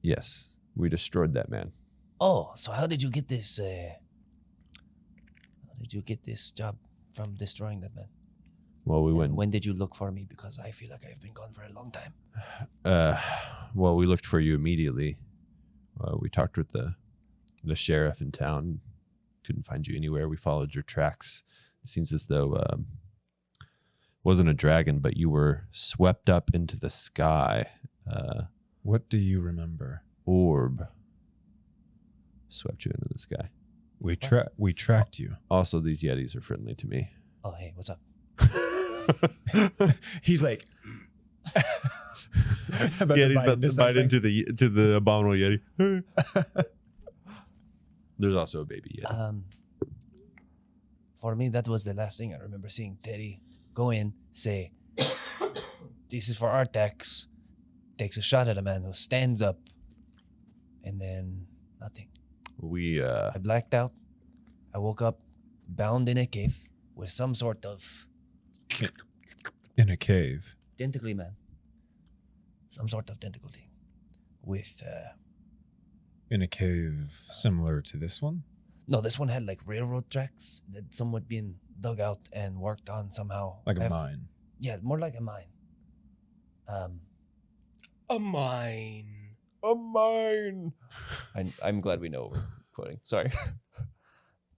yes, we destroyed that man. Oh, so how did you get this? How did you get this job from destroying that man? Well, we And went. when did you look for me? Because I feel like I've been gone for a long time. Well, we looked for you immediately. We talked with the sheriff in town. Couldn't find you anywhere. We followed your tracks. It seems as though it wasn't a dragon, but you were swept up into the sky. What do you remember? Orb swept you into the sky. We tracked you. Also, these Yetis are friendly to me. Oh, hey, what's up? He's like He's about to bite into the abominable Yeti. There's also a baby Yeti. For me, that was the last thing I remember seeing Teddy go in, say, "This is for our tax," takes a shot at a man who stands up, and then nothing. We I blacked out. I woke up bound in a cave with some sort of in a cave. tentacly man. Some sort of tentacle thing. With, In a cave similar to this one? no, this one had like railroad tracks that somewhat been dug out and worked on somehow. Like a mine. Yeah, more like a mine. A mine. a mine. I'm glad we know what we're quoting. Sorry.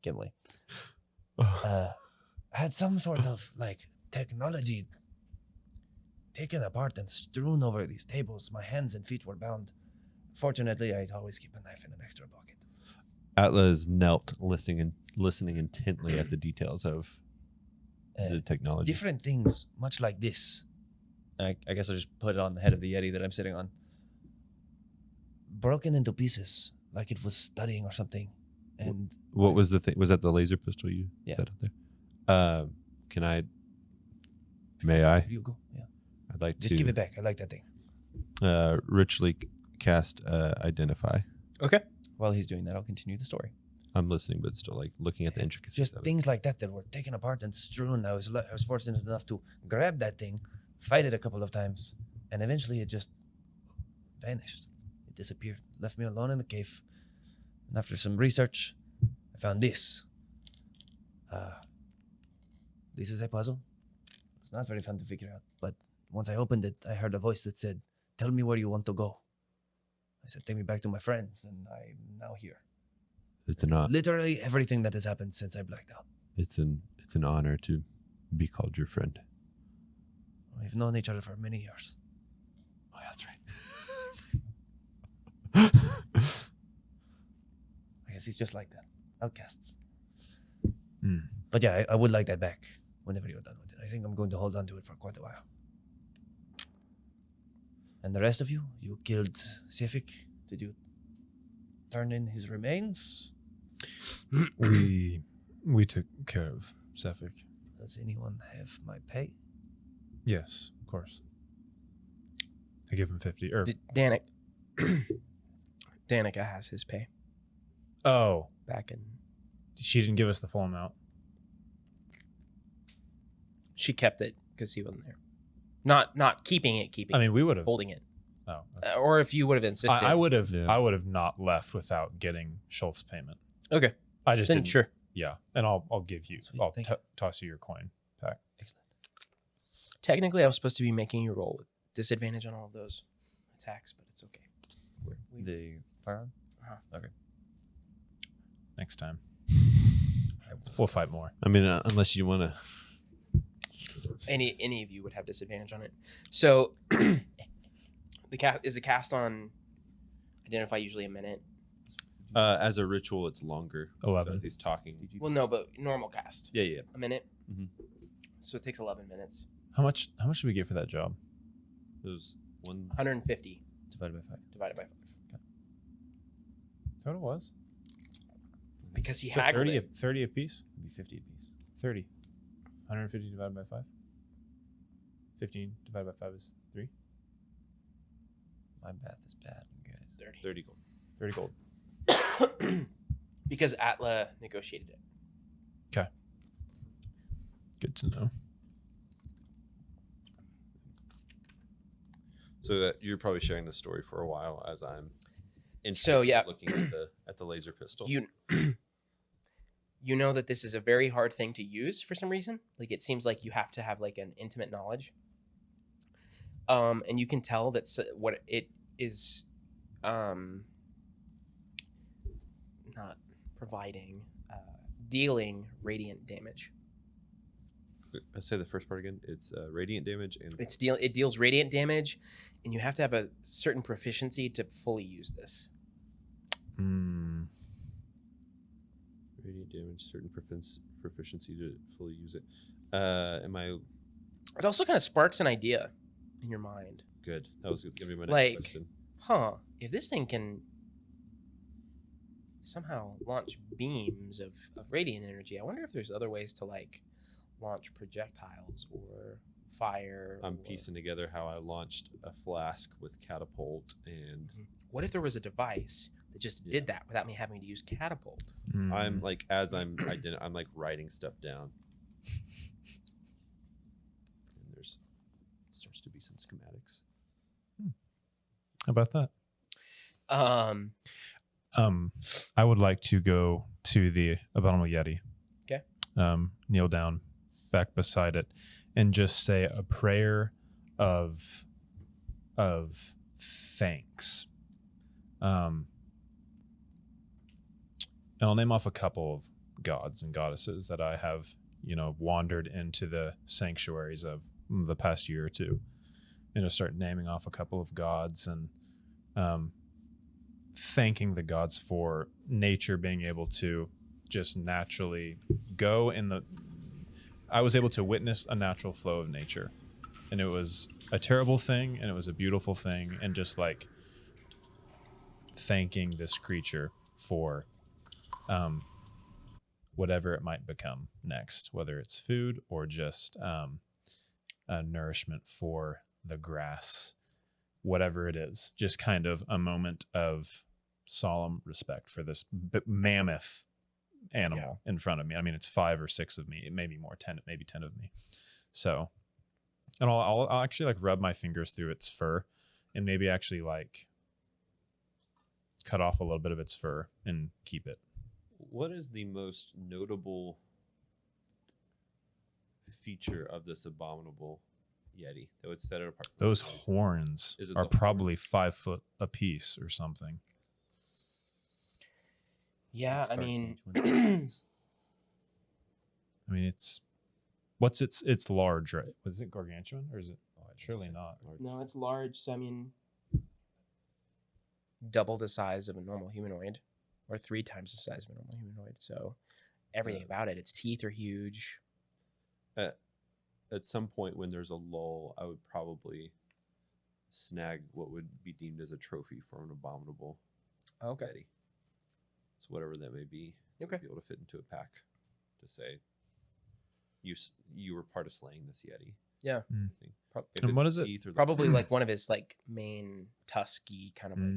Gimli. Had some sort of like technology taken apart and strewn over these tables. My hands and feet were bound. Fortunately, I'd always keep a knife in an extra pocket. Atlas knelt, listening intently at the details of the technology. Different things, much like this. I guess I'll just put it on the head of the Yeti that I'm sitting on. Broken into pieces, like it was studying or something. And What was the thing? Was that the laser pistol you Yeah. set up there? Can I? May I? you go. Yeah. I'd like Just to give it back. I like that thing. Richly cast identify. Okay. While he's doing that, I'll continue the story. I'm listening, but still like looking at the intricacies Just of it. things like that that were taken apart and strewn. I was fortunate enough to grab that thing, fight it a couple of times, and eventually it just vanished. It disappeared, left me alone in the cave. And after some research, I found this. This is a puzzle. It's not very fun to figure out, but once I opened it, I heard a voice that said, "Tell me where you want to go." I said, "Take me back to my friends," and I'm now here. It's an Literally everything that has happened since I blacked out. it's an honor to be called your friend. We've known each other for many years. Oh, that's right. I guess he's just like that. Outcasts. Hmm. But yeah, I would like that back whenever you're done with it. I think I'm going to hold on to it for quite a while. And the rest of you killed Sifik. Did you turn in his remains? We took care of Sefik. Does anyone have my pay? Yes, of course. I give him 50. Or Danica has his pay oh, back in. she didn't give us the full amount. She kept it because he wasn't there. Not keeping it, I mean, we would have. holding it. Oh, okay. Or if you would have insisted. I would have. Yeah. I would have not left without getting Schultz's payment. Okay. I just Then didn't. sure. Yeah, and I'll give you. Sweet, I'll thank you. toss you your coin back. Excellent. Technically, I was supposed to be making you roll with disadvantage on all of those attacks, but it's okay. The firearm? Next time, we'll fight more. I mean, unless you want to. Any of you would have disadvantage on it. So the cast on identify usually a minute. As a ritual, it's longer. 11. As he's talking. Well, no, but normal cast Yeah. a minute. Mhm. So it takes 11 minutes. How much did we get for that job? It was 150 Divided by 5. divided by 5 Is that what it was? because he So haggled 30 it. 30 a piece. It'd be 50 apiece. 30. 150 divided by 5. 15 divided by 5 is 3. My math is bad, you guys. 30 gold. 30 gold. because Atla negotiated it. Good to know. So you're probably sharing the story for a while as I'm. So, yeah. looking at the laser pistol. You you know that this is a very hard thing to use for some reason. Like it seems like you have to have like an intimate knowledge. And you can tell that what it is not providing dealing radiant damage. I say the first part again. It's radiant damage and It deals radiant damage, and you have to have a certain proficiency to fully use this. radiant damage, certain proficiency to fully use it. Am I It also kind of sparks an idea in your mind. good? That was gonna be my next Like- question. If this thing can somehow launch beams of radiant energy, I wonder if there's other ways to like launch projectiles or fire. I'm or- piecing together how I launched a flask with catapult and What if there was a device that just did that without me having to use catapult? I'm like as I'm like writing stuff down. And there's starts to be some schematics. How about that? I would like to go to the Abominable Yeti. Okay. Kneel down back beside it and just say a prayer of thanks. And I'll name off a couple of gods and goddesses that I have, wandered into the sanctuaries of the past year or two. And just start naming off a couple of gods and thanking the gods for nature being able to just naturally go in the... I was able to witness a natural flow of nature. And it was a terrible thing and it was a beautiful thing. And just like thanking this creature for whatever it might become next, whether it's food or just nourishment for the grass, whatever it is, just kind of a moment of solemn respect for this mammoth animal in front of me. I mean, it's 5 or 6 of me, maybe more, 10, maybe 10 of me. So, and I'll actually like rub my fingers through its fur and maybe actually like cut off a little bit of its fur and keep it. What is the most notable feature of this abominable Yeti that would set it apart? Those horns Is it are the horns? probably 5 foot apiece or something. Yeah, It's I hard to mean, gauge when I mean, it's large, right? Was it gargantuan or is it? Surely not. no, it's large. So I mean, double the size of a normal humanoid, or 3 times the size of a normal humanoid. So everything Yeah. about it, its teeth are huge. At some point when there's a lull, I would probably snag what would be deemed as a trophy for an abominable Okay. Yeti. So whatever that may be, Okay. be able to fit into a pack to say you were part of slaying this Yeti. Yeah. Mm. Thing. Pro- If And it's what the is it? teeth or the Probably horns, like one of his like main tusky kind of like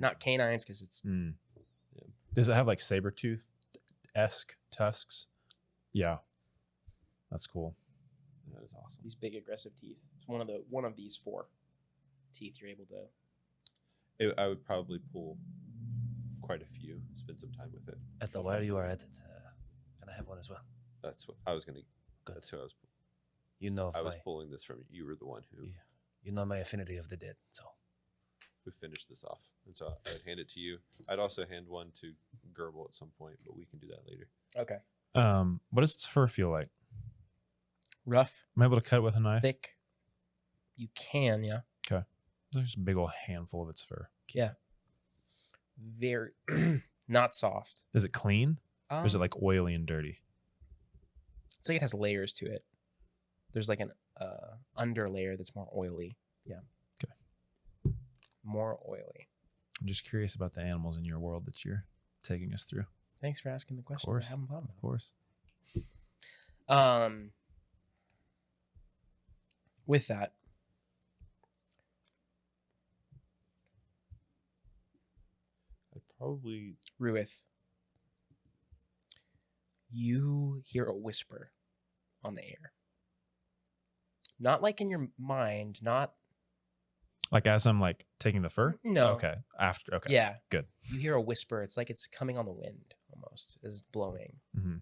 not canines because it's Mm. Yeah. Does it have like saber tooth esque tusks? Yeah, that's cool. that is awesome. these big aggressive teeth. It's one of these 4 teeth you're able to. I would probably pull quite a few, spend some time with it. At the while you are at it, can I have one as well? That's what I was gonna. Good. That's who I was. You know, I was my, pulling this from. You were the one who Yeah. you know my affinity of the dead. So finished this off, and so I'd hand it to you. I'd also hand one to Gerbil at some point, but we can do that later. Okay. What does its fur feel like? Rough, Am I able to cut it with a knife? thick. You can, yeah. There's a big old handful of its fur. Yeah. Very not soft. Is it clean? Or is it Um, like oily and dirty? It's like it has layers to it. There's like an under layer that's more oily. Yeah. Okay. More oily. I'm just curious about the animals in your world that you're taking us through. Thanks for asking the questions. course. I haven't thought Of course. about. With that, I'd probably Ruith, you hear a whisper on the air. Not like in your mind, not Like as I'm like taking the fur? no. Okay. After. Okay. Yeah. Good. You hear a whisper. It's like it's coming on the wind almost. It's blowing. Mhm.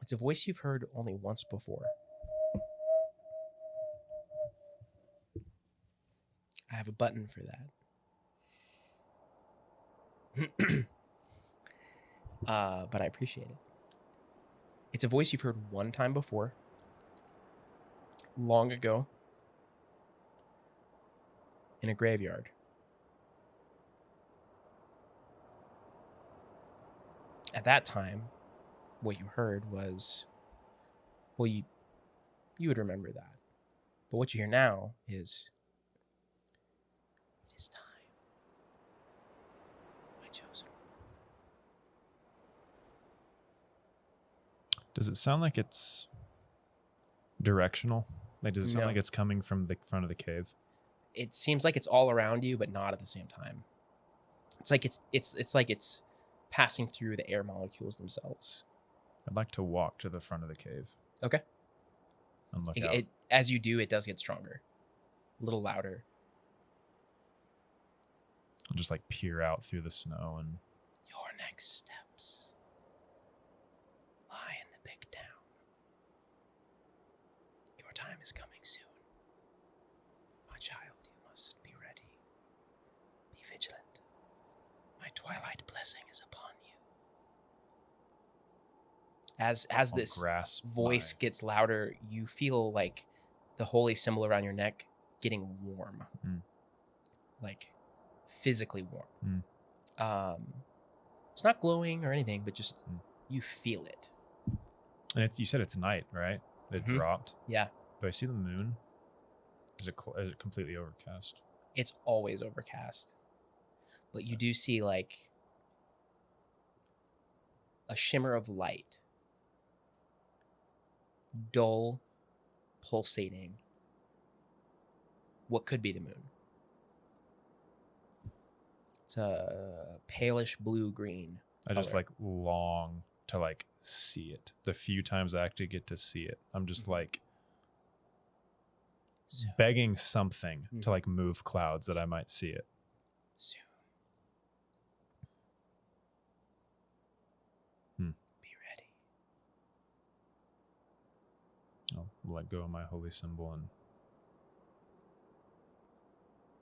It's a voice you've heard only once before. I have a button for that. But I appreciate it. It's a voice you've heard one time before, long ago, in a graveyard. At that time, what you heard was, well, you would remember that. But what you hear now is, it is time, my chosen one. Does it sound like it's directional? Like, does it sound No. like it's coming from the front of the cave? It seems like it's all around you, but not at the same time. It's like it's like it's passing through the air molecules themselves. I'd like to walk to the front of the cave Okay. and look out. It as you do, it does get stronger, a little louder. I'll just like peer out through the snow and Your next steps lie in the big town. Your time is coming soon. My child, you must be ready. Be vigilant. My twilight blessing is upon you. As I'll this grasp voice my- gets louder, you feel like the holy symbol around your neck getting warm. Mm. Like physically warm. Mm. It's not glowing or anything, but just Mm. you feel it. And you said it's night, right? It Mhm. dropped. Yeah. Do I see the moon? Is it completely overcast? It's always overcast. But you do see like a shimmer of light. Dull, pulsating. What could be the moon? It's a palish blue-green. I just color. like long to like see it. The few times I actually get to see it, I'm just Mhm. like Soon. begging something Mhm. to like move clouds that I might see it. Soon. Hmm. Be ready. let go of my holy symbol and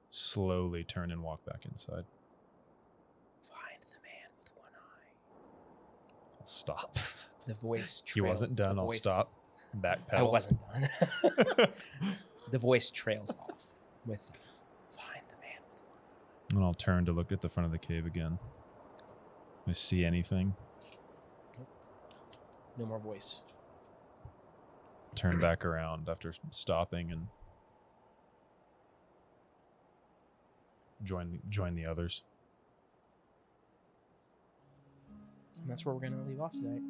slowly turn and walk back inside. Find the man with one eye. I'll stop. The voice He wasn't done. the I'll voice- stop. Backpedal. I wasn't done. The voice trails off with find the man with one eye. And I'll turn to look at the front of the cave again. I see anything. No more voice. Turn back around after stopping and join the others. And that's where we're going to leave off tonight.